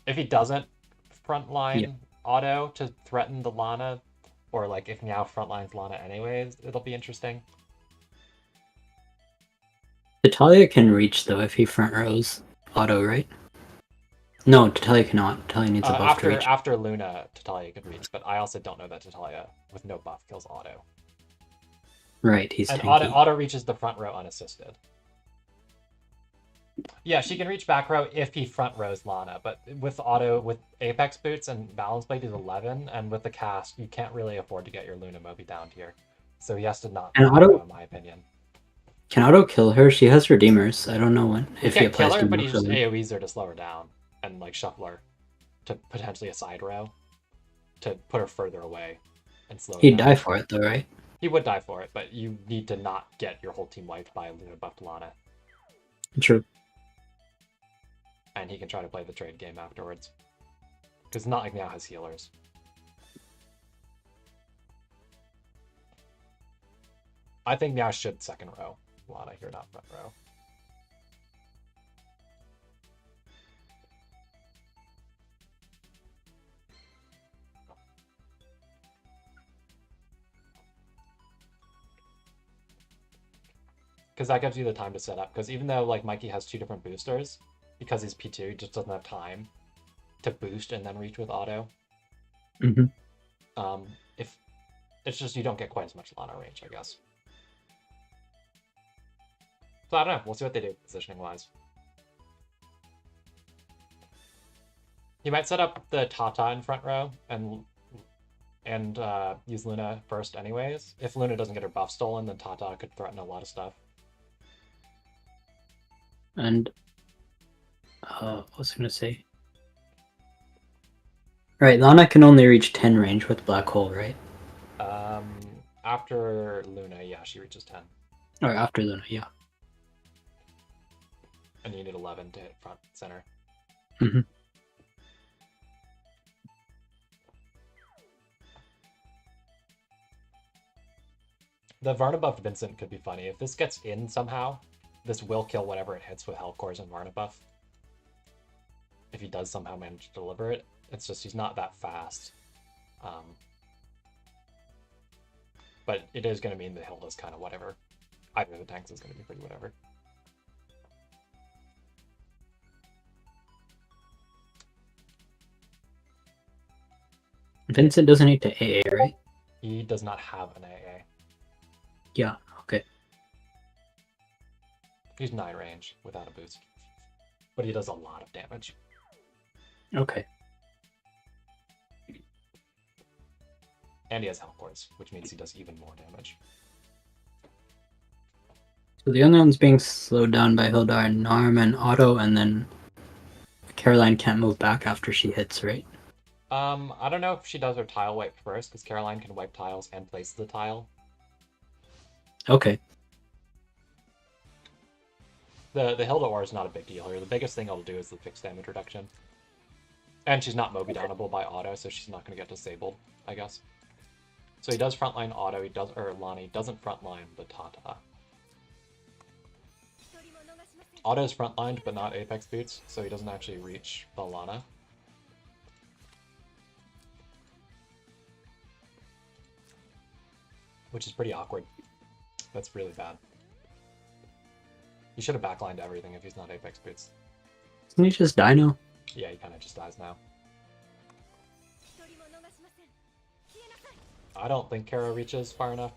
Speaker 1: If he doesn't frontline auto to threaten the Lana, or like if Meow frontlines Lana anyways, it'll be interesting.
Speaker 3: Talia can reach though if he front rows auto, right? No, Talia cannot. Talia needs a buff to reach.
Speaker 1: After Luna, Talia could reach, but I also don't know that Talia with no buff kills auto.
Speaker 3: Right, he's
Speaker 1: and
Speaker 3: tanky.
Speaker 1: auto reaches the front row unassisted. Yeah, she can reach back row if he front rows Lana, but with auto, with Apex Boots and Balance Blade is 11, and with the cast, you can't really afford to get your Luna Moby down here. So he has to not
Speaker 3: And
Speaker 1: front row, in my opinion.
Speaker 3: Can auto kill her? She has Redeemers. I don't know when.
Speaker 1: If he applies kill her, but he just AoEs her to slow her down and like shuffle her to potentially a side row to put her further away and slow her
Speaker 3: He'd
Speaker 1: down.
Speaker 3: die for it though, right?
Speaker 1: He would die for it, but you need to not get your whole team wiped by a Luna buffed Lana.
Speaker 3: True.
Speaker 1: And he can try to play the trade game afterwards. Because it's not like Meow has healers. I think Meow should second row Lana here, not front row. Because that gives you the time to set up. Because even though like Mikey has 2 different boosters, because he's P2, he just doesn't have time to boost and then reach with auto. If it's just you don't get quite as much Lana range, I guess. So I don't know. We'll see what they do positioning wise. He might set up the Tata in front row and use Luna first anyways. If Luna doesn't get her buff stolen, then Tata could threaten a lot of stuff.
Speaker 3: And what was I gonna say? Right, Lana can only reach 10 range with Black Hole, right?
Speaker 1: After Luna, yeah, she reaches 10.
Speaker 3: Or after Luna, yeah.
Speaker 1: And you need 11 to hit front center. The Varna buff Vincent could be funny. If this gets in somehow, this will kill whatever it hits with Hell Cores and Varna buff. If he does somehow manage to deliver it. It's just he's not that fast. But it is going to mean the Hilda's kind of whatever. Either of the tanks is going to be pretty whatever.
Speaker 3: Vincent doesn't need to AA, right?
Speaker 1: He does not have an AA.
Speaker 3: Yeah, okay.
Speaker 1: He's 9 range without a boost. But he does a lot of damage.
Speaker 3: Okay.
Speaker 1: And he has Hell Cores, which means he does even more damage.
Speaker 3: So the only ones being slowed down by Hilda are Narm and Otto, and then Caroline can't move back after she hits, right?
Speaker 1: I don't know if she does her tile wipe first, because Caroline can wipe tiles and place the tile.
Speaker 3: Okay.
Speaker 1: The Hilda Ore is not a big deal here. The biggest thing I'll do is the fixed damage reduction. And she's not Moby downable by auto, so she's not going to get disabled, I guess. So he does frontline auto, Lonnie doesn't frontline the Tata. Auto's frontlined, but not Apex Boots, so he doesn't actually reach the Lana. Which is pretty awkward. That's really bad. He should have backlined everything if he's not Apex Boots.
Speaker 3: Can you just die now?
Speaker 1: Yeah, he kind of just dies now. I don't think Kara reaches far enough.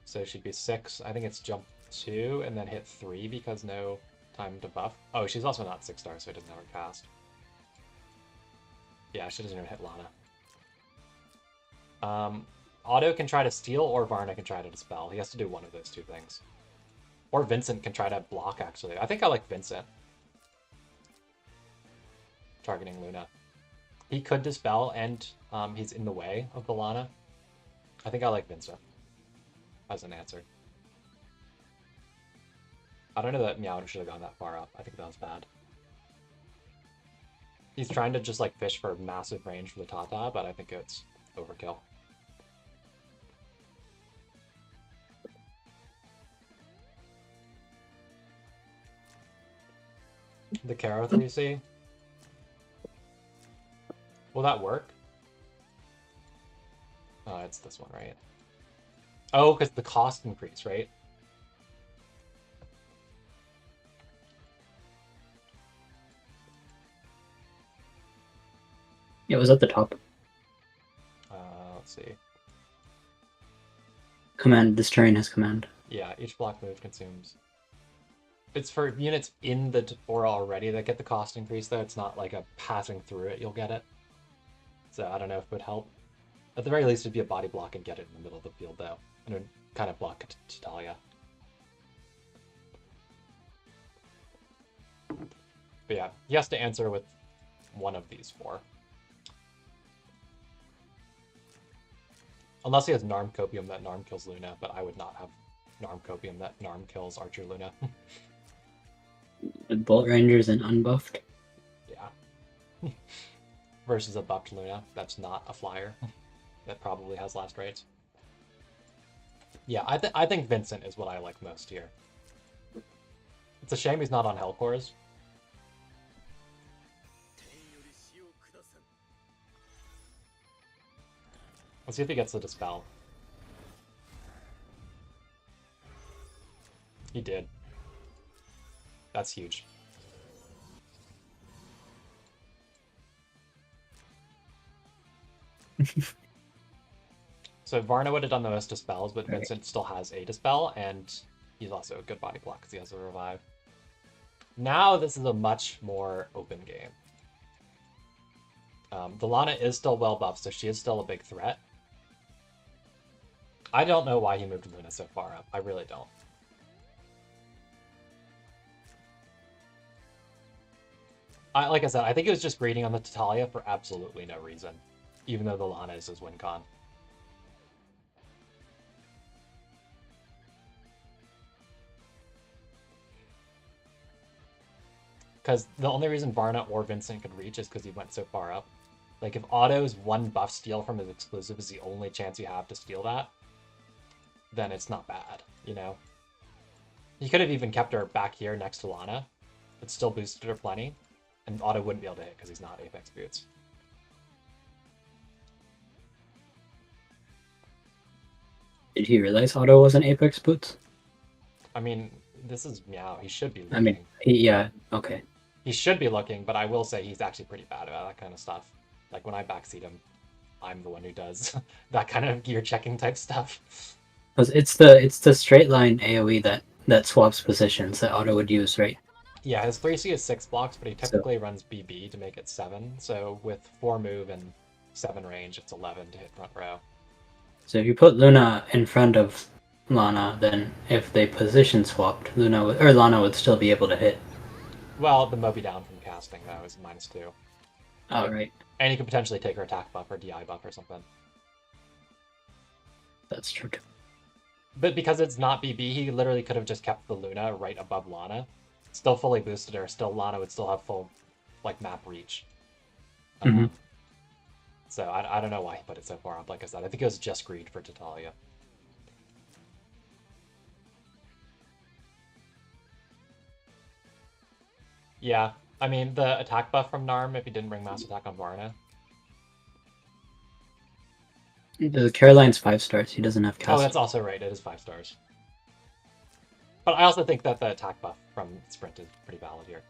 Speaker 1: So she'd be 6. I think it's jump 2 and then hit 3 because no time to buff. Oh, she's also not 6 star, so it doesn't have her cast. Yeah, she doesn't even hit Lana. Otto can try to steal, or Varna can try to dispel. He has to do one of those two things. Or Vincent can try to block, actually. I think I like Vincent. Targeting Luna. He could dispel, and he's in the way of the Lana. I think I like Vincent as an answer. I don't know that Meow should have gone that far up. I think that was bad. He's trying to just like fish for massive range for the Tata, but I think it's overkill. The Kara 3C. Will that work? It's this one, right? Oh, because the cost increase, right?
Speaker 3: Yeah, it was at the top.
Speaker 1: Let's see.
Speaker 3: Command. This terrain has command.
Speaker 1: Yeah, each block move consumes. It's for units in the aura already that get the cost increase, though. It's not like a passing through it, you'll get it. So I don't know if it would help. At the very least, it'd be a body block and get it in the middle of the field, though. And it would kind of block Talia. But yeah, he has to answer with one of these 4. Unless he has Narm Copium that Narm kills Luna, but I would not have Narm Copium that Narm kills Archer Luna.
Speaker 3: With Bolt Rangers and unbuffed.
Speaker 1: Yeah. Versus a buffed Luna that's not a flyer. That probably has last rates. Yeah, I think Vincent is what I like most here. It's a shame he's not on Hellcores. Let's see if he gets the Dispel. He did. That's huge. So Varna would have done the most Dispels, but Vincent still has a Dispel, and he's also a good body block because he has a Revive. Now this is a much more open game. The Lana is still well buffed, so she is still a big threat. I don't know why he moved Luna so far up. I really don't. Like I said, I think it was just grading on the Tatalia for absolutely no reason, even though the Lana is his win con. Because the only reason Varna or Vincent could reach is because he went so far up. Like, if Otto's one buff steal from his exclusive is the only chance you have to steal that, then it's not bad, you know? He could have even kept her back here next to Lana. It still boosted her plenty, and Otto wouldn't be able to hit because he's not Apex Boots.
Speaker 3: Did he realize Otto wasn't Apex Boots?
Speaker 1: I mean, this is Meow. He should be looking.
Speaker 3: I mean, yeah, okay.
Speaker 1: He should be looking, but I will say he's actually pretty bad about that kind of stuff. Like, when I backseat him, I'm the one who does that kind of gear checking type stuff.
Speaker 3: Because it's the straight line AoE that swaps positions that Otto would use, right?
Speaker 1: Yeah, his 3C is 6 blocks, but he typically runs BB to make it 7. So with 4 move and 7 range, it's 11 to hit front row.
Speaker 3: So if you put Luna in front of Lana, then if they position swapped, Lana would still be able to hit.
Speaker 1: Well, the Moby down from casting, though, is -2.
Speaker 3: Oh, right.
Speaker 1: And you could potentially take her attack buff or DI buff or something.
Speaker 3: That's true too.
Speaker 1: But because it's not BB, he literally could have just kept the Luna right above Lana. Still fully boosted her, still Lana would still have full, like, map reach.
Speaker 3: Mhm.
Speaker 1: So I don't know why he put it so far up, like I said. I think it was just greed for Tatalia. Yeah, I mean, the attack buff from Narm, if he didn't bring Mass Attack on Varna.
Speaker 3: The Caroline's 5 stars. He doesn't have cast.
Speaker 1: Oh, that's also right. It is 5 stars. But I also think that the attack buff from Sprint is pretty valid here.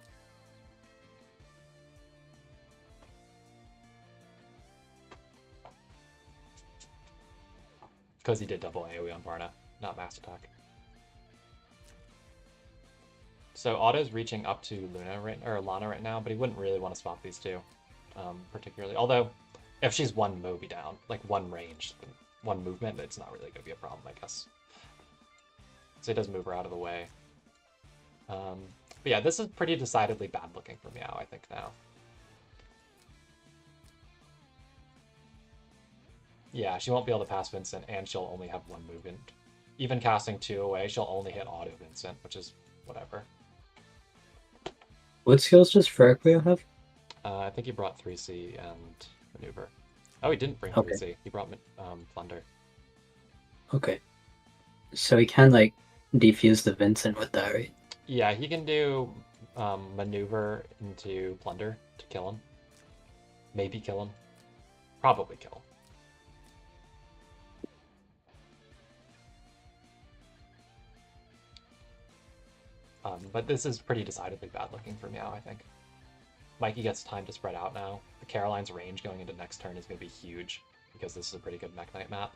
Speaker 1: Because he did double AoE on Varna, not Mass Attack. So Otto's reaching up to Lana right now, but he wouldn't really want to swap these two, particularly. Although, if she's one Moby down, like one range, one movement, it's not really going to be a problem, I guess. So he does move her out of the way. But yeah, this is pretty decidedly bad looking for Meow, I think, now. Yeah, she won't be able to pass Vincent, and she'll only have one movement. Even casting 2 away, she'll only hit auto Vincent, which is whatever.
Speaker 3: What skills does Ferricchio have?
Speaker 1: I think he brought 3C and Maneuver. Oh, he didn't bring
Speaker 3: Okay.
Speaker 1: 3C. He brought Plunder.
Speaker 3: Okay. So he can, like, defuse the Vincent with that, right?
Speaker 1: Yeah, he can do Maneuver into Plunder to kill him. Maybe kill him. Probably kill him. But this is pretty decidedly bad looking for Meow, I think. Mikey gets time to spread out now. The Caroline's range going into next turn is going to be huge, because this is a pretty good Mech Knight map.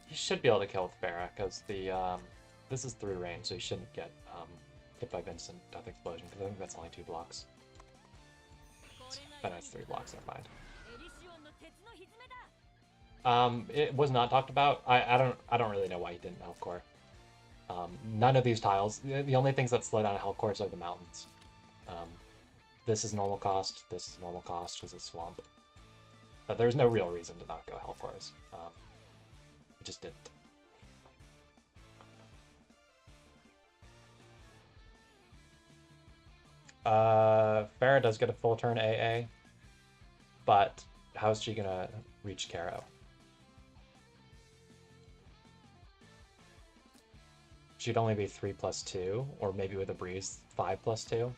Speaker 1: He should be able to kill with Farah, because the this is through range, so he shouldn't get hit by Vincent Death Explosion, because I think that's only 2 blocks. Then it's 3 blocks, never mind. It was not talked about. I don't really know why he didn't Health Core. None of these tiles. The only things that slow down Health Cores are the mountains. This is normal cost. This is normal cost because it's swamp. But there's no real reason to not go Health Cores. It just didn't. Farah does get a full turn AA, but how's she gonna reach Caro? She'd only be 3+2, or maybe with a breeze 5+2.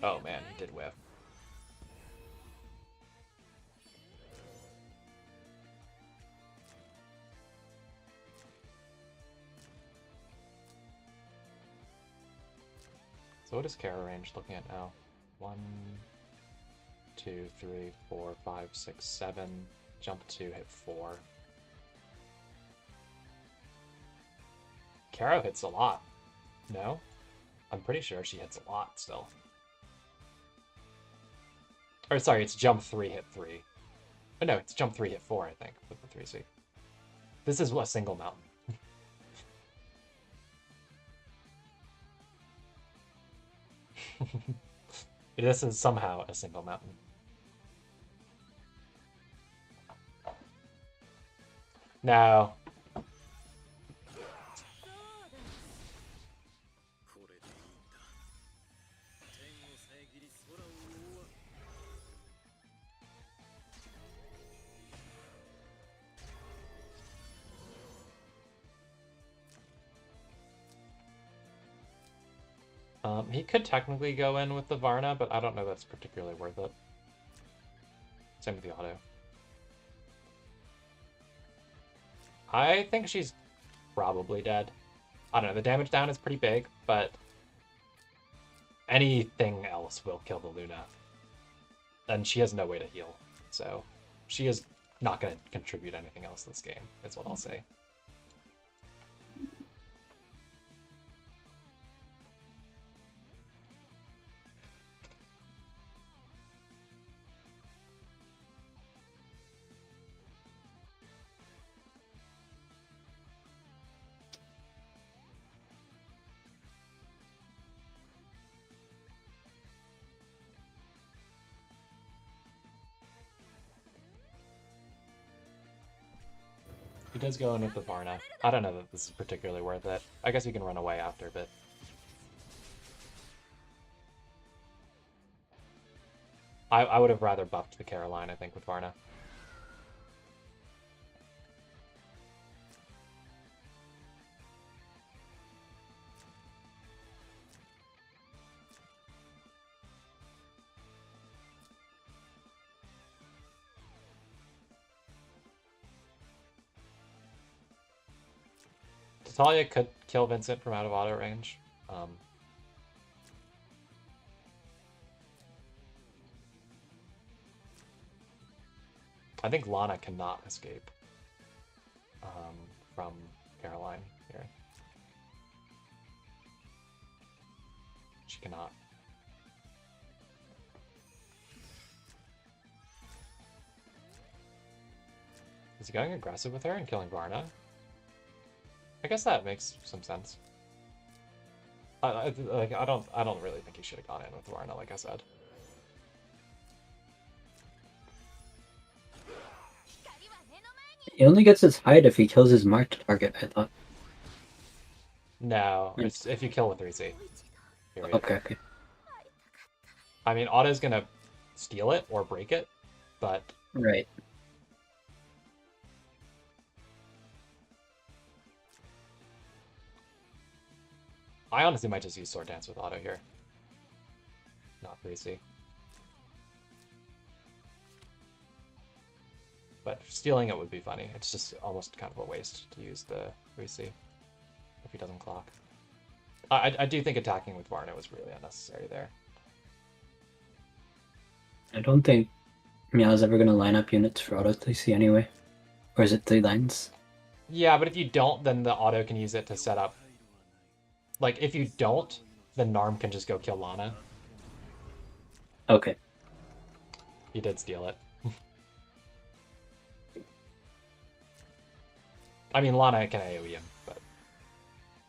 Speaker 1: Oh man, he did whiff. So what is Caro range looking at now? 1, 2, 3, 4, 5, 6, 7. Jump 2, hit 4. Caro hits a lot. No? I'm pretty sure she hits a lot still. Or sorry, it's jump 3, hit 3. But no, it's jump 3, hit 4, I think, with the 3C. This is a single mountain. This is somehow a single mountain. No. He could technically go in with the Varna, but I don't know that's particularly worth it. Same with the auto. I think she's probably dead. I don't know, the damage down is pretty big, but anything else will kill the Luna. And she has no way to heal, so she is not going to contribute anything else to this game, is what I'll say. He does go in with the Varna. I don't know that this is particularly worth it. I guess we can run away after, but... I would have rather buffed the Caroline, I think, with Varna. Talia could kill Vincent from out of auto range. I think Lana cannot escape from Caroline here. She cannot. Is he going aggressive with her and killing Varna? I guess that makes some sense. I don't really think he should have gone in with Varna, like I said.
Speaker 3: He only gets his hide if he kills his marked target, I thought.
Speaker 1: No, it's if you kill a 3C. Period.
Speaker 3: Okay.
Speaker 1: I mean, Auto's gonna steal it or break it, but...
Speaker 3: Right.
Speaker 1: I honestly might just use Sword Dance with Auto here. Not 3C. But stealing it would be funny. It's just almost kind of a waste to use the 3C if he doesn't clock. I do think attacking with Varna was really unnecessary there.
Speaker 3: I don't think Meow's ever going to line up units for auto 3C anyway. Or is it 3 lines?
Speaker 1: Yeah, but if you don't, then the Auto can use it to set up... Like, if you don't, then Narm can just go kill Lana.
Speaker 3: Okay.
Speaker 1: He did steal it. I mean, Lana can AoE him, but...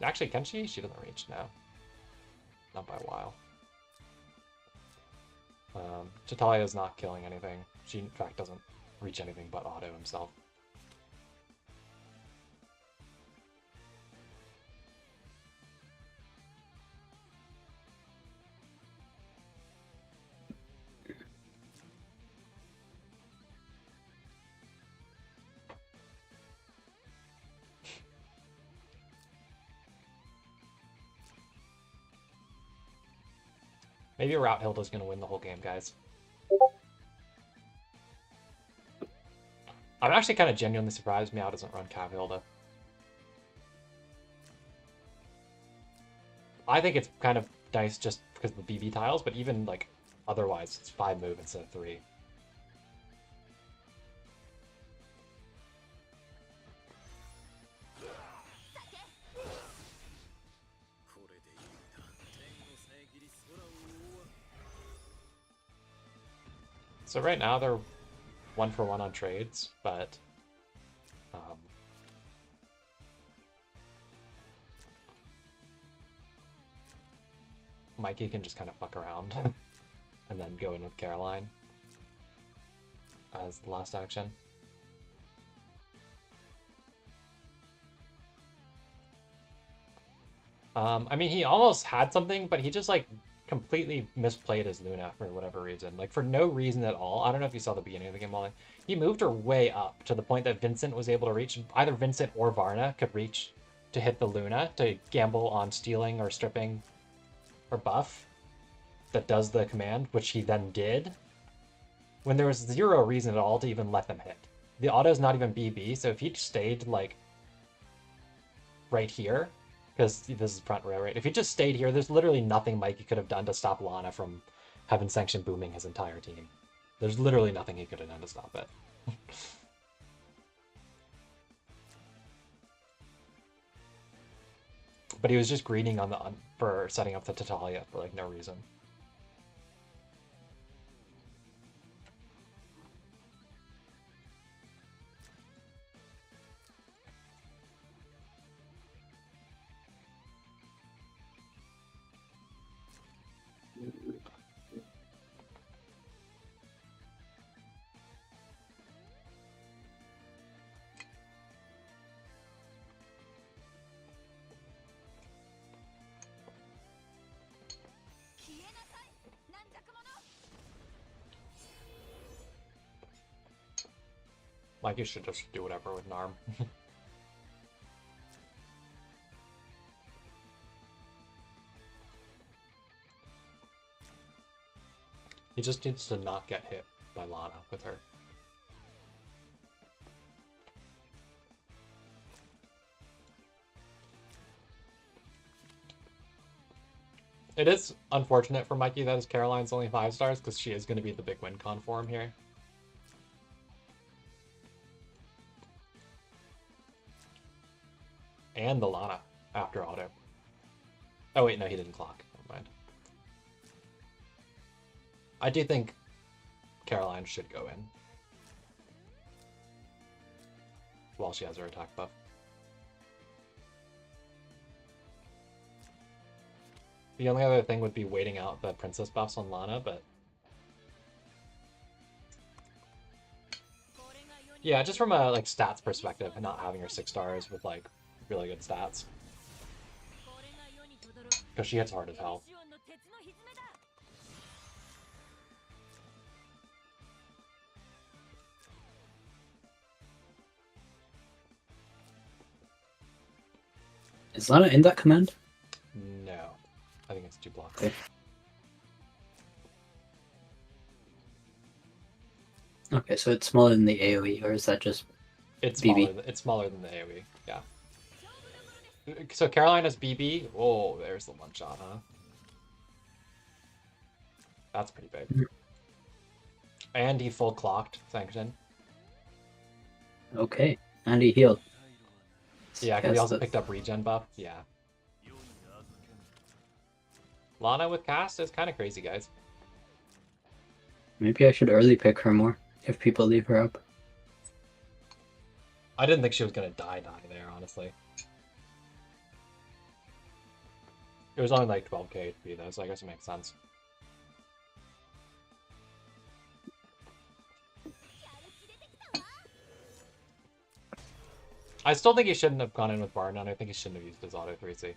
Speaker 1: Actually, can she? She doesn't reach now. Not by a while. Chitalia's not killing anything. She, in fact, doesn't reach anything but Auto himself. Maybe a Route Hilda's gonna win the whole game, guys. I'm actually kind of genuinely surprised Meow doesn't run Cav Hilda. I think it's kind of nice just because of the BB tiles, but even like otherwise, it's 5 move instead of 3. So right now they're 1-for-1 on trades, but Mikey can just kind of fuck around and then go in with Caroline as the last action. I mean, he almost had something, but he just like completely misplayed his Luna for whatever reason. Like, for no reason at all. I don't know if you saw the beginning of the game, Molly. He moved her way up to the point that Vincent was able to reach. Either Vincent or Varna could reach to hit the Luna to gamble on stealing or stripping or buff that does the command, which he then did, when there was zero reason at all to even let them hit. The auto's not even BB, so if he stayed, like, right here, Because this is front row, right? If he just stayed here, there's literally nothing Mikey could have done to stop Lana from having Sanction booming his entire team. There's literally nothing he could have done to stop it. But he was just greeting on for setting up the Tatalia for like no reason. Like, you should just do whatever with Narm. He just needs to not get hit by Lana with her. It is unfortunate for Mikey that his Caroline's only 5 stars, because she is going to be the big win con for him here. And the Lana after auto. Oh wait, no, he didn't clock. Never mind. I do think Caroline should go in while she has her attack buff. The only other thing would be waiting out the princess buffs on Lana, but yeah, just from a like stats perspective, and not having her 6 stars with like really good stats, because she hits hard as hell.
Speaker 3: Is Lana in that command?
Speaker 1: No, I think it's 2 blocks.
Speaker 3: Okay. Okay, so it's smaller than the AoE, or is that just
Speaker 1: It's
Speaker 3: BB?
Speaker 1: it's smaller than the AoE, yeah. So Caroline has BB. Oh, there's the one shot, huh? That's pretty big.
Speaker 3: Mhm.
Speaker 1: And he full clocked Sanction.
Speaker 3: Okay, and he healed.
Speaker 1: Yeah, because he
Speaker 3: Yes,
Speaker 1: also
Speaker 3: that-
Speaker 1: picked up regen buff. Yeah. Lana with cast is kind of crazy, guys.
Speaker 3: Maybe I should early pick her more if people leave her up.
Speaker 1: I didn't think she was gonna die there, honestly. It was only like 12k HP though, so I guess it makes sense. I still think he shouldn't have gone in with Bar None. I think he shouldn't have used his auto 3C.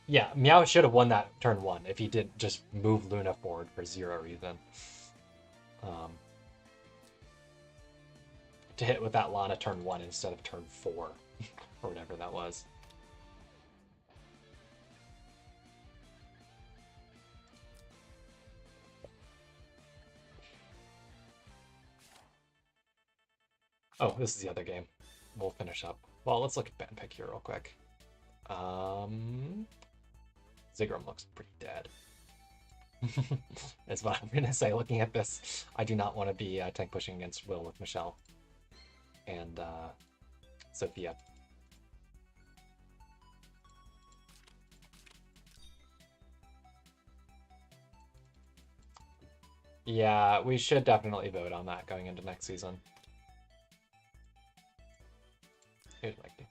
Speaker 1: Yeah, Meow should have won that turn 1 if he did just move Luna forward for 0 reason. To hit with that Lana turn 1 instead of turn 4, or whatever that was. Oh, this is the other game. We'll finish up. Well, let's look at ban pick here real quick. Zigguram looks pretty dead. Is what I'm gonna say. Looking at this, I do not want to be tank pushing against Will with Michelle and Sophia. Yeah, we should definitely vote on that going into next season. Here's Mikey.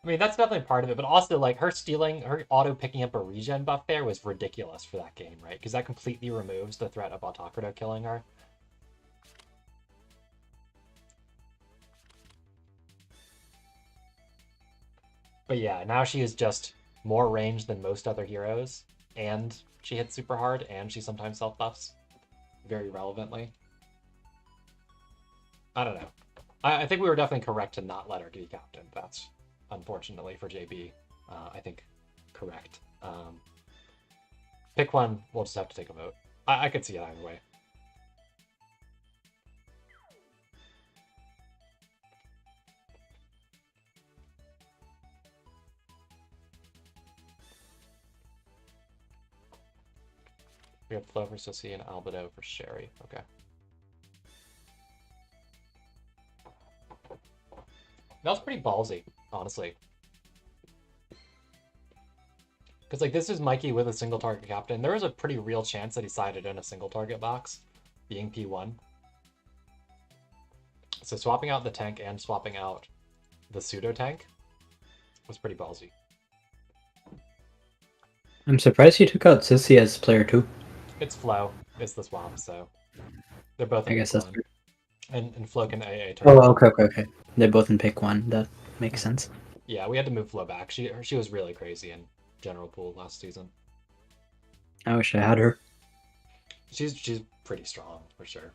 Speaker 1: I mean, that's definitely part of it, but also, like, her stealing, her auto picking up a regen buff there was ridiculous for that game, right? Because that completely removes the threat of Autocrato killing her. But yeah, now she is just more range than most other heroes, and she hits super hard, and she sometimes self-buffs very relevantly. I don't know. I think we were definitely correct to not let her be captain. That's, unfortunately for JB, I think correct. Pick one, we'll just have to take a vote. I could see it either way. We have Flo for Sissy and Albedo for Sherry. Okay. That was pretty ballsy, honestly. Because, like, this is Mikey with a single target captain. There was a pretty real chance that he sided in a single target box, being P1. So swapping out the tank and swapping out the pseudo tank was pretty ballsy.
Speaker 3: I'm surprised you took out Sissy as player 2.
Speaker 1: It's Flo. It's the swap, so they're both in
Speaker 3: I guess
Speaker 1: pick
Speaker 3: that's
Speaker 1: one. And Flo can AA turn.
Speaker 3: Oh, okay. They're both in pick 1. That makes sense.
Speaker 1: Yeah, we had to move Flo back. She was really crazy in general pool last season.
Speaker 3: I wish I had her.
Speaker 1: She's pretty strong for sure.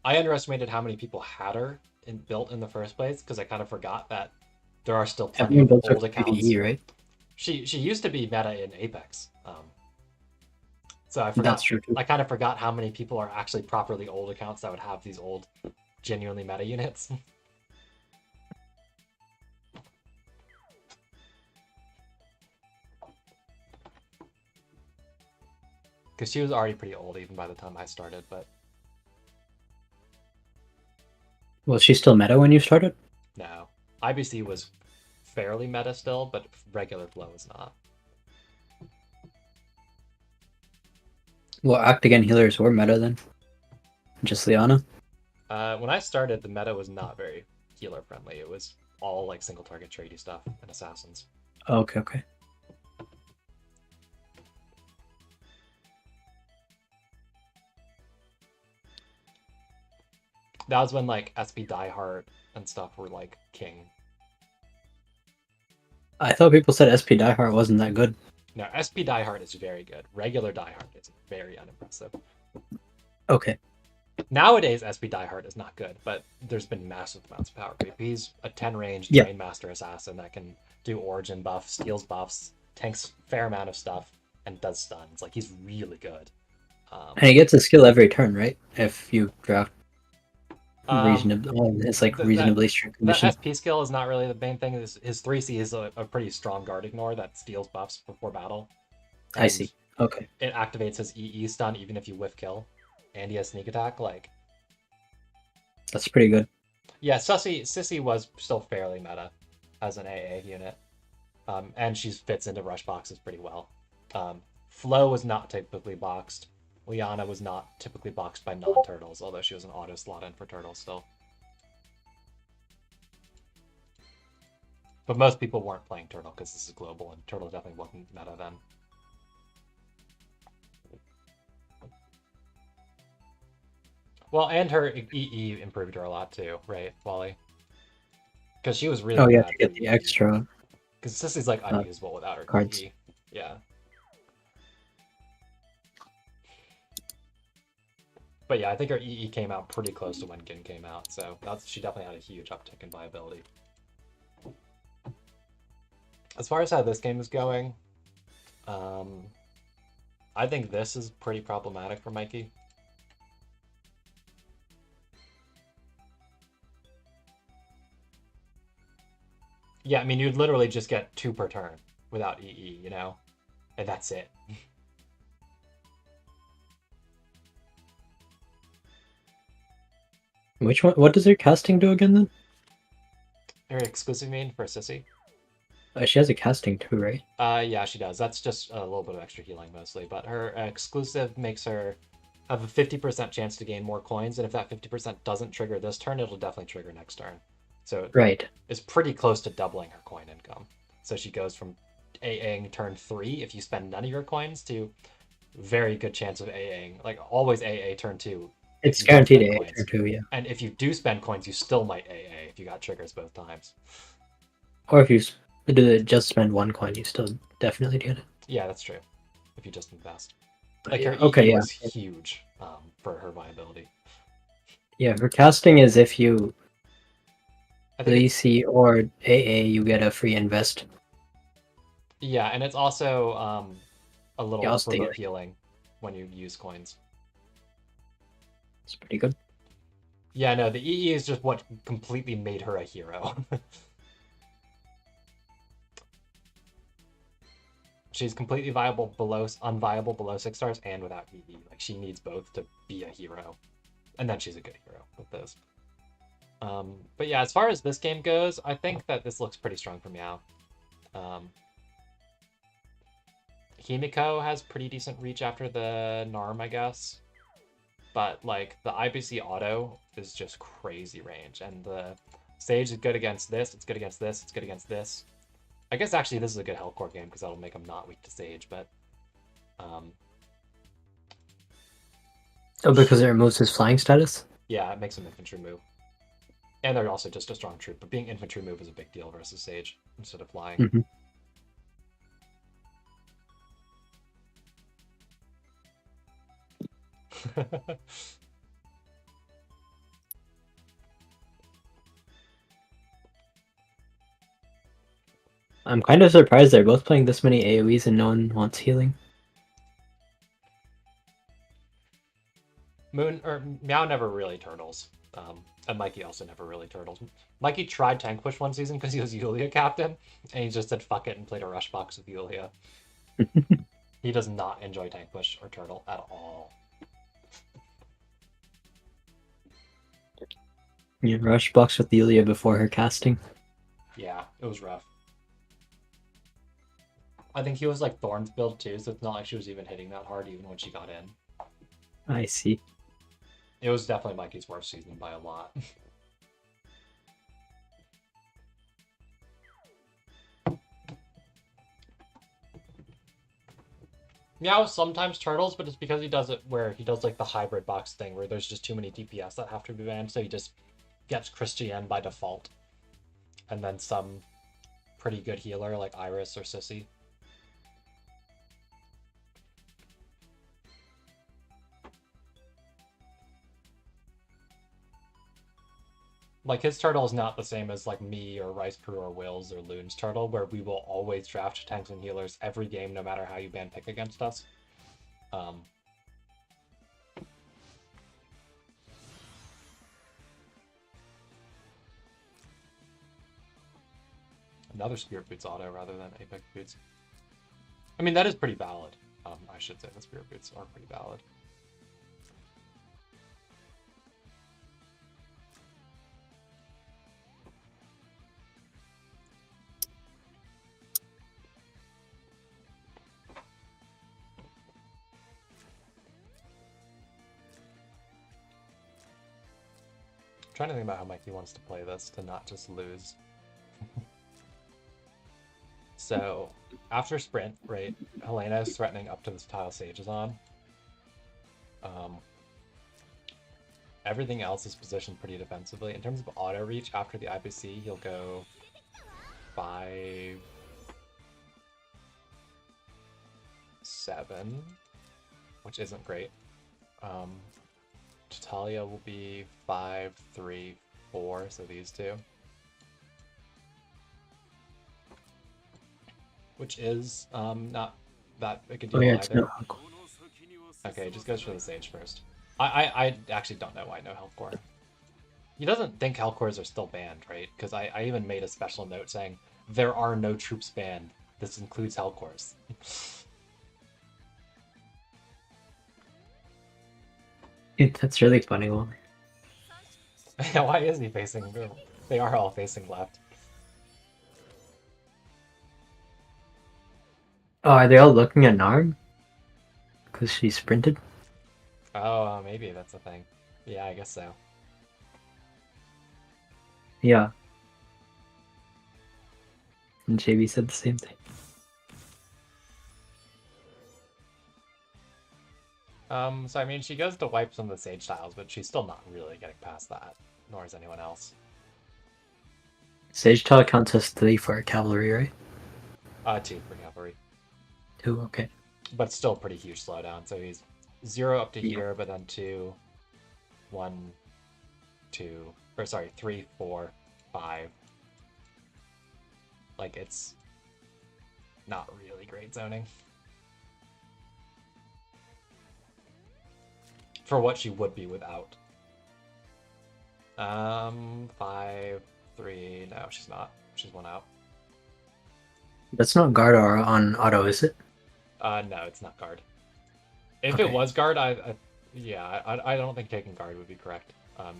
Speaker 1: I underestimated how many people had her built in the first place because I kind of forgot that there are still plenty
Speaker 3: Everyone
Speaker 1: of
Speaker 3: built her
Speaker 1: old
Speaker 3: for
Speaker 1: accounts.
Speaker 3: PvE, right?
Speaker 1: She used to be meta in Apex. So I forgot.
Speaker 3: That's true too.
Speaker 1: I kind of forgot how many people are actually properly old accounts that would have these old, genuinely meta units. Because she was already pretty old even by the time I started, but
Speaker 3: Was she still meta when you started?
Speaker 1: no. IBC was fairly meta still, but regular Flow is not.
Speaker 3: Well, Act Again healers were meta then. Just Liana?
Speaker 1: When I started, the meta was not very healer friendly. It was all like single target tradey stuff and assassins.
Speaker 3: Oh, okay.
Speaker 1: That was when like SP Diehard and stuff were like king.
Speaker 3: I thought people said SP Diehard wasn't that good.
Speaker 1: No, SP Diehard is very good. Regular Diehard is very unimpressive.
Speaker 3: Okay.
Speaker 1: Nowadays, SP Diehard is not good, but there's been massive amounts of power creep. He's a 10 range Drain Master Assassin that can do Origin buff, steals buffs, tanks fair amount of stuff, and does stuns. Like, he's really good.
Speaker 3: And he gets a skill every turn, right? If you draft reasonably, it's like reasonably strict conditions.
Speaker 1: The SP skill is not really the main thing. His 3C is a pretty strong guard ignore that steals buffs before battle.
Speaker 3: I see. Okay.
Speaker 1: It activates his EE stun even if you whiff kill. And he has sneak attack. Like,
Speaker 3: that's pretty good.
Speaker 1: Yeah, Sissy was still fairly meta as an AA unit. And she fits into rush boxes pretty well. Flo was not typically boxed. Liana was not typically boxed by non-turtles, although she was an auto slot in for turtles still. But most people weren't playing turtle because this is global, and turtle definitely wasn't meta then. Well, and her EE improved her a lot too, right, Wally? Because she was really
Speaker 3: Oh yeah,
Speaker 1: bad
Speaker 3: to get the extra.
Speaker 1: Because Sissy's like unusable without her
Speaker 3: cards.
Speaker 1: EE. Yeah. But yeah, I think her EE came out pretty close to when Gin came out, so she definitely had a huge uptick in viability. As far as how this game is going, I think this is pretty problematic for Mikey. Yeah, I mean, you'd literally just get 2 per turn without EE, you know? And that's it.
Speaker 3: Which one? What does her casting do again then?
Speaker 1: Her exclusive main for Sissy?
Speaker 3: She has a casting too, right?
Speaker 1: Yeah, she does. That's just a little bit of extra healing mostly, but her exclusive makes her have a 50% chance to gain more coins, and if that 50% doesn't trigger this turn, it'll definitely trigger next turn. So
Speaker 3: Right.
Speaker 1: it's pretty close to doubling her coin income. So she goes from AAing turn 3 if you spend none of your coins to very good chance of AAing, like always AA turn 2 if
Speaker 3: It's
Speaker 1: you don't
Speaker 3: guaranteed
Speaker 1: spend
Speaker 3: a
Speaker 1: coins.
Speaker 3: turn 2, yeah.
Speaker 1: And if you do spend coins, you still might AA if you got triggers both times.
Speaker 3: Or if you just spend 1 coin, you still definitely get it.
Speaker 1: Yeah, that's true. If you just invest.
Speaker 3: But
Speaker 1: Like
Speaker 3: yeah,
Speaker 1: her
Speaker 3: okay,
Speaker 1: EE
Speaker 3: yeah.
Speaker 1: was huge for her viability.
Speaker 3: Yeah, for casting is if you
Speaker 1: I think it's,
Speaker 3: EC or AA, you get a free invest.
Speaker 1: yeah, and it's also a
Speaker 3: Yeah,
Speaker 1: little
Speaker 3: I'll stay
Speaker 1: remote
Speaker 3: here.
Speaker 1: healing when you use coins.
Speaker 3: It's pretty good.
Speaker 1: Yeah, no, the EE is just what completely made her a hero. She's completely viable unviable below 6 stars and without EE. Like she needs both to be a hero, and then she's a good hero with those. But yeah, as far as this game goes, I think that this looks pretty strong for Meow. Himiko has pretty decent reach after the Narm, I guess. But like the IBC auto is just crazy range, and the Sage is good against this, it's good against this, it's good against this. I guess actually this is a good Hellcore game because that'll make him not weak to Sage, but
Speaker 3: Oh, because it removes his flying status?
Speaker 1: yeah, it makes him infantry move. And they're also just a strong troop, but being infantry move is a big deal versus Sage instead of flying.
Speaker 3: Mm-hmm. I'm kind of surprised they're both playing this many AoEs and no one wants healing.
Speaker 1: Meow never really turtles. And Mikey also never really turtles. Mikey tried tank push one season because he was Yulia captain, and he just said fuck it and played a rush box with Yulia. He does not enjoy tank push or turtle at all.
Speaker 3: Yeah, rush box with Yulia before her casting.
Speaker 1: Yeah, it was rough. I think he was like Thorns build too, so it's not like she was even hitting that hard even when she got in.
Speaker 3: I see.
Speaker 1: It was definitely Mikey's worst season by a lot. Meow sometimes turtles, but it's because he does it where he does like the hybrid box thing where there's just too many DPS that have to be banned, so he just gets Christiane by default. And then some pretty good healer like Iris or Sissy. Like his turtle is not the same as like me or Rice Crew or Will's or Loon's turtle, where we will always draft tanks and healers every game, no matter how you ban pick against us. Another Spirit Boots auto rather than Apex Boots. I mean, that is pretty valid. I should say the Spirit Boots are pretty valid. I'm trying to think about how Mikey wants to play this to not just lose. So, after sprint, right, Helena is threatening up to this tile Sage is on. Everything else is positioned pretty defensively. In terms of auto reach, after the IPC, he'll go 5, 7, which isn't great. Talia will be 5, 3, 4, so these two. Which is not that big a deal
Speaker 3: it's
Speaker 1: either.
Speaker 3: no.
Speaker 1: Okay, just goes for the Sage first. I actually don't know why no Hellcore. He doesn't think Hellcores are still banned, right? Because I even made a special note saying, there are no troops banned. This includes Hellcores.
Speaker 3: That's really funny. Well,
Speaker 1: Why is he facing? They are all facing left.
Speaker 3: oh, are they all looking at Narm? Because she sprinted?
Speaker 1: Oh, maybe that's a thing. Yeah, I guess so.
Speaker 3: Yeah. And JB said the same thing.
Speaker 1: So I mean, she goes to wipe some of the Sage tiles, but she's still not really getting past that, nor is anyone else.
Speaker 3: Sage Tile counts as 3 for cavalry, right?
Speaker 1: 2 for cavalry.
Speaker 3: 2, okay.
Speaker 1: But still a pretty huge slowdown. So he's 0 up to
Speaker 3: Yeah.
Speaker 1: here, but then 2, 1, 2, or sorry, 3, 4, 5. Like, it's not really great zoning. For what she would be without. 5, 3, no, she's not. She's 1 out.
Speaker 3: That's not guard or on auto, is it?
Speaker 1: No, it's not guard. If
Speaker 3: Okay.
Speaker 1: it was guard, yeah, I don't think taking guard would be correct.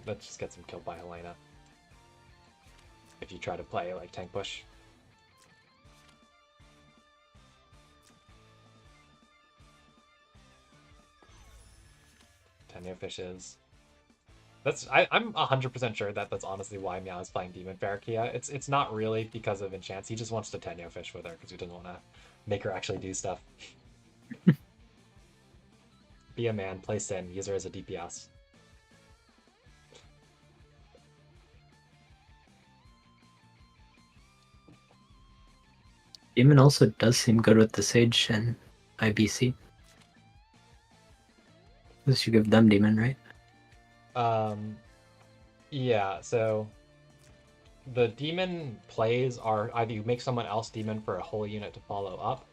Speaker 1: That just gets him killed by Helena. If you try to play like tank push. Tenyo fishes. I'm 100% sure that that's honestly why Meow is playing Demon Ferrokia. It's not really because of enchants. He just wants to Tenyo fish with her because he doesn't want to make her actually do stuff. Be a man, play Sin, use her as a DPS.
Speaker 3: Demon also does seem good with the Sage and IBC. At least you give them Demon, right?
Speaker 1: Yeah, so the demon plays are either you make someone else demon for a whole unit to follow up,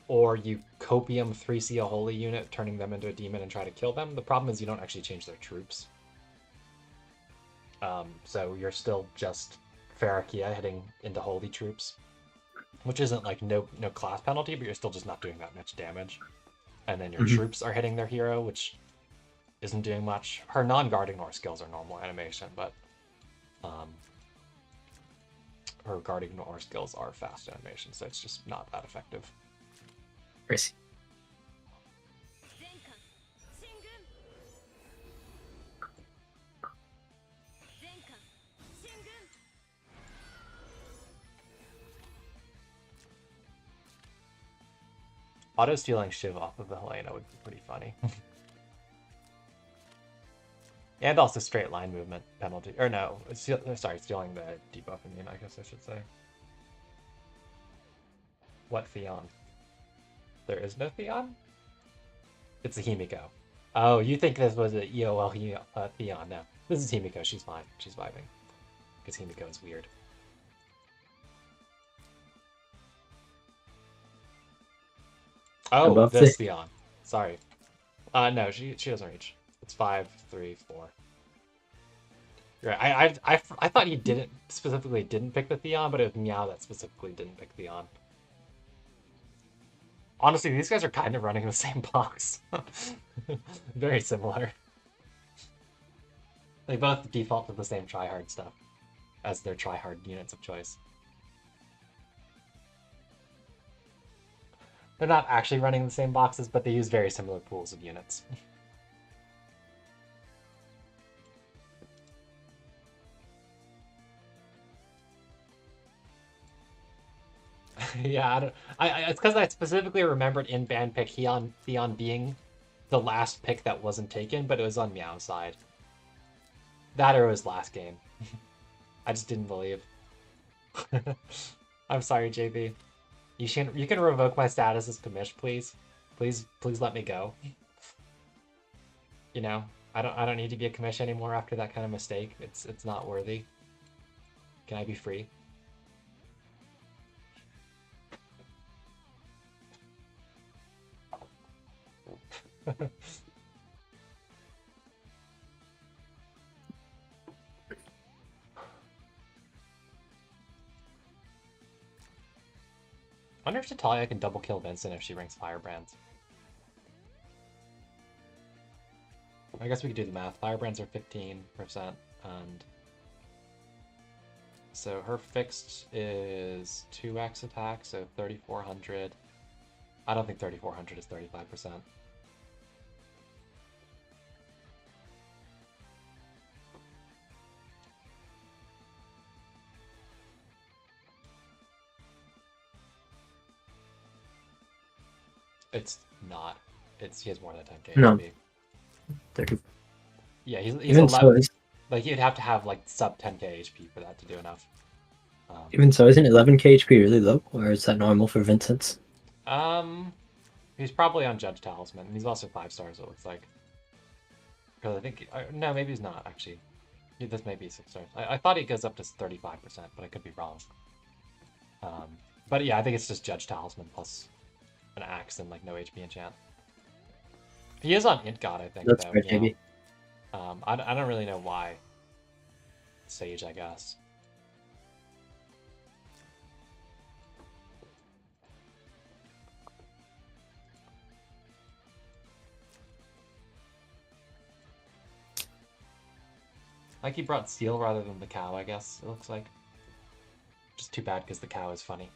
Speaker 1: or you copium 3C a holy unit, turning them into a demon and try to kill them. The problem is you don't actually change their troops. So you're still just Ferrokia hitting into holy troops, which isn't like no class penalty, but you're still just not doing that much damage. And then your troops are hitting their hero, which isn't doing much. Her non-guard ignore skills are normal animation, but her guard ignore skills are fast animation, so it's just not that effective.
Speaker 3: I see.
Speaker 1: Auto-stealing Shiv off of the Helena would be pretty funny. And also straight line movement penalty. Or no, sorry, stealing the debuff immune, I guess I should say. What Theon? There is no Theon? It's a Himiko. Oh, you think this was a EOL Theon? No, this is Himiko. She's fine. She's vibing. Because Himiko is weird. Oh,
Speaker 3: Above
Speaker 1: this
Speaker 3: the-
Speaker 1: Theon. Sorry. No, she doesn't reach. It's 5, 3, 4. Right. I thought he specifically didn't pick the Theon, but it was Meow that specifically didn't pick Theon. Honestly, these guys are kind of running the same box. Very similar. They both default to the same tryhard stuff as their tryhard units of choice. They're not actually running the same boxes, but they use very similar pools of units. Yeah, it's because I specifically remembered in band pick Theon being the last pick that wasn't taken, but it was on Meow's side. That or it was last game. I just didn't believe. I'm sorry, JB. You can revoke my status as commish, please. Please let me go. You know, I don't need to be a commish anymore after that kind of mistake. It's not worthy. Can I be free? I wonder if Natalia can double kill Vincent if she rings Firebrands. I guess we could do the math. Firebrands are 15%, and so her fixed is 2x attack, so 3,400. I don't think 3,400 is 35%. It's not. He has more than 10k
Speaker 3: No.
Speaker 1: HP.
Speaker 3: 30.
Speaker 1: Yeah, he's
Speaker 3: Even
Speaker 1: 11.
Speaker 3: so, is
Speaker 1: Like you'd have to have like sub 10k HP for that to do enough.
Speaker 3: isn't 11k HP really low, or is that normal for Vincent's?
Speaker 1: He's probably on Judge Talisman, and he's also 5 stars. It looks like. Because I think no, maybe he's not actually. This may be 6 stars. I thought he goes up to 35%, but I could be wrong. But yeah, I think it's just Judge Talisman plus an axe and like no HP enchant. He is on Int God, I think.
Speaker 3: That's
Speaker 1: though,
Speaker 3: fair,
Speaker 1: you know?
Speaker 3: maybe.
Speaker 1: I don't really know why. Sage, I guess. Like he brought Steel rather than the cow, I guess, it looks like. Just too bad because the cow is funny.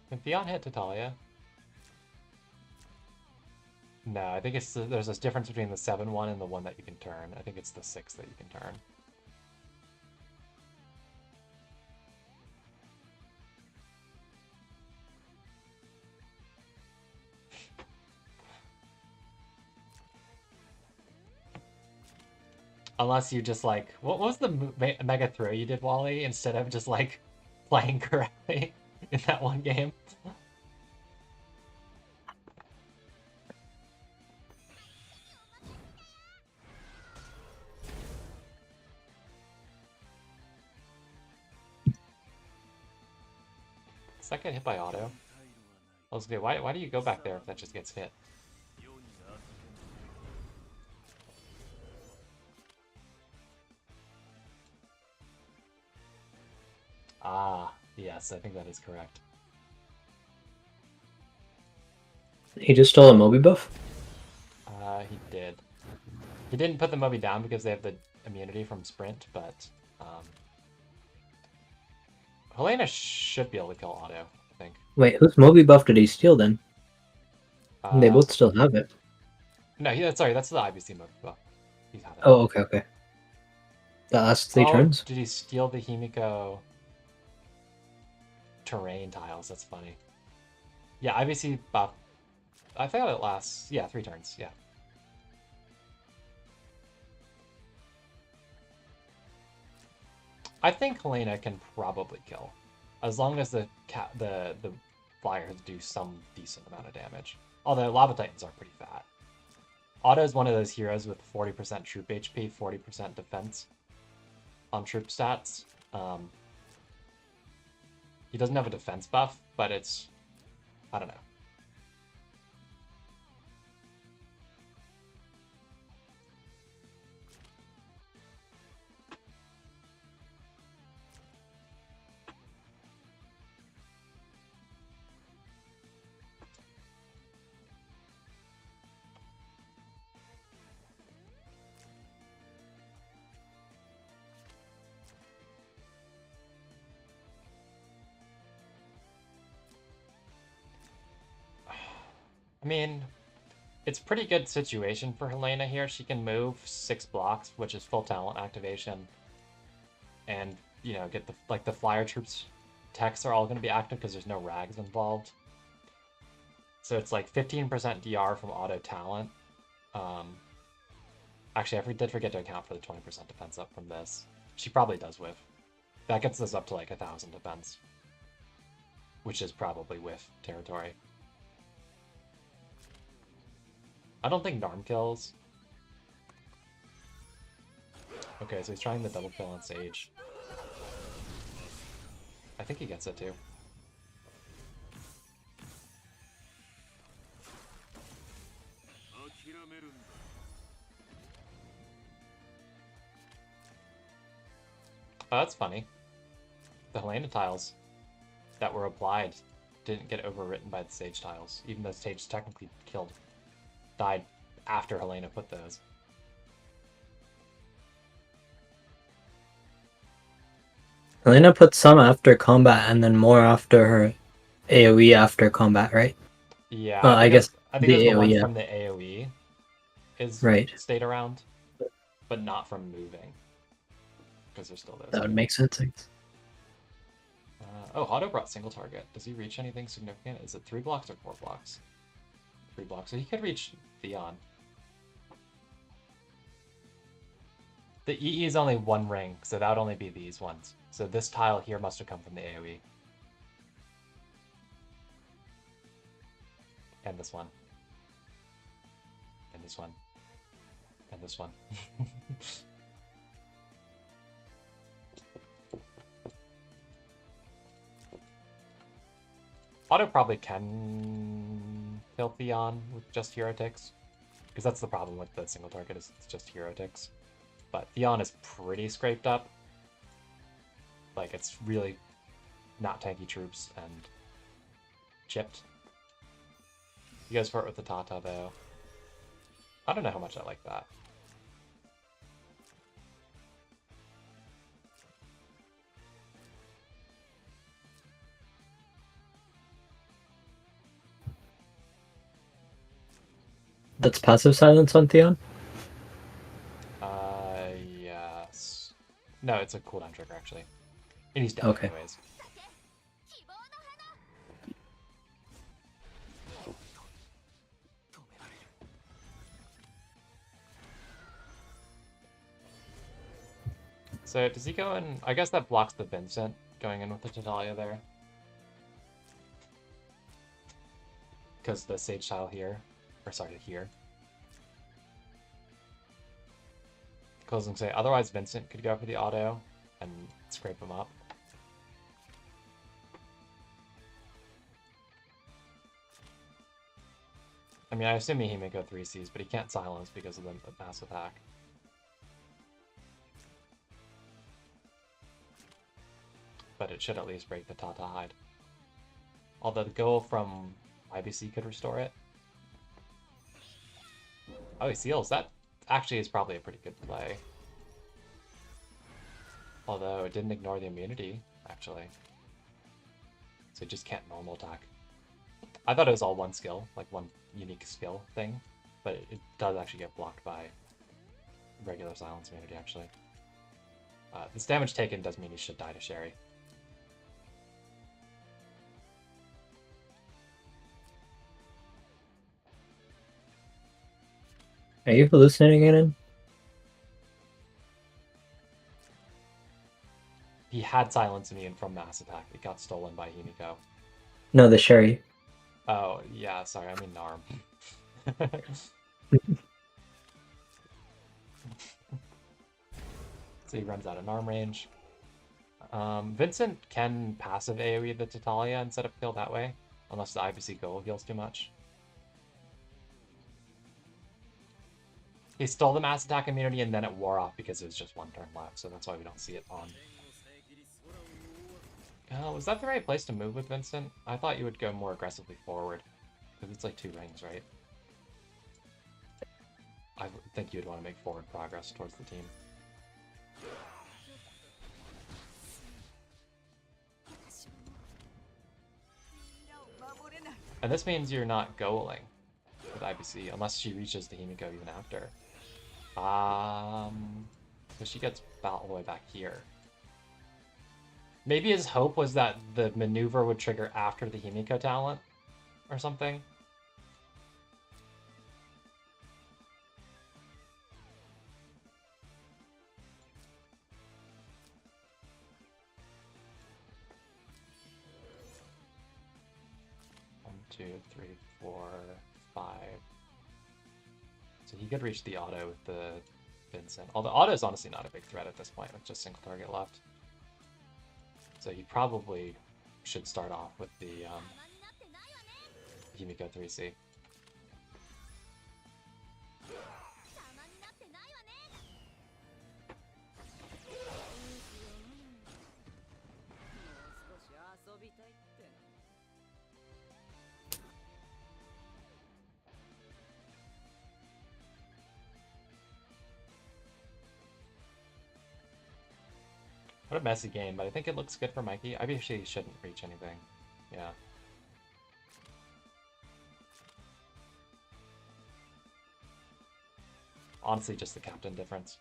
Speaker 1: Can Theon hit Tatalia? No, I think there's this difference between the 7-1 and the one that you can turn. I think it's the 6 that you can turn. Unless you just like, what was the mega throw you did, Wally, instead of just like playing correctly in that one game? Does that get hit by auto? I was good. Why do you go back there if that just gets hit? Ah, yes, I think that is correct.
Speaker 3: He just stole a Moby buff?
Speaker 1: He did. He didn't put the Moby down because they have the immunity from Sprint, but Helena should be able to kill auto, I think.
Speaker 3: Wait, whose Moby buff did he steal then? They both still have it.
Speaker 1: No, sorry, that's the IBC Moby buff. He's had it.
Speaker 3: Oh, okay. That lasts 3 turns?
Speaker 1: Did he steal the Himiko terrain tiles? That's funny. Yeah, IBC buff. I think it lasts, 3 turns, yeah. I think Helena can probably kill, as long as the flyers do some decent amount of damage. Although Lava Titans are pretty fat. Otto is one of those heroes with 40% troop HP, 40% defense on troop stats. He doesn't have a defense buff, but it's, I don't know. I mean, it's pretty good situation for Helena here. She can move 6 blocks, which is full talent activation, and get the flyer troops techs are all going to be active because there's no rags involved. So it's like 15% DR from auto talent. Actually, I did forget to account for the 20% defense up from this. She probably does whiff. That gets us up to like 1,000 defense, which is probably whiff territory. I don't think Narm kills. Okay, so he's trying the double kill on Sage. I think he gets it too. Oh, that's funny. The Helena tiles that were applied didn't get overwritten by the Sage tiles, even though Sage technically died after Helena put those.
Speaker 3: Helena put some after combat and then more after her AoE after combat, right?
Speaker 1: Yeah,
Speaker 3: I guess
Speaker 1: I think
Speaker 3: the
Speaker 1: it was the one
Speaker 3: AoE,
Speaker 1: from the AoE. is
Speaker 3: Right.
Speaker 1: stayed around, but not from moving. Because there's still those.
Speaker 3: That would
Speaker 1: two.
Speaker 3: make sense.
Speaker 1: Oh, Auto brought single target. Does he reach anything significant? Is it 3 blocks or 4 blocks? 3 blocks. So he could reach Theon. The EE is only 1 ring, so that would only be these ones. So this tile here must have come from the AoE. And this one. And this one. And this one. Auto probably can kill Theon with just hero ticks. Because that's the problem with the single target, is it's just hero ticks. But Theon is pretty scraped up. Like, it's really not tanky troops and chipped. He goes for it with the Tata, though. I don't know how much I like that.
Speaker 3: That's passive silence on Theon?
Speaker 1: Yes. No, it's a cooldown trigger, actually. And he's dead
Speaker 3: Okay.
Speaker 1: anyways. So does he go in? I guess that blocks the Vincent going in with the Tatalia there. Because the Sage tile here, or sorry, here. Closing say, otherwise Vincent could go for the auto and scrape him up. I mean, I assume he may go 3Cs, but he can't silence because of the mass attack. But it should at least break the Tata hide. Although the goal from IBC could restore it. Oh, he seals. That actually is probably a pretty good play. Although it didn't ignore the immunity, actually. So it just can't normal attack. I thought it was all one skill, like one unique skill thing. But it does actually get blocked by regular silence immunity, actually. This damage taken does mean he should die to Sherry.
Speaker 3: Are you hallucinating, Aiden?
Speaker 1: He had silence immune from mass attack. It got stolen by Himiko.
Speaker 3: No, the Sherry.
Speaker 1: Oh, yeah, sorry, I mean Narm. So he runs out of Narm range. Vincent can passive AoE the Tatalia and set up kill that way, unless the IBC goal heals too much. He stole the mass attack immunity and then it wore off because it was just 1 turn left, so that's why we don't see it on. Was that the right place to move with Vincent? I thought you would go more aggressively forward, because it's like 2 rings, right? I think you'd want to make forward progress towards the team. And this means you're not goaling with IBC, unless she reaches the Himiko even after. So she gets all the way back here. Maybe his hope was that the maneuver would trigger after the Himiko talent, or something. One, 2, 3, 4, 5. So he could reach the auto with the Vincent. Although auto is honestly not a big threat at this point with just single target left. So he probably should start off with the Himiko 3C. What a messy game, but I think it looks good for Mikey. I actually shouldn't reach anything. Yeah. honestly just the captain difference.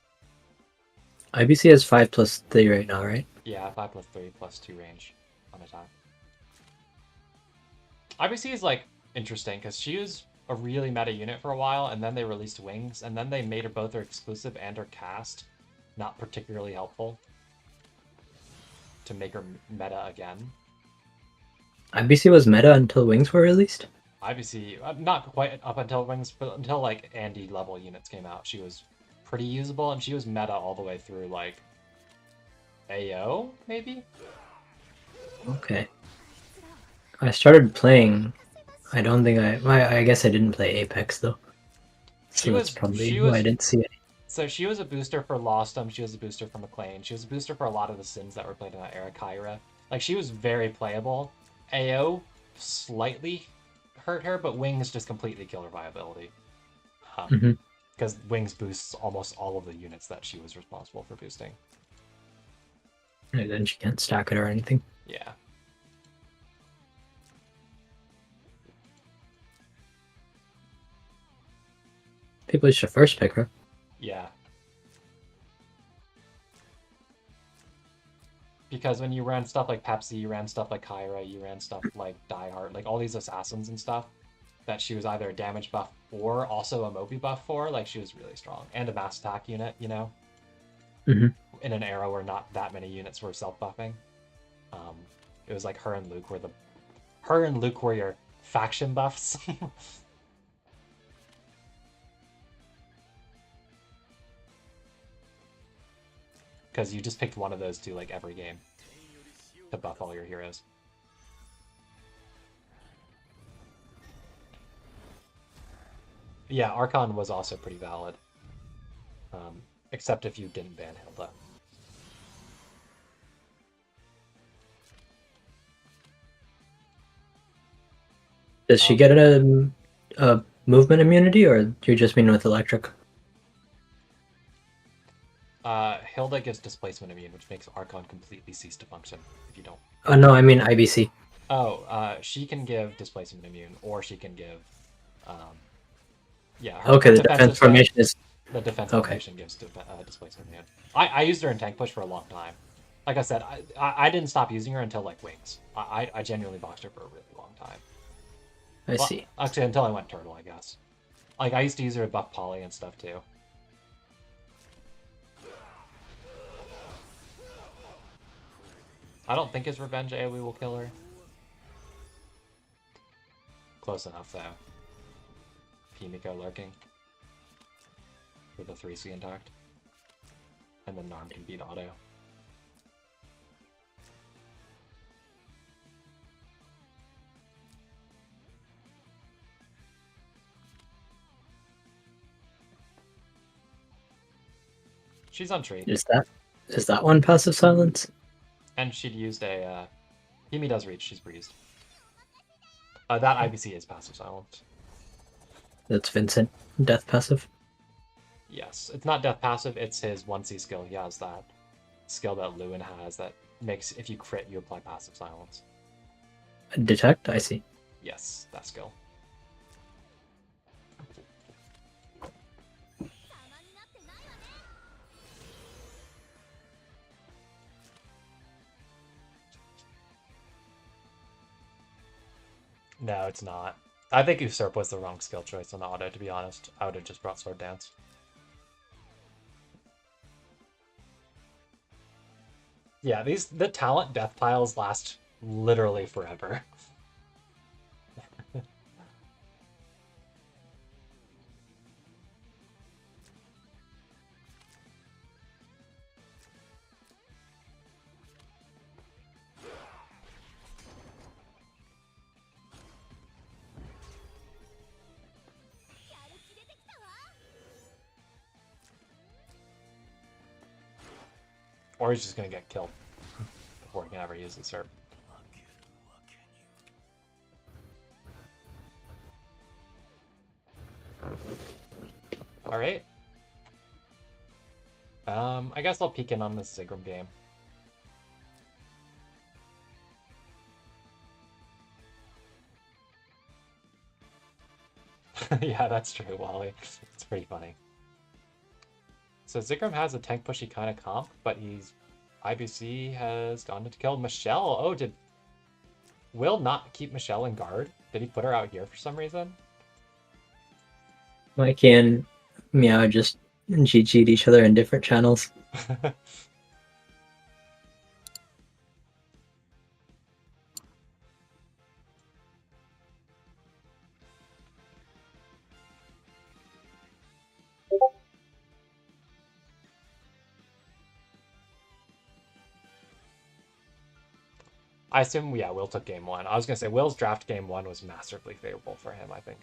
Speaker 3: IBC has 5+3 right now, right?
Speaker 1: Yeah, 5+3 +2 range on attack. IBC is like interesting because she was a really meta unit for a while, and then they released Wings, and then they made her both her exclusive and her cast not particularly helpful to make her meta again.
Speaker 3: IBC was meta until Wings were released?
Speaker 1: IBC, not quite up until Wings, but until like Andy level units came out, she was pretty usable, and she was meta all the way through like AO, maybe?
Speaker 3: Okay. I started playing. I don't think I guess I didn't play Apex though. So that's probably why I didn't see it.
Speaker 1: So she was a booster for Lostum, she was a booster for McLean, she was a booster for a lot of the Sins that were played in that era, Kyra. Like, she was very playable. AO slightly hurt her, but Wings just completely killed her viability. Because Wings boosts almost all of the units that she was responsible for boosting.
Speaker 3: And then she can't stack it or anything.
Speaker 1: Yeah.
Speaker 3: People should first pick her.
Speaker 1: Yeah. Because when you ran stuff like Pepsi, you ran stuff like Kyra, you ran stuff like Diehard, like all these assassins and stuff, that she was either a damage buff or also a Moby buff for, like she was really strong. And a mass attack unit, you know? In an era where not that many units were self-buffing. It was like her and Luke were your faction buffs. Because you just picked one of those two like every game to buff all your heroes. Yeah, Archon was also pretty valid. Except if you didn't ban Hilda.
Speaker 3: Does she get a movement immunity, or do you just mean with electric?
Speaker 1: Hilda gives displacement immune, which makes Archon completely cease to function if you don't.
Speaker 3: Oh no, I mean IBC.
Speaker 1: Oh, she can give displacement immune, or she can give, yeah.
Speaker 3: Okay, the defense formation is.
Speaker 1: The defense formation gives displacement immune. I used her in tank push for a long time. Like I said, I didn't stop using her until like Wings. I genuinely boxed her for a really long time.
Speaker 3: I see.
Speaker 1: Actually, until I went Turtle, I guess. Like, I used to use her to buff Poly and stuff too. I don't think his Revenge AoE will kill her. Close enough, though. Pimiko lurking. With a 3C intact. And then Narm can beat auto. She's on tree.
Speaker 3: Is that one passive silence?
Speaker 1: And she'd used a Himi does reach, she's breezed. That IBC is passive silence.
Speaker 3: That's Vincent. Death passive.
Speaker 1: Yes. It's not death passive, it's his 1C skill. He has that skill that Lewin has that makes, if you crit, you apply passive silence.
Speaker 3: Detect? I see.
Speaker 1: Yes, that skill. No, it's not. I think Usurp was the wrong skill choice on auto, to be honest. I would have just brought Sword Dance. Yeah, the talent death piles last literally forever. Or he's just gonna get killed before he can ever use the Usurp. Alright. I guess I'll peek in on this Zigguram game. Yeah, that's true, Wally. It's pretty funny. So Zikram has a tank pushy kind of comp, but IBC has gone to kill Michelle. Oh, did Will not keep Michelle in guard? Did he put her out here for some reason?
Speaker 3: Mikey and Meow just GG'd each other in different channels.
Speaker 1: I assume, yeah, Will took game one. I was going to say, Will's draft game one was massively favorable for him, I think.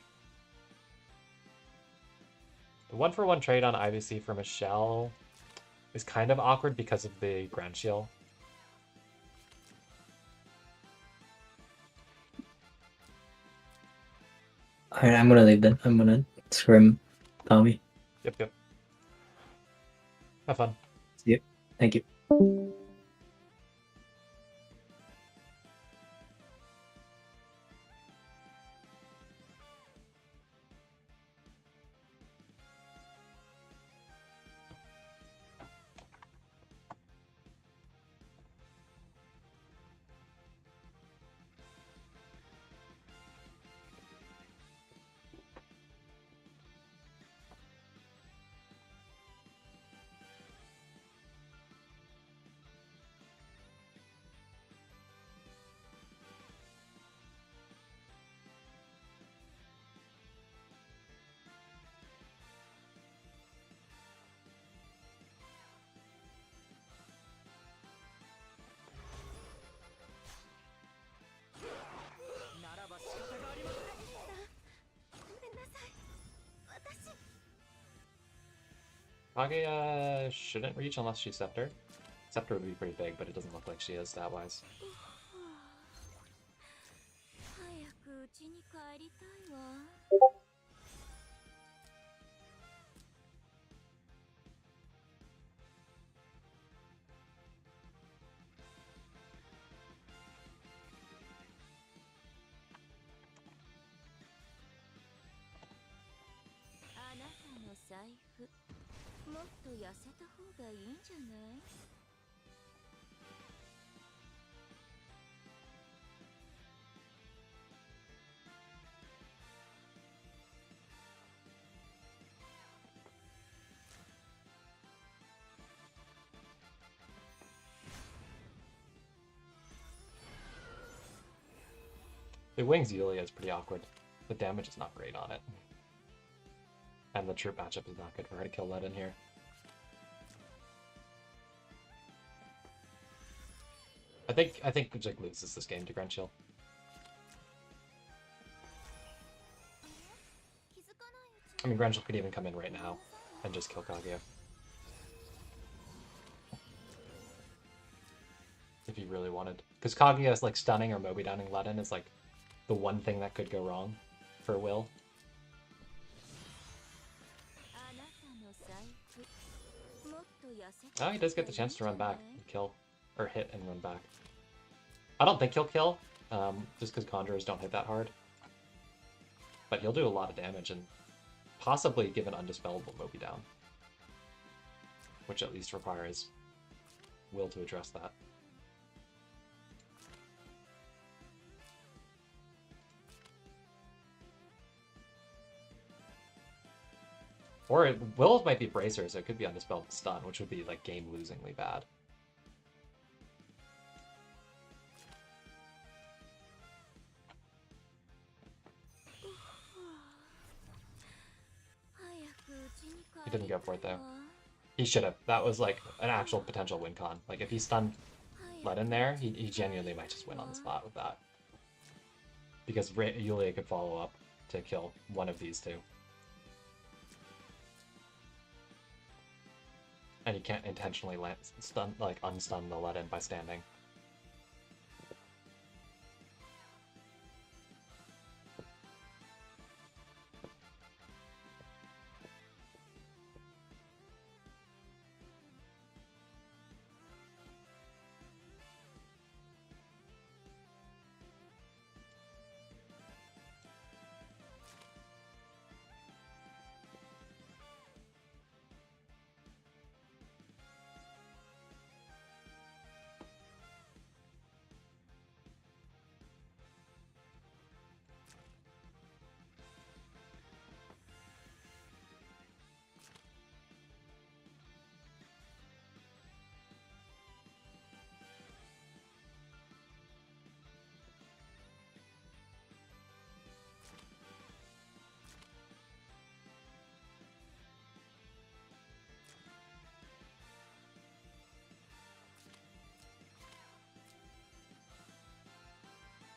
Speaker 1: The 1-for-1 trade on IBC for Michelle is kind of awkward because of the Grand Shield.
Speaker 3: Alright, I'm gonna leave then. I'm gonna scrim Thomy.
Speaker 1: Yep. Have fun.
Speaker 3: See you. Thank you.
Speaker 1: Kage shouldn't reach unless she's Scepter. Scepter would be pretty big, but it doesn't look like she is stat-wise. The Wings Yulia is pretty awkward. The damage is not great on it. And the troop matchup is not good for her to kill that in here. I think Jig loses this game to Grenchill. I mean, Grenchill could even come in right now and just kill Kaguya. If he really wanted. Because Kaguya is like stunning or Moby Downing Ledin is like the one thing that could go wrong for Will. Oh, he does get the chance to run back and kill. Or hit and run back. I don't think he'll kill, just because Conjurers don't hit that hard. But he'll do a lot of damage and possibly give an undispellable Moby down. Which at least requires Will to address that. Or Will might be Bracer, so it could be undispelled stun, which would be like game-losingly bad. He didn't go for it though. He should have. That was like an actual potential win con. Like if he stunned Ledin there, he genuinely might just win on the spot with that. Because Yulia could follow up to kill one of these two. And you can't intentionally unstun the Ledin by standing.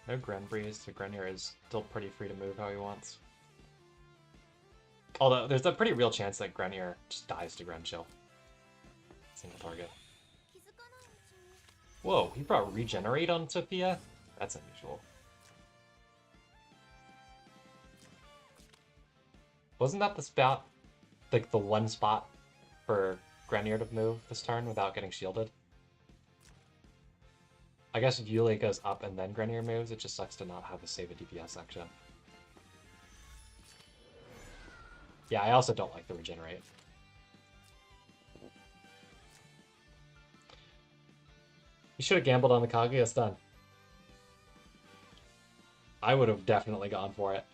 Speaker 1: No Gren Breeze, so Grenier is still pretty free to move how he wants. Although, there's a pretty real chance that Grenier just dies to Gren Chill. Single target. Whoa, he brought Regenerate on Sophia? That's unusual. Wasn't that the spot, like the one spot for Grenier to move this turn without getting shielded? I guess if Yule goes up and then Grenier moves, it just sucks to not have a save a DPS action. Yeah, I also don't like the Regenerate. You should have gambled on the Kaguya stun. I would have definitely gone for it.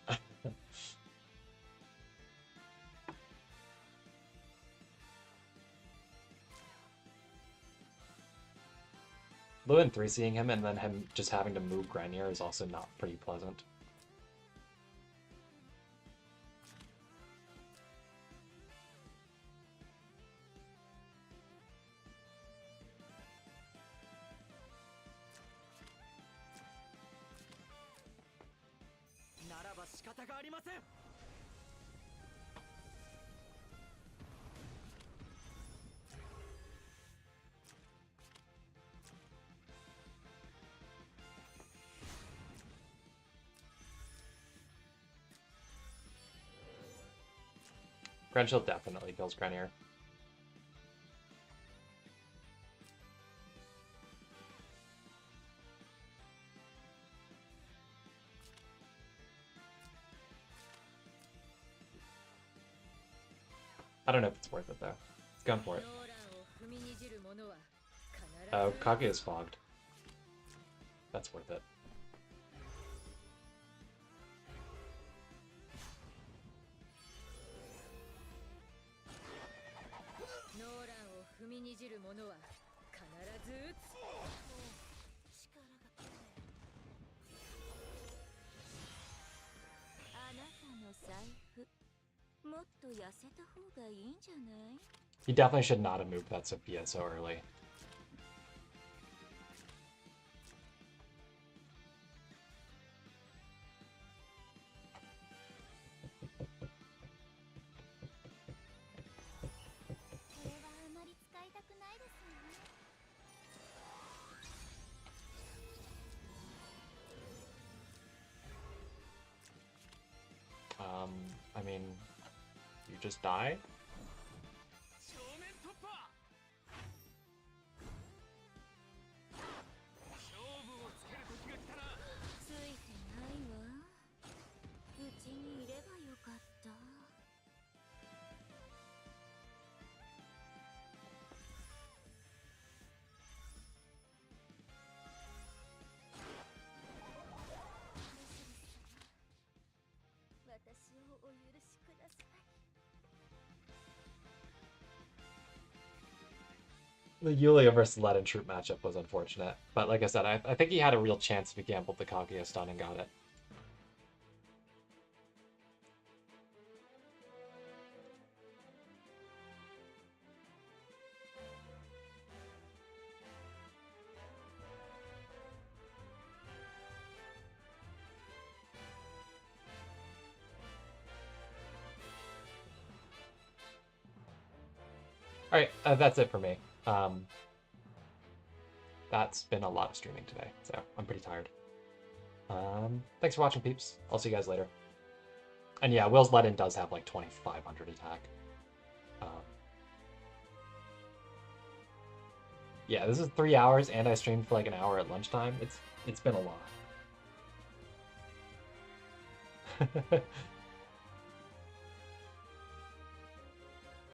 Speaker 1: Lewin 3-seeing him and then him just having to move Grenier is also not pretty pleasant. Grenshield definitely kills Grenier. I don't know if it's worth it though. It's gone for it. Oh, Kage is fogged. That's worth it. He definitely should not have moved that Sophia so early. I mean, you just die? The Yulia versus Lead Troop matchup was unfortunate, but like I said, I think he had a real chance if he gambled the Kaguya stun and got it. Alright, that's it for me. That's been a lot of streaming today, so I'm pretty tired. Thanks for watching, peeps. I'll see you guys later. And yeah, Will's Let-In does have like 2,500 attack. Yeah, this is 3 hours, and I streamed for like an hour at lunchtime. It's been a lot.